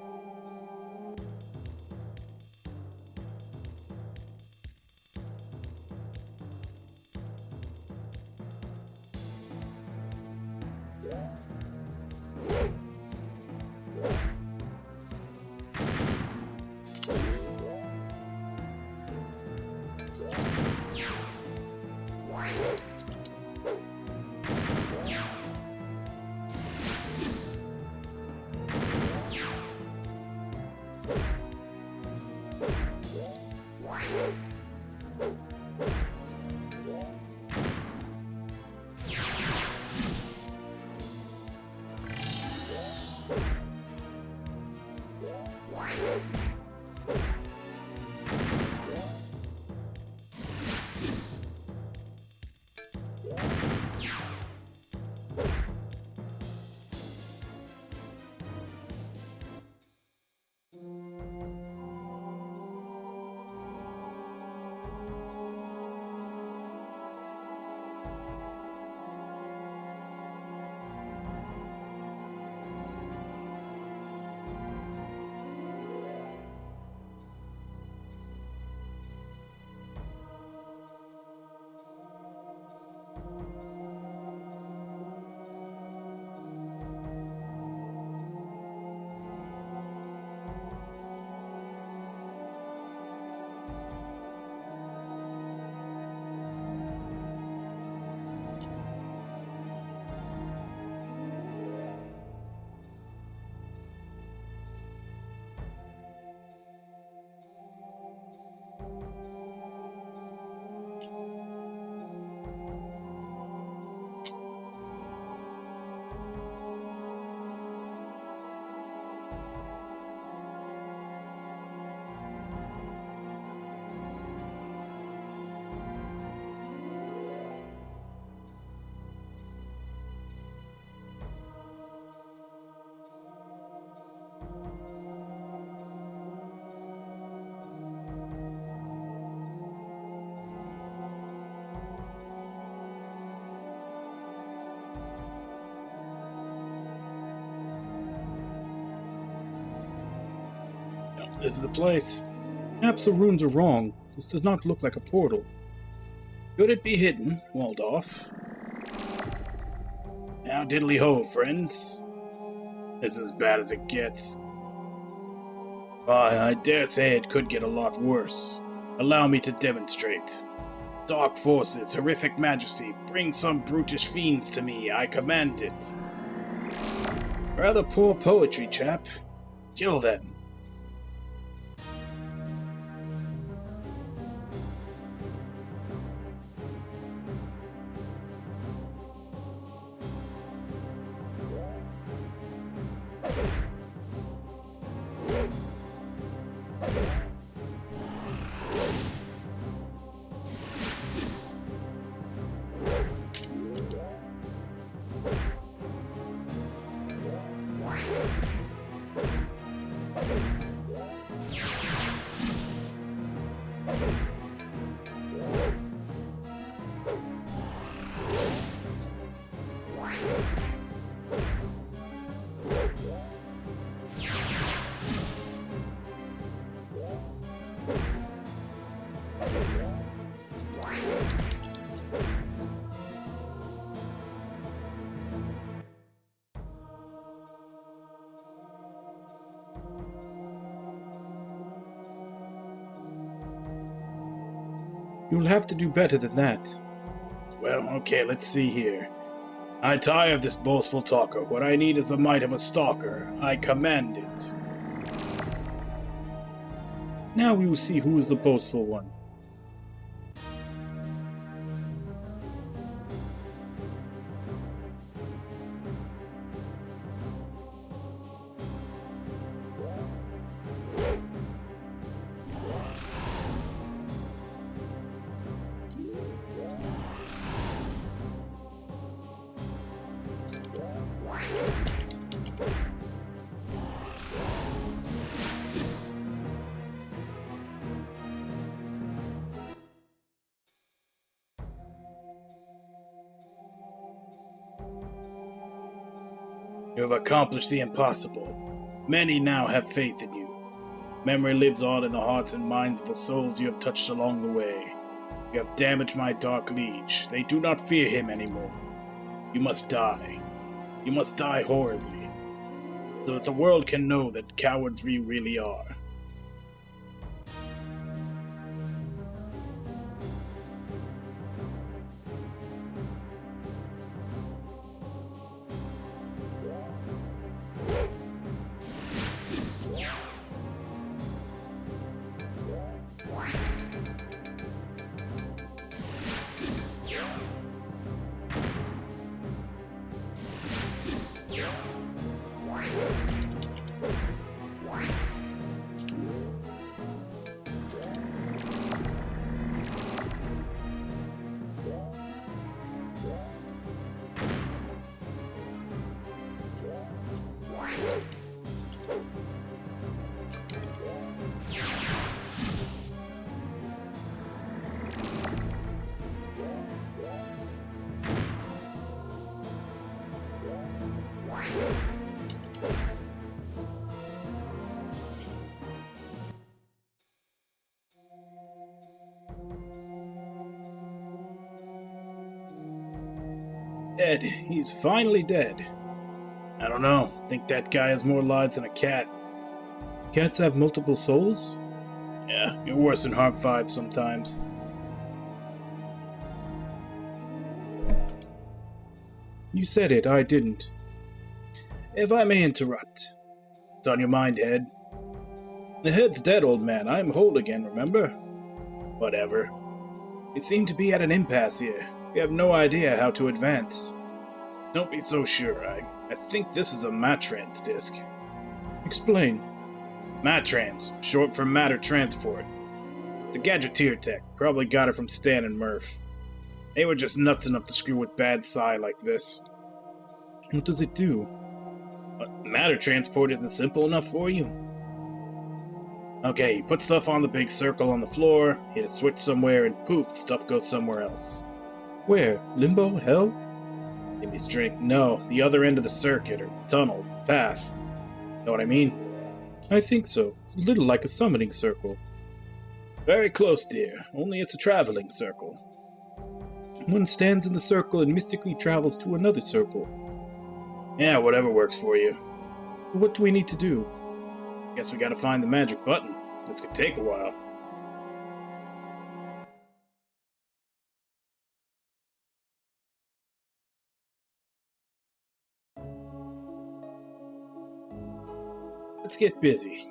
This is the place. Perhaps the runes are wrong. This does not look like a portal. Could it be hidden, walled off? Now diddly ho, friends. This is as bad as it gets. Why, I dare say it could get a lot worse. Allow me to demonstrate. Dark forces, horrific majesty, bring some brutish fiends to me, I command it. Rather poor poetry, chap. Kill them. You'll have to do better than that. Well, okay, let's see here. I tire of this boastful talker. What I need is the might of a stalker. I command it. Now we will see who is the boastful one. You have accomplished the impossible. Many now have faith in you. Memory lives on in the hearts and minds of the souls you have touched along the way. You have damaged my Dark Liege. They do not fear him anymore. You must die. You must die horribly, so that the world can know that cowards we really are. Dead. He's finally dead. I don't know. Think that guy has more lives than a cat. Cats have multiple souls? Yeah, you're worse than Harp 5 sometimes. You said it, I didn't. If I may interrupt. What's on your mind, Head? The head's dead, old man. I'm whole again, remember? Whatever. We seem to be at an impasse here. We have no idea how to advance. Don't be so sure. I think this is a Matrans disc. Explain. Matrans, short for matter transport. It's a gadgeteer tech. Probably got it from Stan and Murph. They were just nuts enough to screw with bad psi like this. What does it do? Matter transport isn't simple enough for you. Okay, you put stuff on the big circle on the floor, hit a switch somewhere, and poof, stuff goes somewhere else. Where? Limbo? Hell? Give me strength. No, the other end of the circuit, or tunnel, path. Know what I mean? I think so. It's a little like a summoning circle. Very close, dear. Only it's a traveling circle. One stands in the circle and mystically travels to another circle. Yeah, whatever works for you. What do we need to do? Guess we gotta find the magic button. This could take a while. Let's get busy.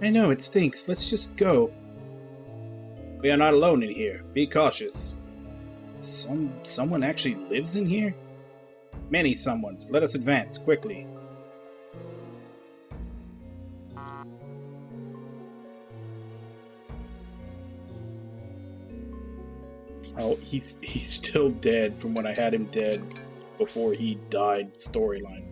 I know, it stinks. Let's just go. We are not alone in here. Be cautious. Someone actually lives in here? Many someones. Let us advance, quickly. Oh, he's still dead from when I had him dead before he died storyline.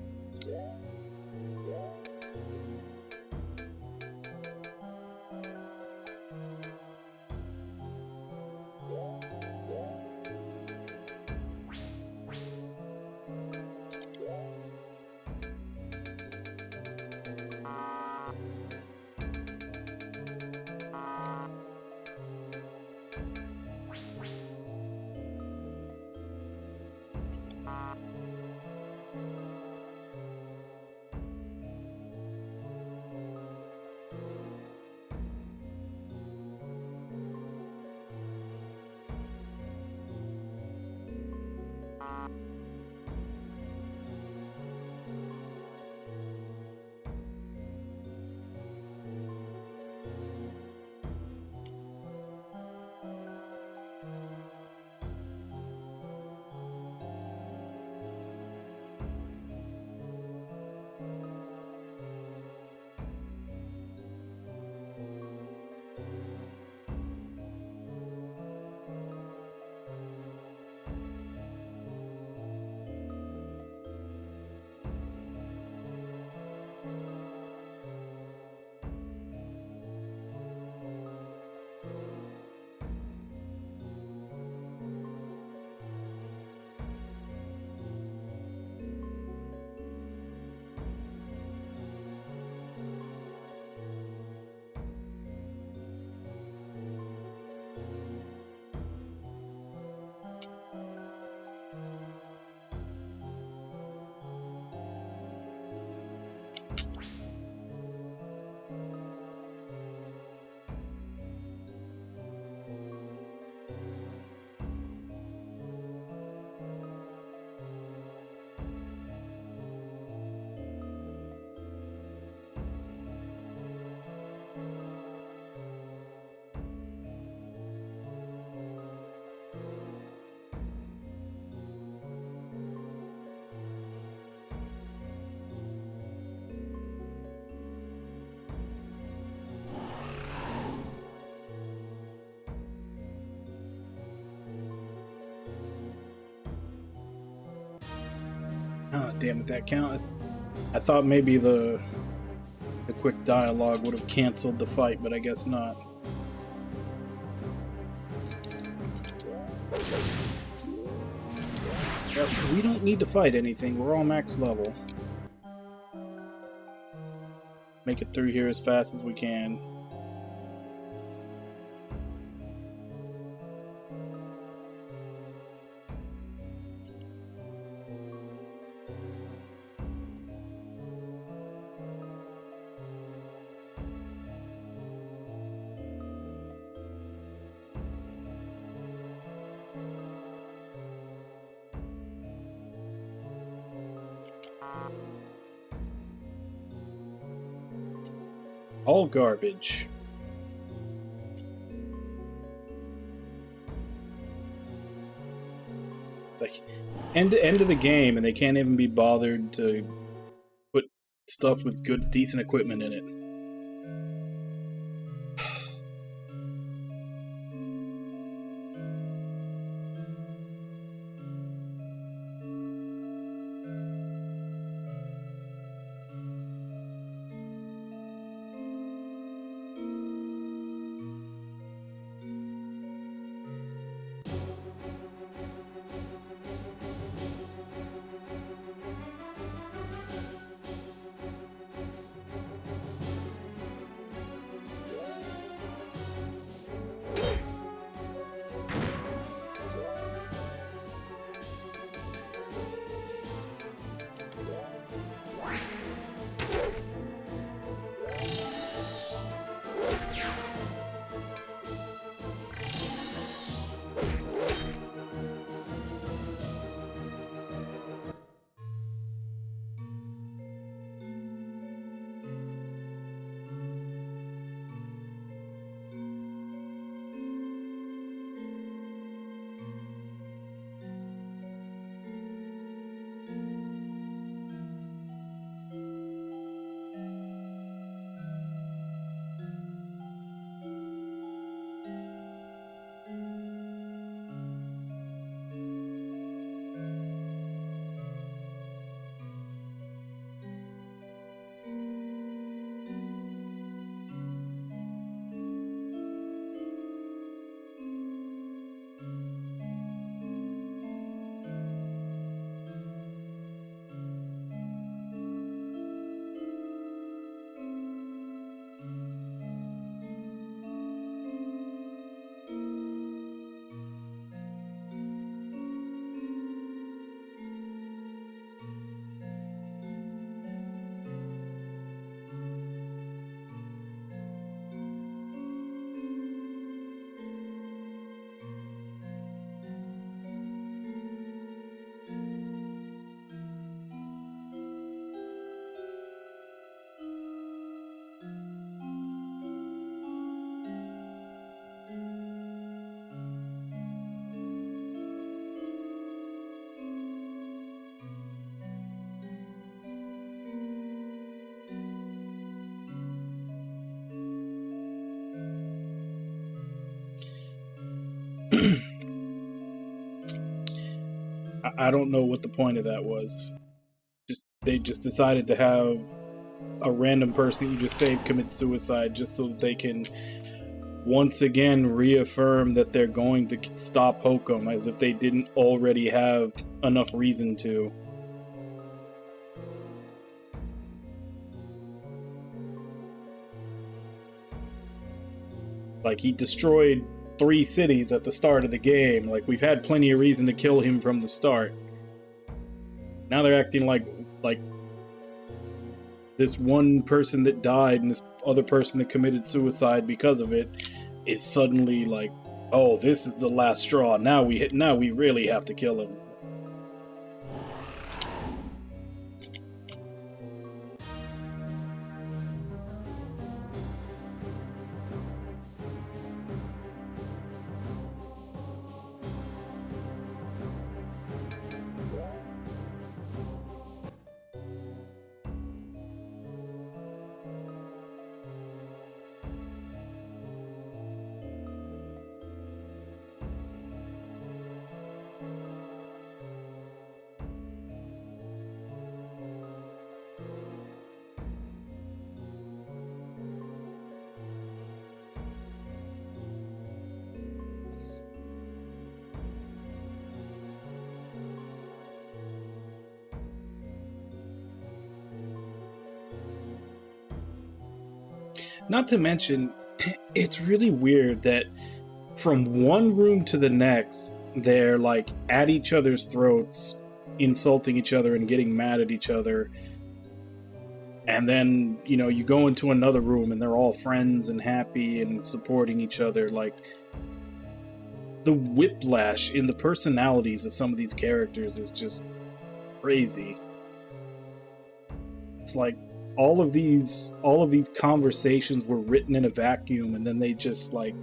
Oh, damn it, that count. I thought maybe the quick dialogue would have canceled the fight, but I guess not. Yep, we don't need to fight anything. We're all max level. Make it through here as fast as we can. All garbage. Like, end of the game, and they can't even be bothered to put stuff with good, decent equipment in it. I don't know what the point of that was. They just decided to have a random person that you just saved commit suicide just so that they can once again reaffirm that they're going to stop Hokum, as if they didn't already have enough reason to. Like, he destroyed 3 cities at the start of the game. Like, we've had plenty of reason to kill him from the start. Now they're acting like this one person that died and this other person that committed suicide because of it is suddenly like, oh, this is the last straw. Now we really have to kill him. Not to mention, it's really weird that from one room to the next, they're like at each other's throats, insulting each other and getting mad at each other. And then, you know, you go into another room and they're all friends and happy and supporting each other. Like, the whiplash in the personalities of some of these characters is just crazy. It's like all of these conversations were written in a vacuum, and then they just like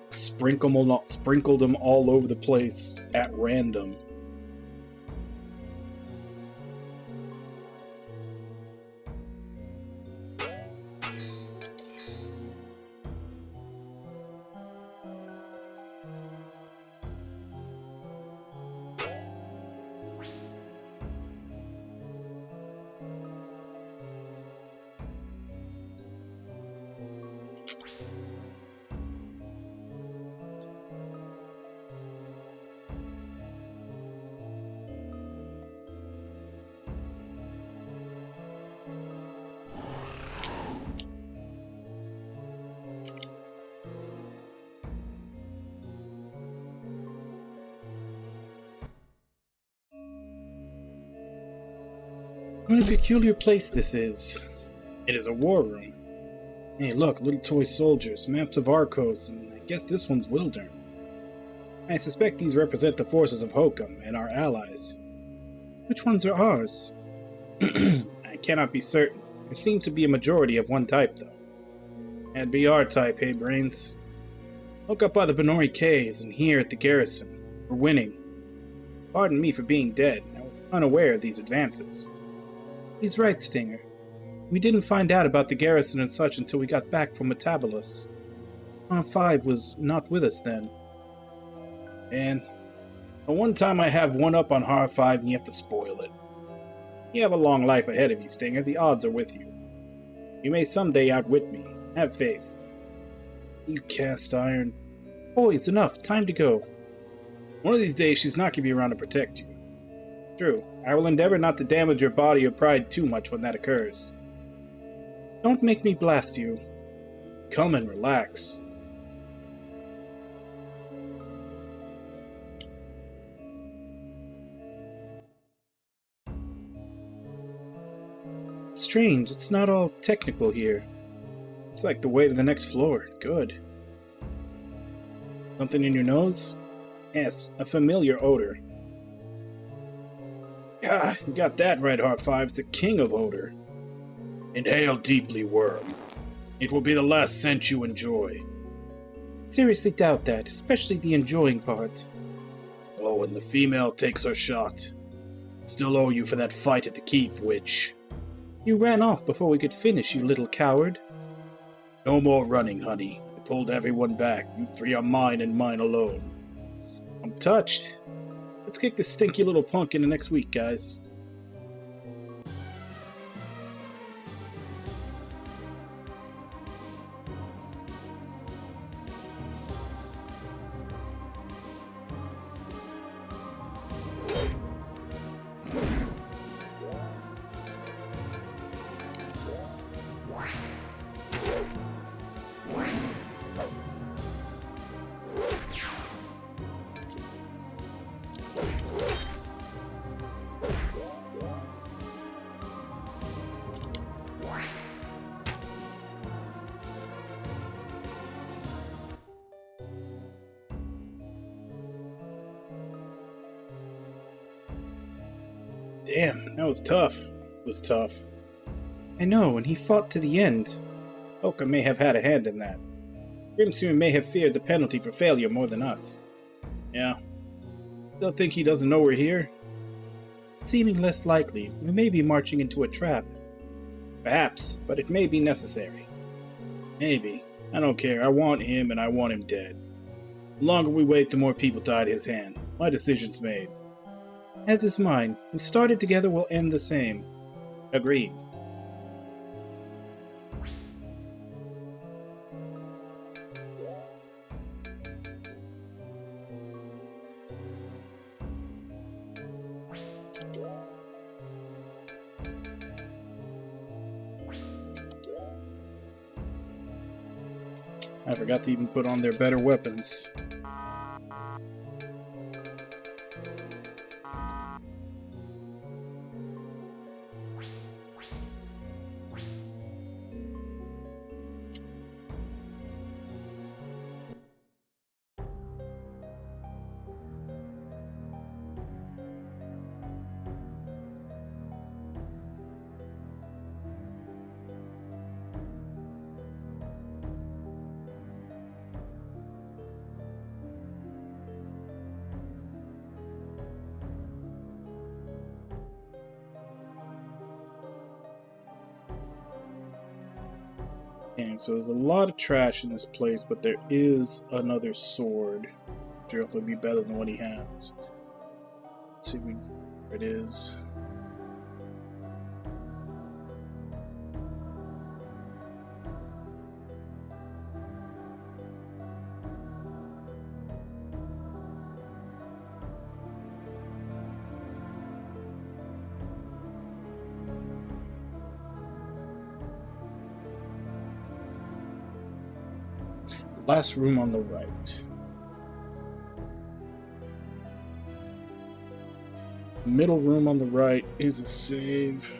sprinkled them all over the place at random. What a peculiar place this is. It is a war room. Hey, look, little toy soldiers, maps of Arcos, and I guess this one's Wildern. I suspect these represent the forces of Hokum and our allies. Which ones are ours? I cannot be certain. There seems to be a majority of one type, though. That'd be our type, hey, Brains? Look up by the Benori Caves and here at the garrison. We're winning. Pardon me for being dead. I was unaware of these advances. He's right, Stinger. We didn't find out about the garrison and such until we got back from Metabolus. R5 was not with us then. And the one time I have one up on R5 and you have to spoil it. You have a long life ahead of you, Stinger. The odds are with you. You may someday outwit me. Have faith. You cast iron. Boys, enough. Time to go. One of these days she's not going to be around to protect you. True. I will endeavor not to damage your body or pride too much when that occurs. Don't make me blast you. Come and relax. Strange, it's not all technical here. It's like the way to the next floor. Good. Something in your nose? Yes, a familiar odor. Ah, you got that right, R5's the king of odor. Inhale deeply, worm. It will be the last scent you enjoy. Seriously doubt that, especially the enjoying part. Oh, and the female takes her shot. Still owe you for that fight at the keep, witch. You ran off before we could finish, you little coward. No more running, honey. I pulled everyone back. You 3 are mine and mine alone. I'm touched. let's kick this stinky little punk into next week, guys. Damn, that was tough. It was tough. I know, and he fought to the end. Oka may have had a hand in that. Grimmsnarr may have feared the penalty for failure more than us. Yeah. Still think he doesn't know we're here? Seeming less likely, we may be marching into a trap. Perhaps, but it may be necessary. Maybe. I don't care. I want him, and I want him dead. The longer we wait, the more people tie to his hand. My decision's made. As is mine. We started together, we'll end the same. Agreed. I forgot to even put on their better weapons. Okay, so there's a lot of trash in this place, but there is another sword. Sure, if it'll be better than what he has. Let's see where it is. Last room on the right. Middle room on the right is a save.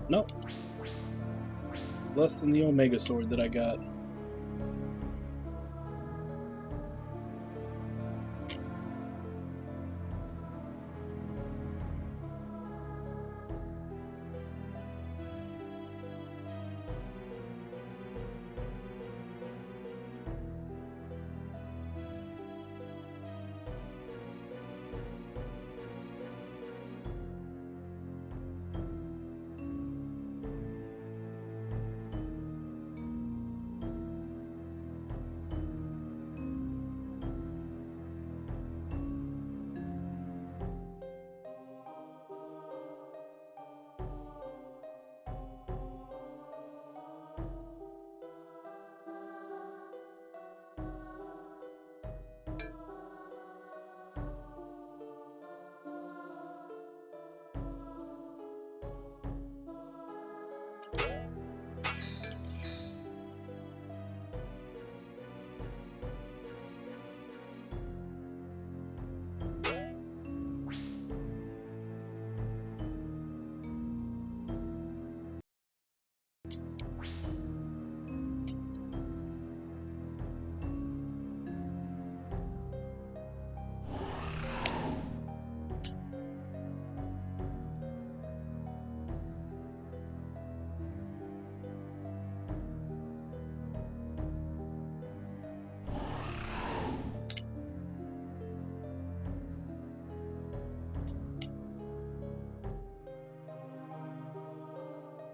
Nope. Less than the Omega Sword that I got.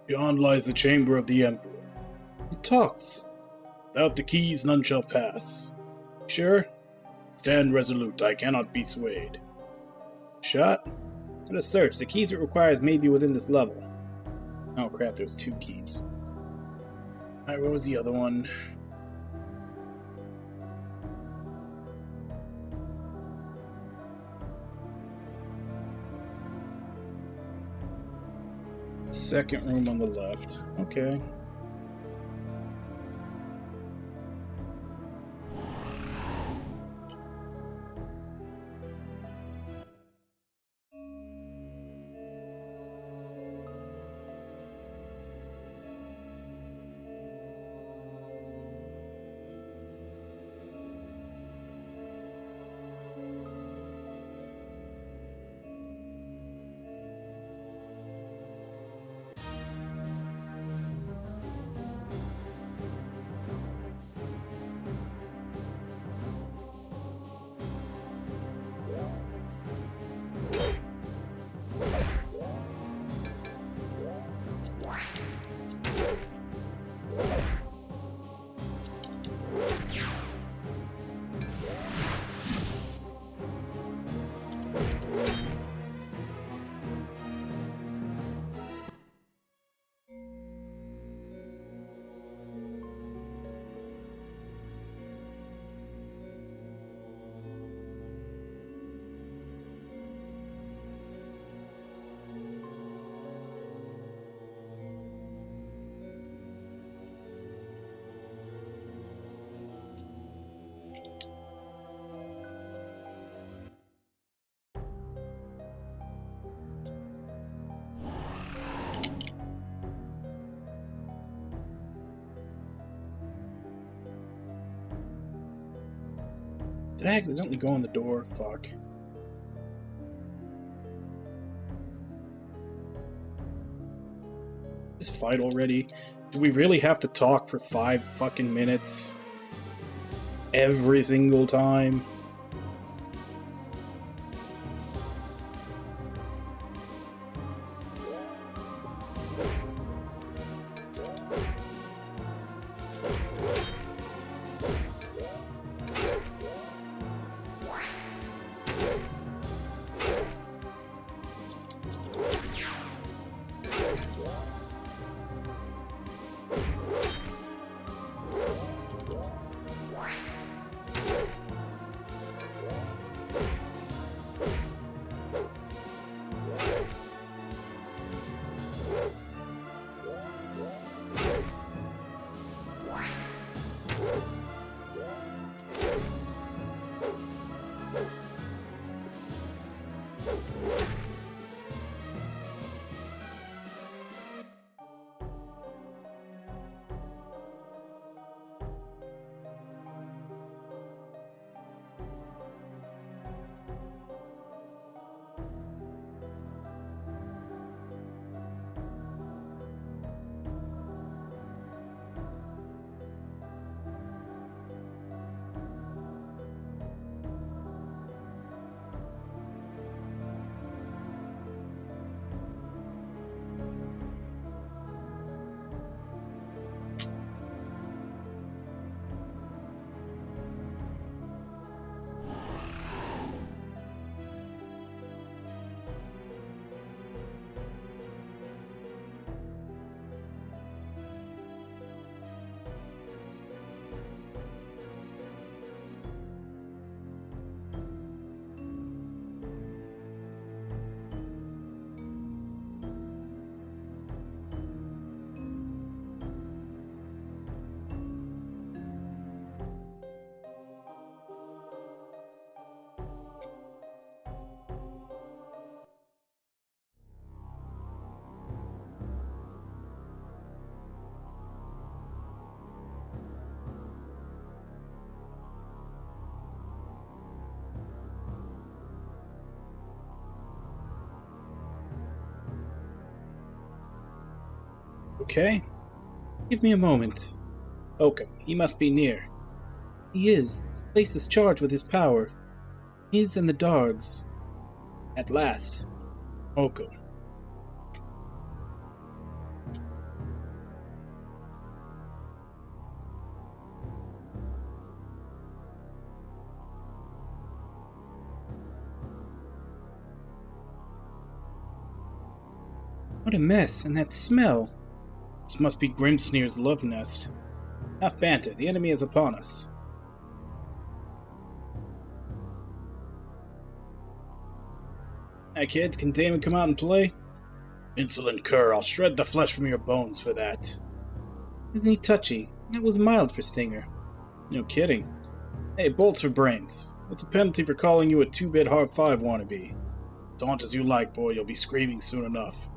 Beyond lies the chamber of the Emperor. It talks. Without the keys, none shall pass. Sure? Stand resolute, I cannot be swayed. Shot? Let us search. The keys it requires may be within this level. Oh crap, there's 2 keys. Alright, where was the other one? Second room on the left. Okay. Did I accidentally go in the door? Fuck. This fight already? Do we really have to talk for 5 fucking minutes? Every single time? Okay? Give me a moment. Oakham, he must be near. He is. This place is charged with his power. His and the dog's. At last. Oakham. What a mess, and that smell. This must be Grimsnear's love nest. Enough banter, the enemy is upon us. Hey kids, can Damon come out and play? Insolent cur, I'll shred the flesh from your bones for that. Isn't he touchy? That was mild for Stinger. No kidding. Hey, bolts for brains. What's the penalty for calling you a 2-bit hard 5 wannabe? Taunt as you like, boy, you'll be screaming soon enough.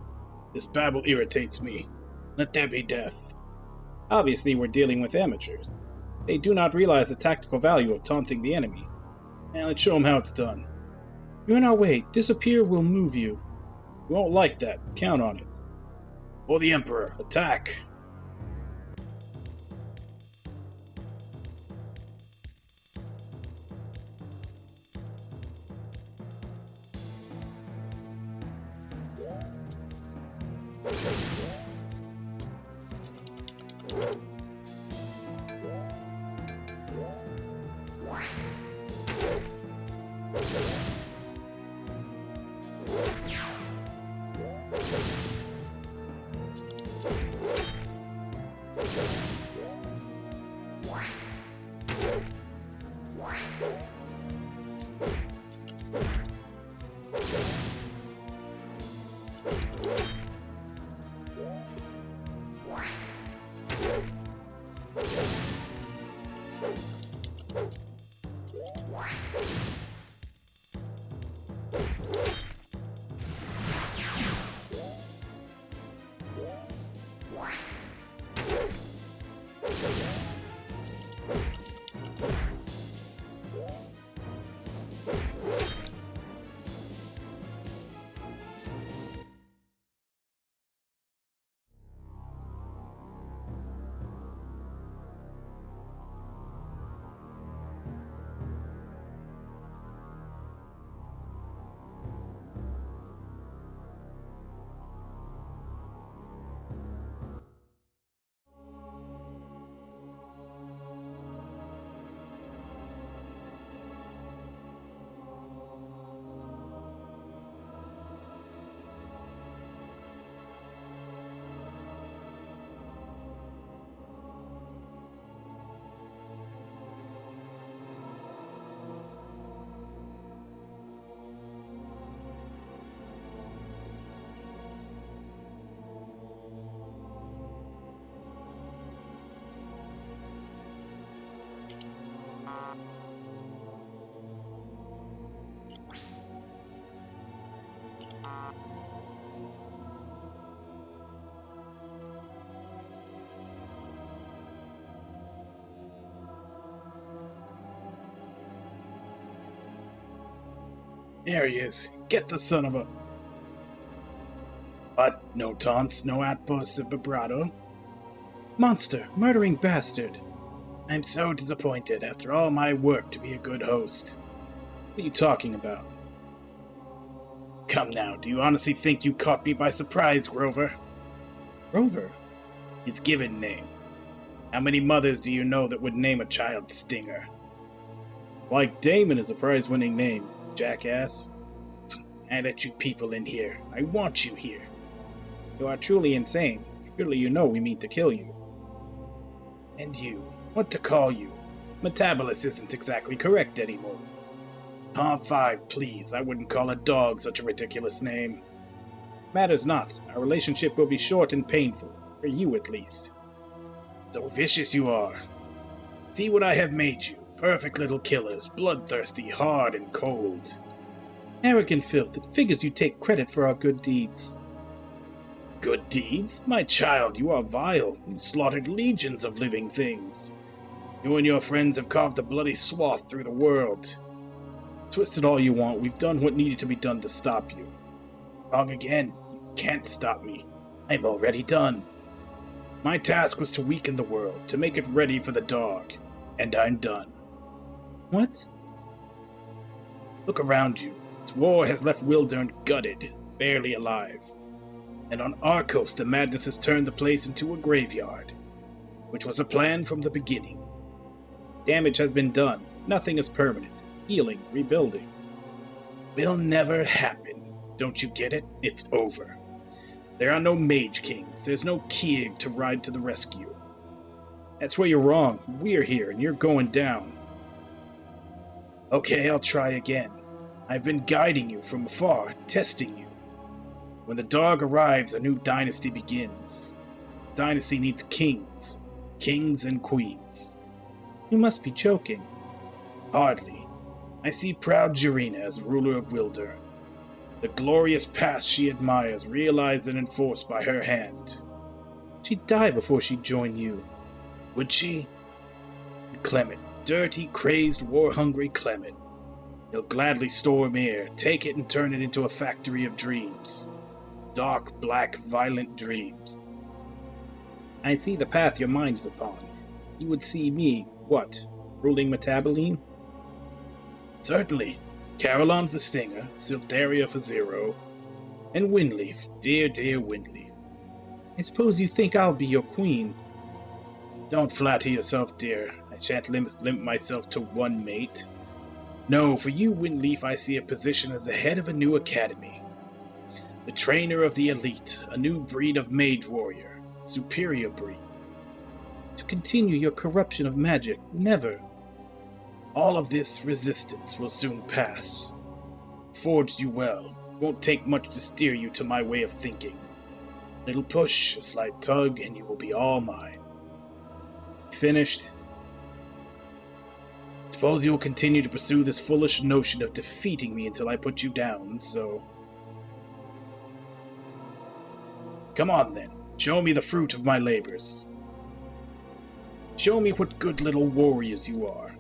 This babble irritates me. Let there be death. Obviously, we're dealing with amateurs. They do not realize the tactical value of taunting the enemy. Now let's show them how it's done. You're in our way. Disappear will move you. You won't like that. Count on it. For the Emperor, attack! There he is. Get the son of a... What? No taunts, no outbursts of vibrato? Monster, murdering bastard. I'm so disappointed after all my work to be a good host. What are you talking about? Come now, do you honestly think you caught me by surprise, Grover? Grover? His given name. How many mothers do you know that would name a child Stinger? Like Damon is a prize-winning name, jackass. I let you people in here. I want you here. You are truly insane. Surely you know we mean to kill you. And you, what to call you? Metabolus isn't exactly correct anymore. Tom 5, please, I wouldn't call a dog such a ridiculous name. Matters not. Our relationship will be short and painful. For you, at least. So vicious you are. See what I have made you. Perfect little killers, bloodthirsty, hard, and cold. Arrogant filth, it figures you take credit for our good deeds. Good deeds? My child, you are vile. You slaughtered legions of living things. You and your friends have carved a bloody swath through the world. Twist it all you want, we've done what needed to be done to stop you. Wrong again. You can't stop me. I'm already done. My task was to weaken the world, to make it ready for the dog. And I'm done. What? Look around you. This war has left Wildern gutted, barely alive. And on Arcos, the madness has turned the place into a graveyard, which was a plan from the beginning. Damage has been done. Nothing is permanent. Healing, rebuilding. Will never happen. Don't you get it? It's over. There are no Mage Kings. There's no Kieg to ride to the rescue. That's where you're wrong. We're here, and you're going down. Okay, I'll try again. I've been guiding you from afar, testing you. When the dog arrives, a new dynasty begins. Dynasty needs kings. Kings and queens. You must be joking. Hardly. I see proud Jarina as ruler of Wildern. The glorious past she admires, realized and enforced by her hand. She'd die before she'd join you. Would she? Clement, dirty, crazed, war-hungry Clement. He'll gladly storm here, take it and turn it into a factory of dreams. Dark, black, violent dreams. I see the path your mind is upon. You would see me, what, ruling Metaboline? Certainly. Caroline for Stinger, Siltheria for Zero, and Windleaf, dear, dear Windleaf. I suppose you think I'll be your queen. Don't flatter yourself, dear. I shan't limit myself to one mate. No, for you, Windleaf, I see a position as the head of a new academy. The trainer of the elite, a new breed of mage warrior, superior breed. To continue your corruption of magic, never. All of this resistance will soon pass. Forged you well. Won't take much to steer you to my way of thinking. Little push, a slight tug, and you will be all mine. Finished. Suppose you'll continue to pursue this foolish notion of defeating me until I put you down, so... Come on then, show me the fruit of my labors. Show me what good little warriors you are.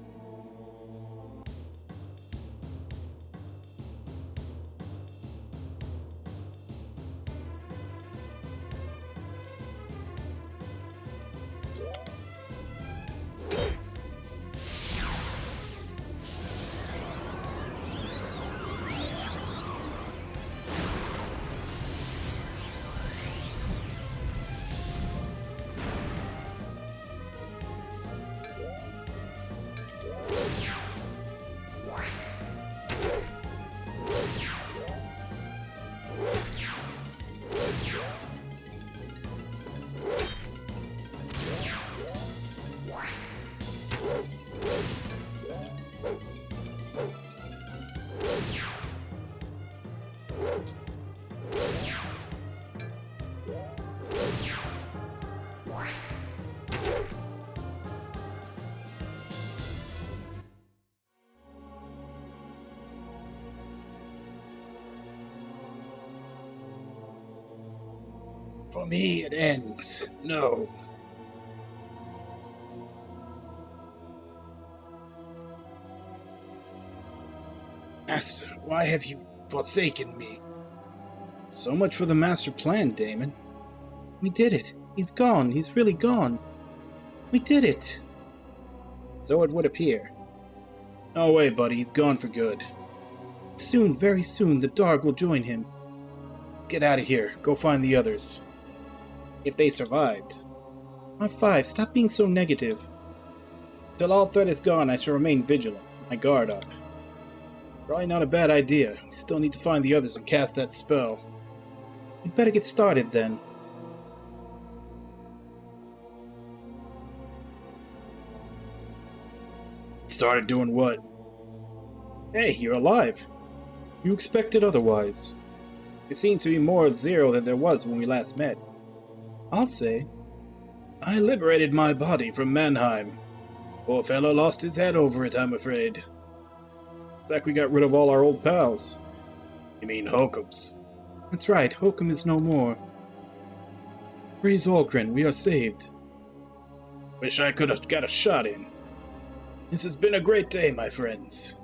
For me, it ends. No. Master, why have you forsaken me? So much for the master plan, Damon. We did it. He's gone. He's really gone. We did it. So it would appear. No way, buddy. He's gone for good. Soon, very soon, the dog will join him. Let's get out of here. Go find the others. If they survived. R5, stop being so negative. Till all threat is gone, I shall remain vigilant. My guard up. Probably not a bad idea. We still need to find the others and cast that spell. We'd better get started then. Started doing what? Hey, you're alive. You expected otherwise. There seems to be more of Zero than there was when we last met. I'll say. I liberated my body from Mannheim. Poor fellow lost his head over it, I'm afraid. It's like we got rid of all our old pals. You mean Hokum's? That's right, Hokum is no more. Praise Olgren, we are saved. Wish I could have got a shot in. This has been a great day, my friends.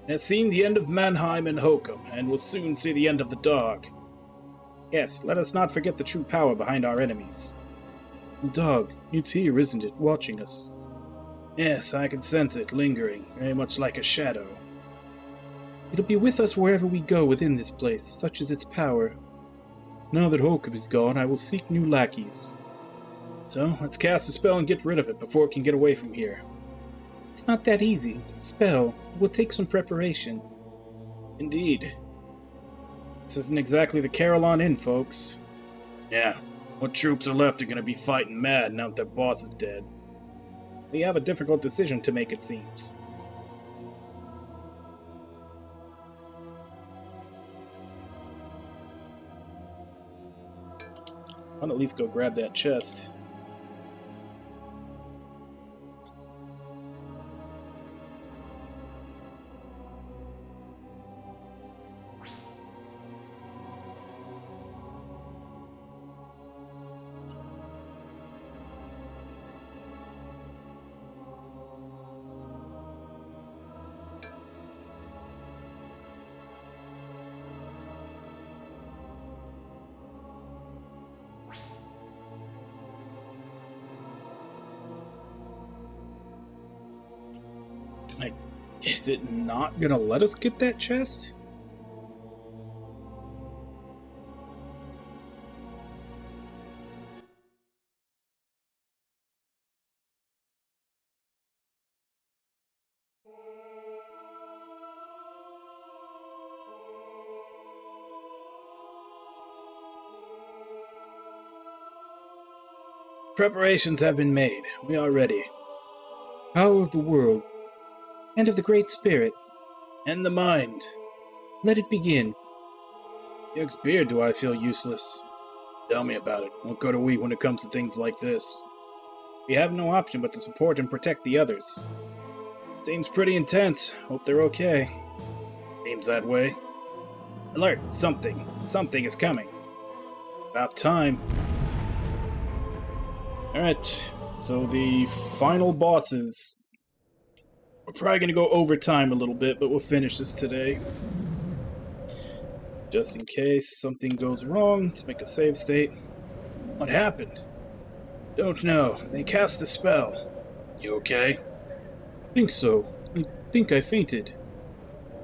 It has seen the end of Mannheim and Hokum, and will soon see the end of the dog. Yes, let us not forget the true power behind our enemies. The dog, it's here, isn't it, watching us? Yes, I can sense it lingering, very much like a shadow. It'll be with us wherever we go within this place, such is its power. Now that Holcomb is gone, I will seek new lackeys. So, let's cast a spell and get rid of it before it can get away from here. It's not that easy. Spell will take some preparation. Indeed. This isn't exactly the Carillon Inn, folks. Yeah, what troops are left are gonna be fighting mad now that their boss is dead. We have a difficult decision to make, it seems. I'll at least go grab that chest. Is it not gonna let us get that chest? Preparations have been made. We are ready. Power of the world, and of the Great Spirit, And the mind. let it begin. Yug's beard, do I feel useless? Tell me about it. What good are we when it comes to things like this? We have no option but to support and protect the others. Seems pretty intense. Hope they're okay. Seems that way. Alert! Something. Something is coming. About time. Alright, so the final bosses. We're probably going to go over time a little bit, but we'll finish this today. Just in case something goes wrong, let's make a save state. What happened? Don't know. They cast the spell. You okay? Think so. I think I fainted.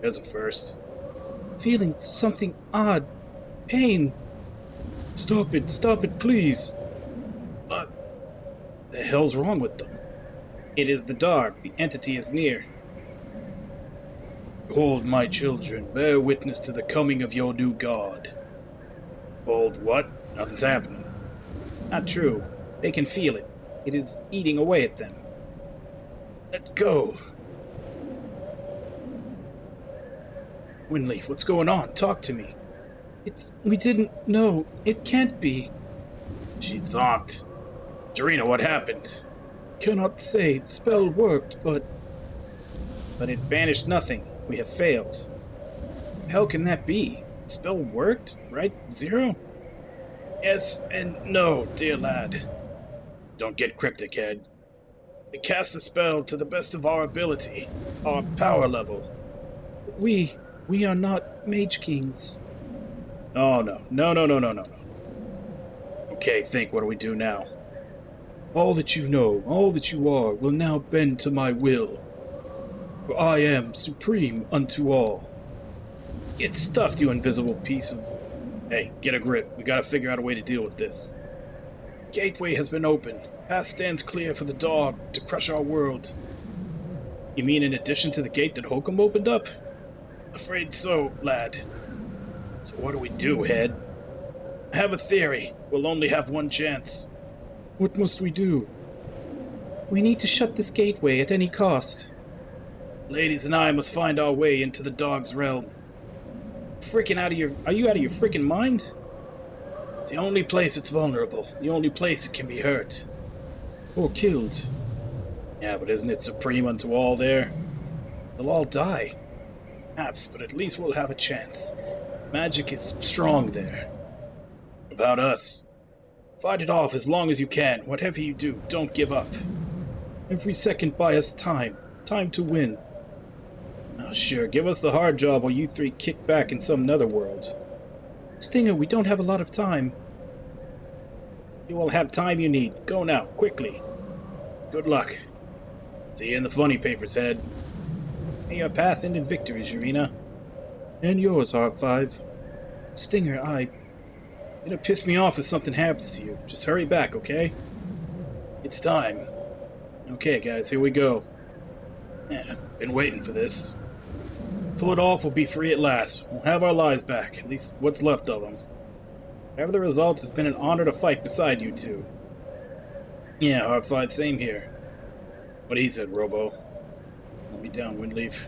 There's a first. Feeling something odd. Pain. Stop it, please. What the hell's wrong with them? It is the dog. The entity is near. Behold, my children, bear witness to the coming of your new god. Behold what? Nothing's happening. Not true. They can feel it. It is eating away at them. Let go. Winleaf, what's going on? Talk to me. We didn't know. It can't be. She zonked. Jarina, what happened? Cannot say. Spell worked, but it banished nothing. We have failed. How can that be? The spell worked, right? Zero? Yes and no, dear lad. Don't get cryptic, head. We cast the spell to the best of our ability, our power level. we are not Mage Kings. Oh, no. No. Okay, think, what do we do now? All that you know, all that you are, will now bend to my will. For I am supreme unto all. Get stuffed, you invisible piece of... Hey, get a grip. We gotta figure out a way to deal with this. Gateway has been opened. The path stands clear for the dog to crush our world. You mean in addition to the gate that Holcomb opened up? Afraid so, lad. So what do we do, Head? I have a theory. We'll only have one chance. What must we do? We need to shut this gateway at any cost. Ladies and I must find our way into the dog's realm. Freaking out of your... Are you out of your freaking mind? It's the only place it's vulnerable. The only place it can be hurt. Or killed. Yeah, but isn't it supreme unto all there? They'll all die. Perhaps, but at least we'll have a chance. Magic is strong there. About us. Fight it off as long as you can. Whatever you do, don't give up. Every second buy us time. Time to win. Oh, sure, give us the hard job while you three kick back in some netherworld. Stinger, we don't have a lot of time. You will have time you need. Go now, quickly. Good luck. See you in the funny papers, Head. May your path end in victory, Sharina. And yours, R5. Stinger, it'll piss me off if something happens to you. Just hurry back, okay? It's time. Okay, guys, here we go. Yeah, been waiting for this. Pull it off, we'll be free at last. We'll have our lives back, at least what's left of them. Whatever the result, it's been an honor to fight beside you two. Yeah, R5, same here. What he said, Robo. Let me down, Windleaf.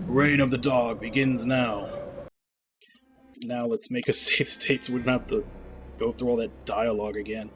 Reign of the Dog begins now. Now let's make a save state so we don't have to go through all that dialogue again.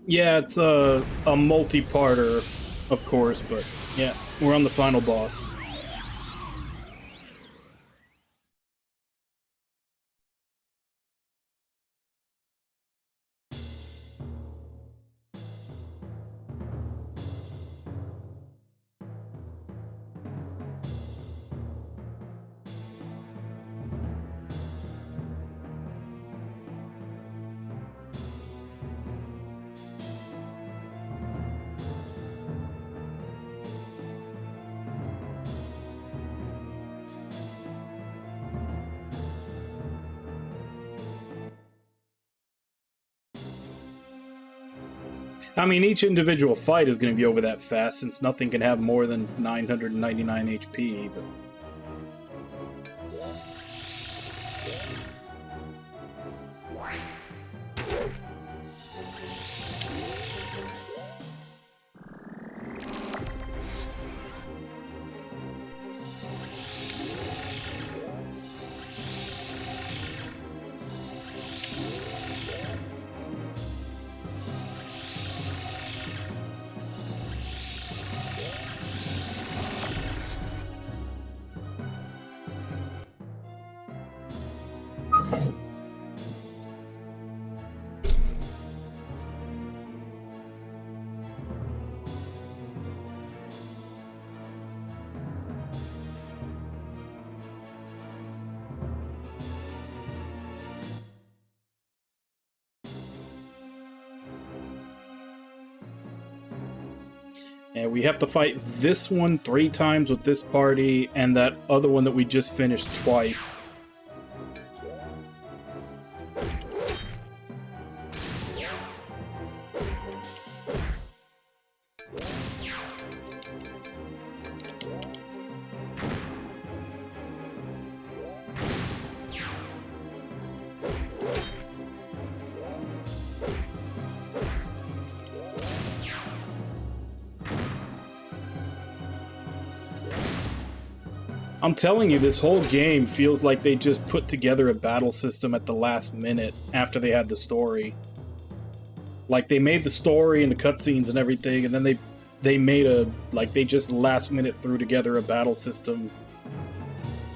Yeah, it's a multi-parter, of course, but yeah, we're on the final boss. I mean, each individual fight is going to be over that fast, since nothing can have more than 999 HP, but... And we have to fight this one 3 times with this party, and that other one that we just finished twice. I'm telling you, this whole game feels like they just put together a battle system at the last minute after they had the story. Like, they made the story and the cutscenes and everything, and then they made they just last minute threw together a battle system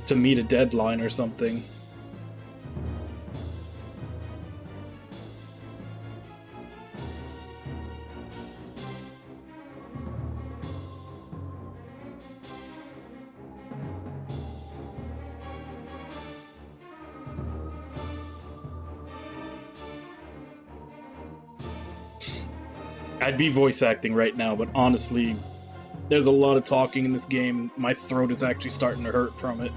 to meet a deadline or something. I'd be voice acting right now, but honestly, there's a lot of talking in this game. My throat is actually starting to hurt from it.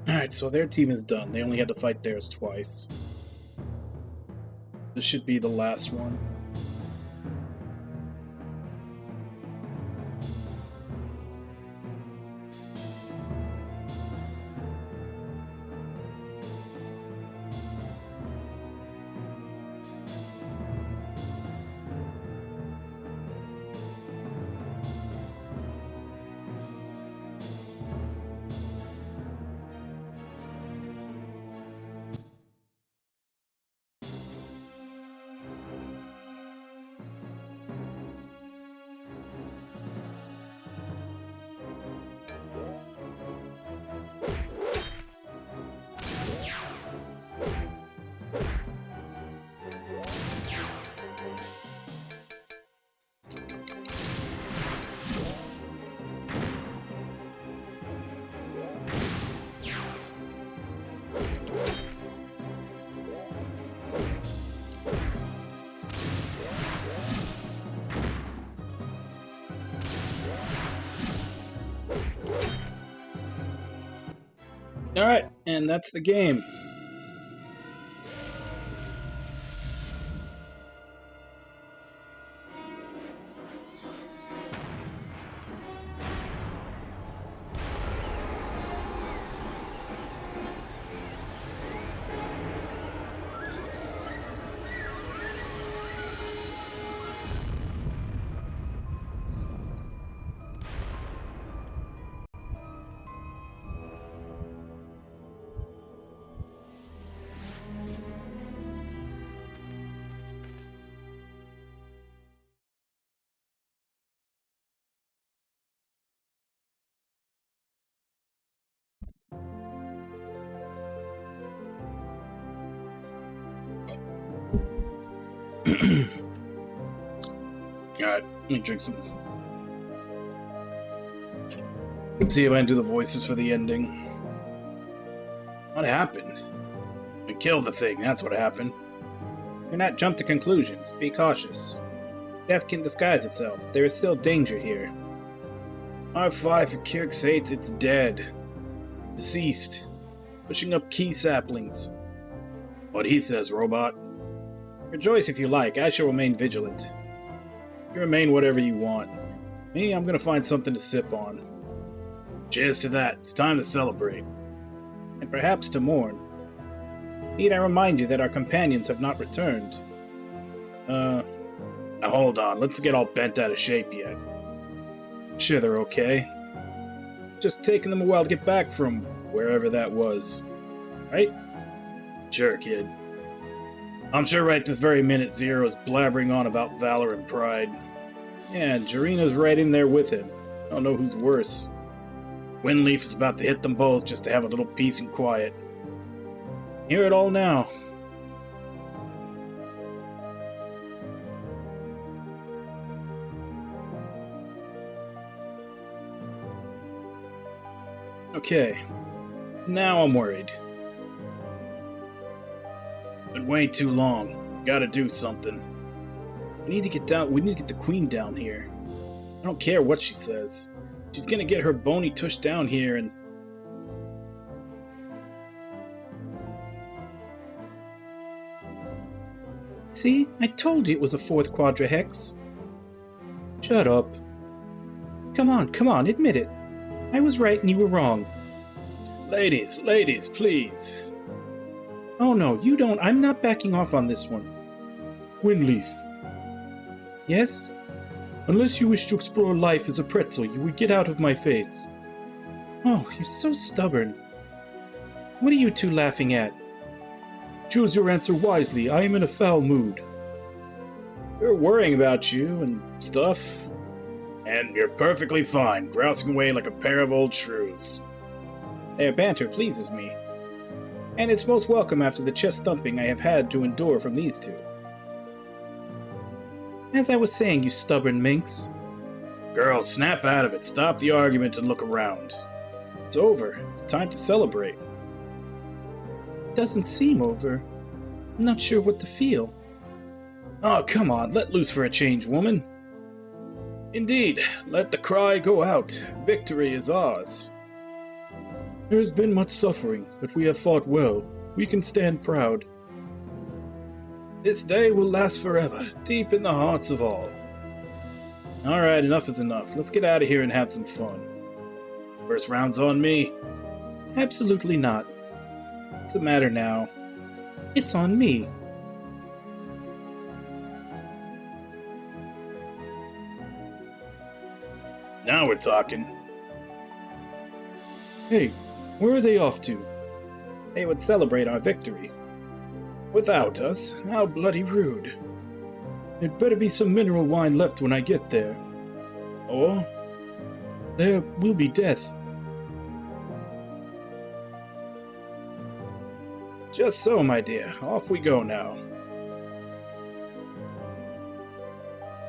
Alright, so their team is done. They only had to fight theirs twice. This should be the last one. Alright, and that's the game. Alright, let me drink some. Let's see if I can do the voices for the ending. What happened? We killed the thing, that's what happened. Do not jump to conclusions. Be cautious. Death can disguise itself. There is still danger here. R5 for Kirk Sates, it's dead. Deceased. Pushing up key saplings. What he says, robot. Rejoice if you like. I shall remain vigilant. You remain whatever you want. Me, I'm gonna find something to sip on. Cheers to that. It's time to celebrate. And perhaps to mourn. Need I remind you that our companions have not returned? Now hold on. Let's get all bent out of shape yet. Sure they're okay. Just taking them a while to get back from wherever that was. Right? Sure, kid. I'm sure right this very minute Zero is blabbering on about valor and pride. Yeah, Jarina's right in there with him. I don't know who's worse. Windleaf is about to hit them both just to have a little peace and quiet. Hear it all now. Okay, now I'm worried. Been way too long. Gotta do something. We need to get the queen down here. I don't care what she says. She's gonna get her bony tush down here and... See? I told you it was a fourth quadra hex. Shut up. Come on, admit it. I was right and you were wrong. Ladies, please. Oh no, you don't. I'm not backing off on this one. Winleaf, Yes? unless you wish to explore life as a pretzel, you would get out of my face. Oh, you're so stubborn. What are you two laughing at? Choose your answer wisely. I am in a foul mood. We're worrying about you and stuff. And you're perfectly fine, grousing away like a pair of old shrews. Their banter pleases me. And it's most welcome after the chest thumping I have had to endure from these two. As I was saying, you stubborn minx. Girl, snap out of it. Stop the argument and look around. It's over. It's time to celebrate. Doesn't seem over. I'm not sure what to feel. Oh, come on. Let loose for a change, woman. Indeed. Let the cry go out. Victory is ours. There has been much suffering, but we have fought well. We can stand proud. This day will last forever, deep in the hearts of all. Alright, enough is enough. Let's get out of here and have some fun. First round's on me. Absolutely not. What's the matter now? It's on me. Now we're talking. Hey, where are they off to? They would celebrate our victory. Without us, how bloody rude. There'd better be some mineral wine left when I get there. Or there will be death. Just so, my dear. Off we go now.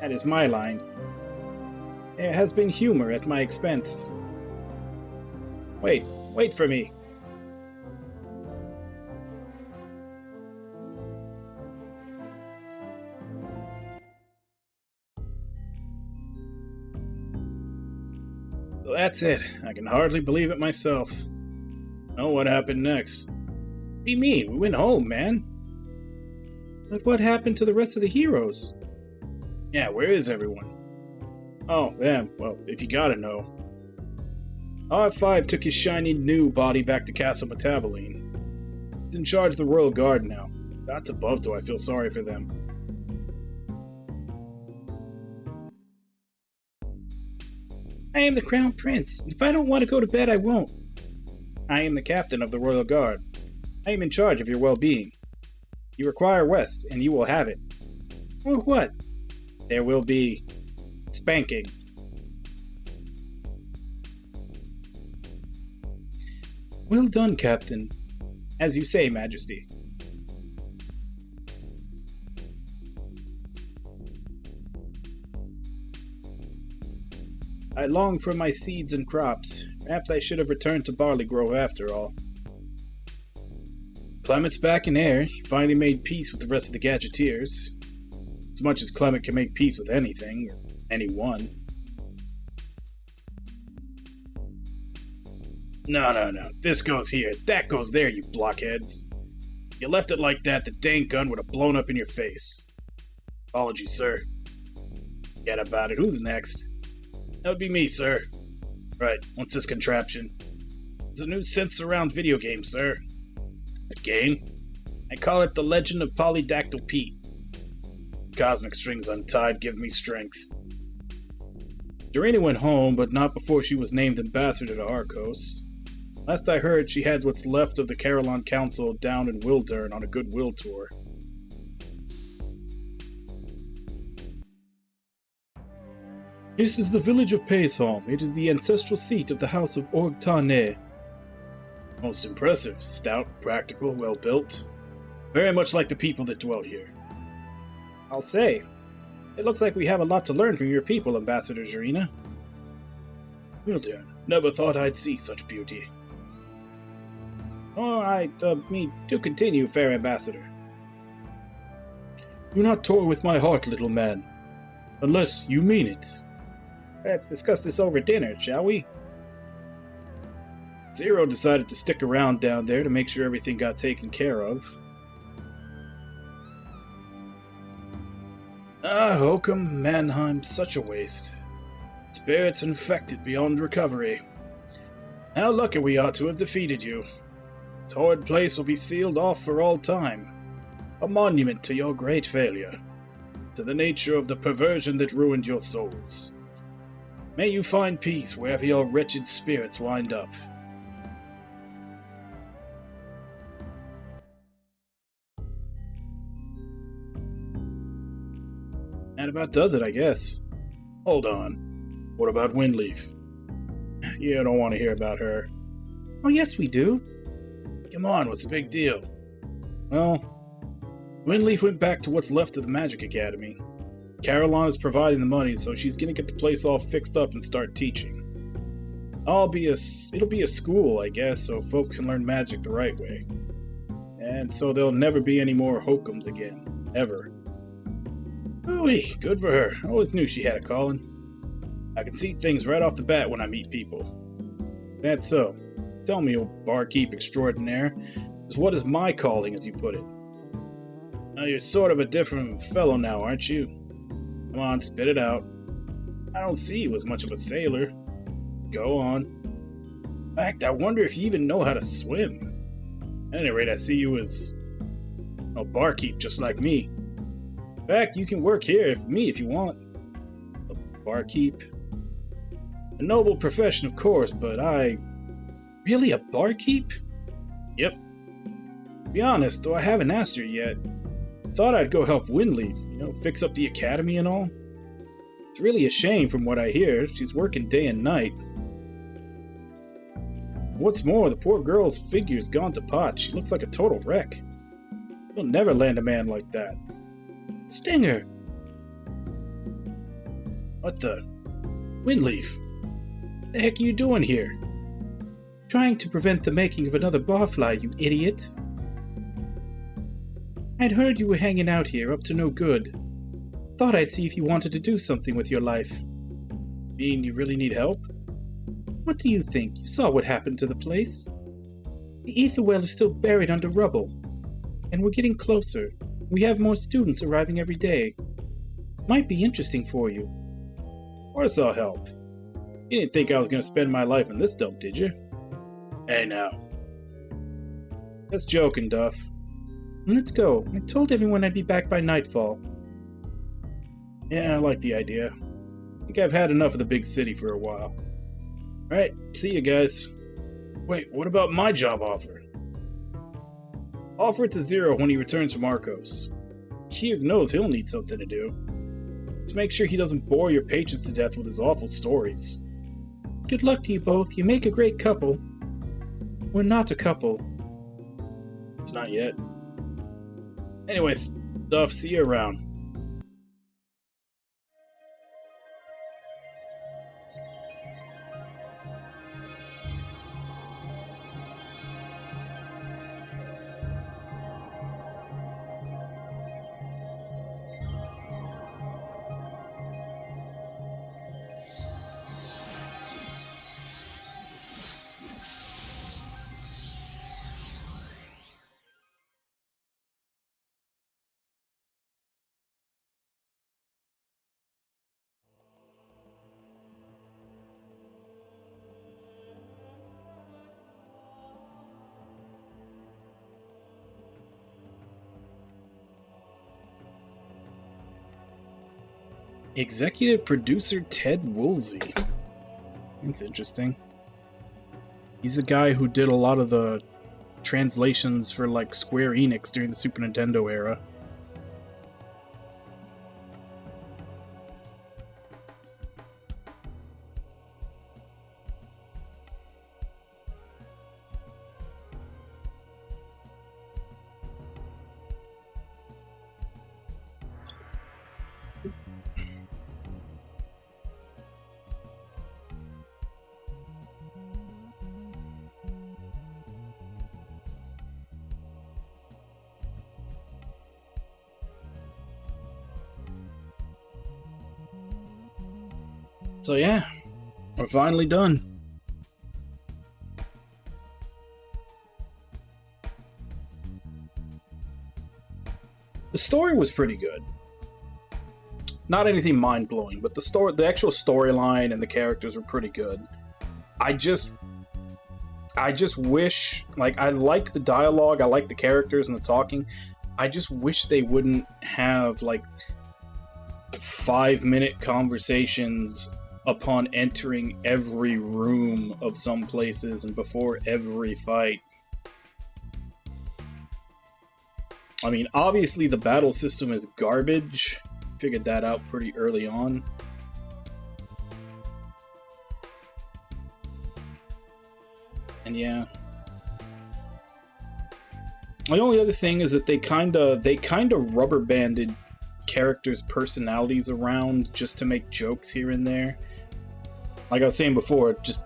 That is my line. There has been humor at my expense. Wait for me. So that's it. I can hardly believe it myself. Oh, what happened next? What do you mean? We went home, man. But what happened to the rest of the heroes? Yeah, where is everyone? Oh, yeah, well, if you gotta know. R5 took his shiny new body back to Castle Metaboline. He's in charge of the Royal Guard now. That's above, do I feel sorry for them. I am the Crown Prince, and if I don't want to go to bed, I won't. I am the captain of the Royal Guard. I am in charge of your well-being. You require rest, and you will have it. Or what? There will be spanking. Well done, Captain. As you say, Majesty. I long for my seeds and crops. Perhaps I should have returned to Barley Grove after all. Clement's back in air. He finally made peace with the rest of the Gadgeteers. As much as Clement can make peace with anything, or anyone. No. This goes here. That goes there, you blockheads. If you left it like that, the dang gun would have blown up in your face. Apologies, sir. Forget about it. Who's next? That would be me, sir. Right, what's this contraption? It's a new synth surround video game, sir. A game? I call it The Legend of Polydactyl Pete. Cosmic strings untied give me strength. Dorina went home, but not before she was named ambassador to Arcos. Last I heard, she had what's left of the Carillon Council down in Wildern on a goodwill tour. This is the village of Paysholm. It is the ancestral seat of the House of Orgtane. Most impressive. Stout, practical, well built. Very much like the people that dwell here. I'll say. It looks like we have a lot to learn from your people, Ambassador Zarina. Well done. Never thought I'd see such beauty. Oh, do continue, fair Ambassador. Do not toy with my heart, little man. Unless you mean it. Let's discuss this over dinner, shall we? Zero decided to stick around down there to make sure everything got taken care of. Hokum, Mannheim, such a waste. Spirits infected beyond recovery. How lucky we are to have defeated you. This horrid place will be sealed off for all time. A monument to your great failure. To the nature of the perversion that ruined your souls. May you find peace wherever your wretched spirits wind up. That about does it, I guess. Hold on. What about Windleaf? You don't want to hear about her. Oh, yes, we do. Come on, what's the big deal? Well, Windleaf went back to what's left of the Magic Academy. Caroline is providing the money, so she's gonna get the place all fixed up and start teaching. It'll be a school, I guess, so folks can learn magic the right way. And so there'll never be any more Hokums again. Ever. Ooh-wee, good for her. I always knew she had a calling. I can see things right off the bat when I meet people. That's so. Tell me, old barkeep extraordinaire, what is my calling, as you put it? Now you're sort of a different fellow now, aren't you? Come on, spit it out. I don't see you as much of a sailor. Go on. In fact, I wonder if you even know how to swim. At any rate, I see you as a barkeep just like me. In fact, you can work here for me if you want. A barkeep? A noble profession, of course, but Really, a barkeep? Yep. To be honest, though I haven't asked her yet, I thought I'd go help Windleaf, fix up the academy and all. It's really a shame from what I hear. She's working day and night. What's more, the poor girl's figure's gone to pot. She looks like a total wreck. You'll never land a man like that. Stinger! What the? Windleaf! What the heck are you doing here? Trying to prevent the making of another barfly, you idiot. I'd heard you were hanging out here, up to no good. Thought I'd see if you wanted to do something with your life. Mean you really need help? What do you think? You saw what happened to the place. The ether well is still buried under rubble. And we're getting closer. We have more students arriving every day. Might be interesting for you. Of course I'll help. You didn't think I was going to spend my life in this dump, did you? Hey now. Just joking, Duff. Let's go. I told everyone I'd be back by nightfall. Yeah, I like the idea. I think I've had enough of the big city for a while. Alright, see you guys. Wait, what about my job offer? Offer it to Zero when he returns from Arcos. Kirk knows he'll need something to do. Just make sure he doesn't bore your patrons to death with his awful stories. Good luck to you both. You make a great couple. We're not a couple. It's not yet. Anyway, Duff, see you around. Executive producer Ted Woolsey. That's interesting. He's the guy who did a lot of the translations for like Square Enix during the Super Nintendo era. So yeah, we're finally done. The story was pretty good. Not anything mind-blowing, but the actual storyline and the characters were pretty good. I just wish, like, I like the dialogue, I like the characters and the talking. I just wish they wouldn't have, like, 5-minute conversations upon entering every room of some places and before every fight. I mean, obviously the battle system is garbage. Figured that out pretty early on. And yeah. The only other thing is that they kinda rubber banded characters' personalities around just to make jokes here and there. Like I was saying before, just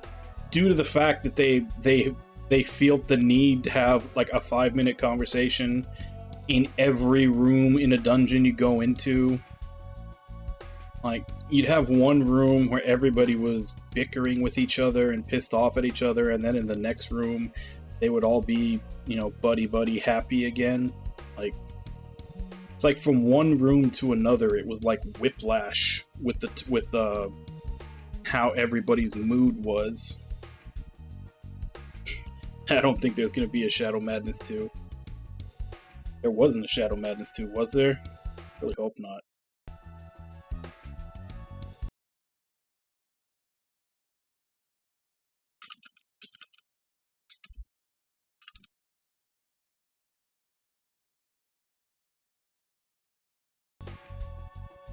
due to the fact that they feel the need to have like a 5-minute conversation in every room in a dungeon you go into. Like, you'd have one room where everybody was bickering with each other and pissed off at each other, and then in the next room, they would all be, you know, buddy happy again. Like, it's like from one room to another, it was like whiplash with how everybody's mood was. I don't think there's gonna be a Shadow Madness 2. There wasn't a Shadow Madness 2, was there? Really hope not.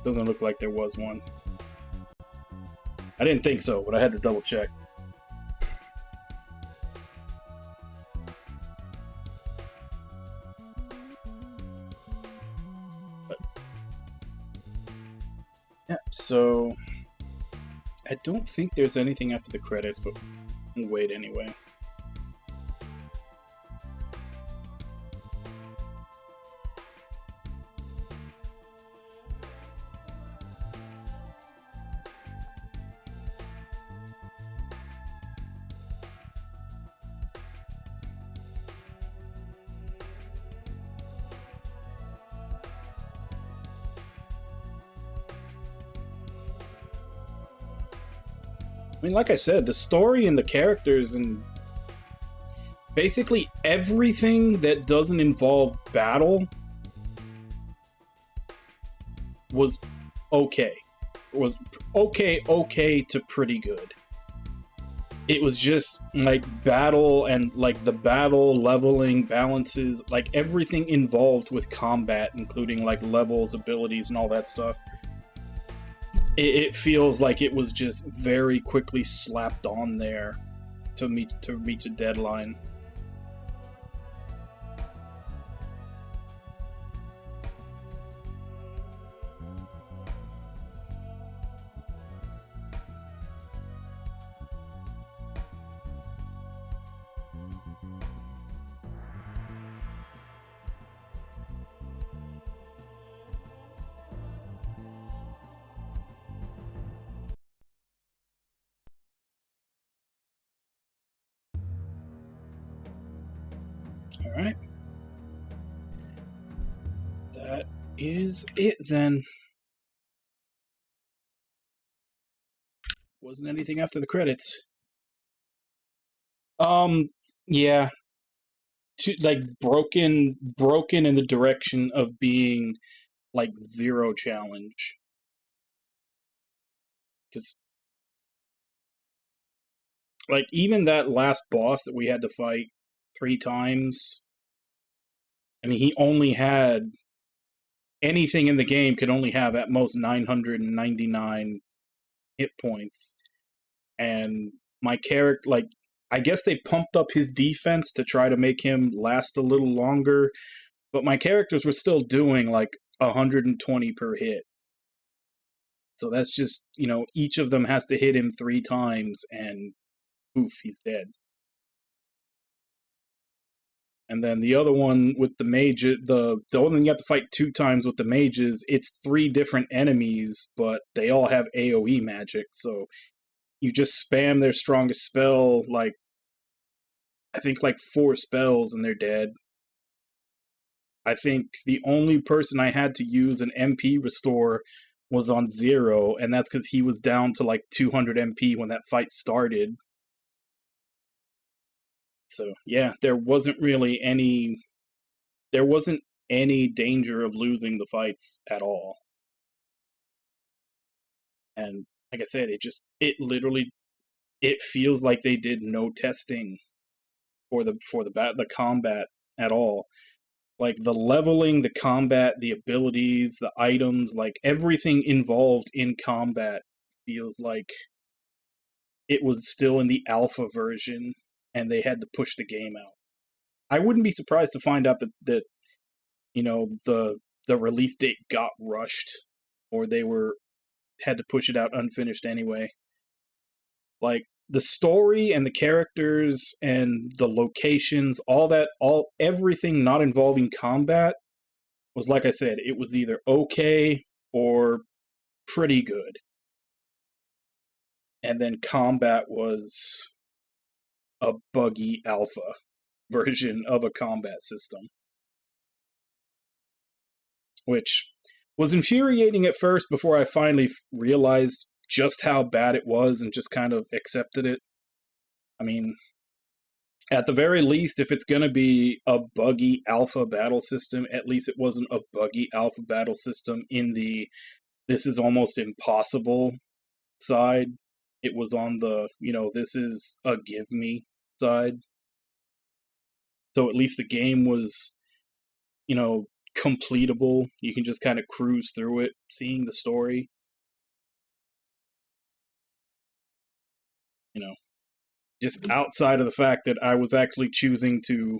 Doesn't look like there was one. I didn't think so, but I had to double check. Yeah, so I don't think there's anything after the credits, but we'll wait anyway. I mean, like I said, the story and the characters and basically everything that doesn't involve battle was okay. Was okay to pretty good. It was just like battle and like the battle leveling balances, like everything involved with combat, including like levels, abilities, and all that stuff. It feels like it was just very quickly slapped on there to reach a deadline. Alright. That is it then. Wasn't anything after the credits. Yeah. Like broken in the direction of being like zero challenge. Because like even that last boss that we had to fight 3 times, I mean, he only had anything in the game could only have at most 999 hit points. And my character, like, I guess they pumped up his defense to try to make him last a little longer, but my characters were still doing like 120 per hit. So that's just, you know, each of them has to hit him 3 times and poof, he's dead. And then the other one with the mage, the one you have to fight 2 times with the mages, it's 3 different enemies, but they all have AoE magic, so you just spam their strongest spell, like, I think like 4 spells and they're dead. I think the only person I had to use an MP restore was on Zero, and that's because he was down to like 200 MP when that fight started. So yeah, there wasn't any danger of losing the fights at all. And like I said, it feels like they did no testing for the combat at all. Like the leveling, the combat, the abilities, the items, like everything involved in combat feels like it was still in the alpha version and they had to push the game out. I wouldn't be surprised to find out that the release date got rushed or they had to push it out unfinished anyway. Like the story and the characters and the locations, everything not involving combat was, like I said, it was either okay or pretty good. And then combat was a buggy alpha version of a combat system. Which was infuriating at first before I finally realized just how bad it was and just kind of accepted it. I mean, at the very least, if it's going to be a buggy alpha battle system, at least it wasn't a buggy alpha battle system in the this is almost impossible side. It was on the, this is a give me side. So at least the game was, completable. You can just kind of cruise through it, seeing the story. Just outside of the fact that I was actually choosing to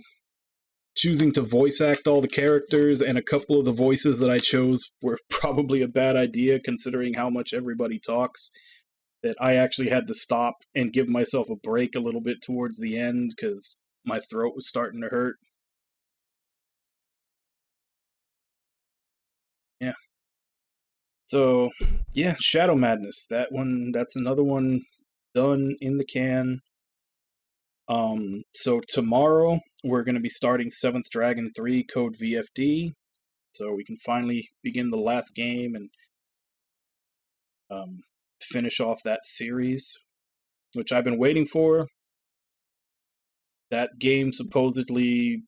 voice act all the characters, and a couple of the voices that I chose were probably a bad idea considering how much everybody talks, that I actually had to stop and give myself a break a little bit towards the end because my throat was starting to hurt. Yeah. So, yeah, Shadow Madness. That's another one done in the can. So tomorrow we're going to be starting 7th Dragon 3 Code VFD, so we can finally begin the last game and finish off that series, which I've been waiting for. That game supposedly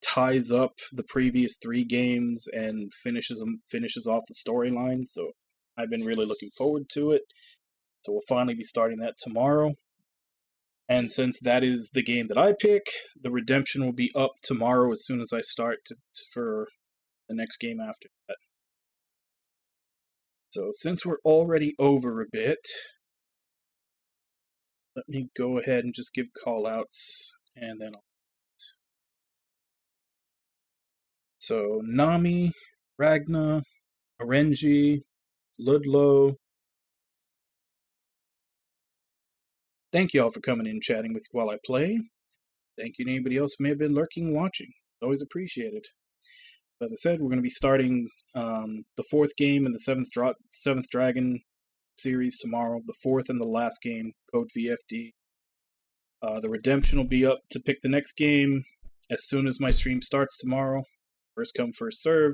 ties up the previous 3 games and finishes off the storyline, so I've been really looking forward to it. So we'll finally be starting that tomorrow. And since that is the game that I pick, the Redemption will be up tomorrow as soon as I start for the next game after that. So since we're already over a bit, let me go ahead and just give callouts, and then So Nami, Ragna, Arenji, Ludlow. Thank you all for coming in and chatting with while I play. Thank you to anybody else who may have been lurking and watching. Always appreciated. As I said, we're going to be starting the 4th game in the 7th Dragon series tomorrow. The 4th and the last game, Code VFD. The Redemption will be up to pick the next game as soon as my stream starts tomorrow. First come, first serve.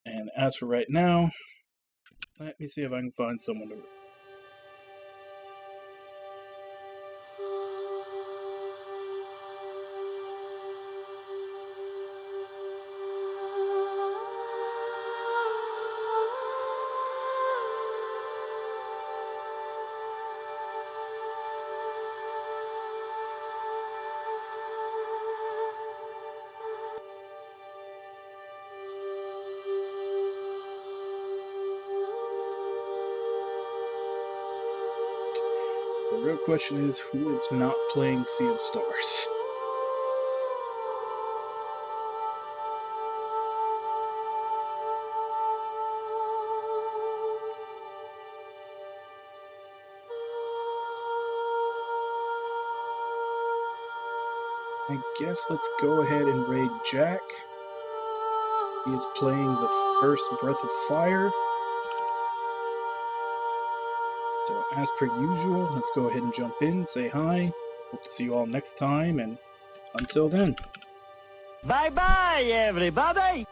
And as for right now, let me see if I can find someone to... The real question is, who is not playing Sea of Stars? I guess let's go ahead and raid Jack. He is playing the first Breath of Fire. So as per usual, let's go ahead and jump in, say hi. Hope to see you all next time, and until then. Bye-bye, everybody!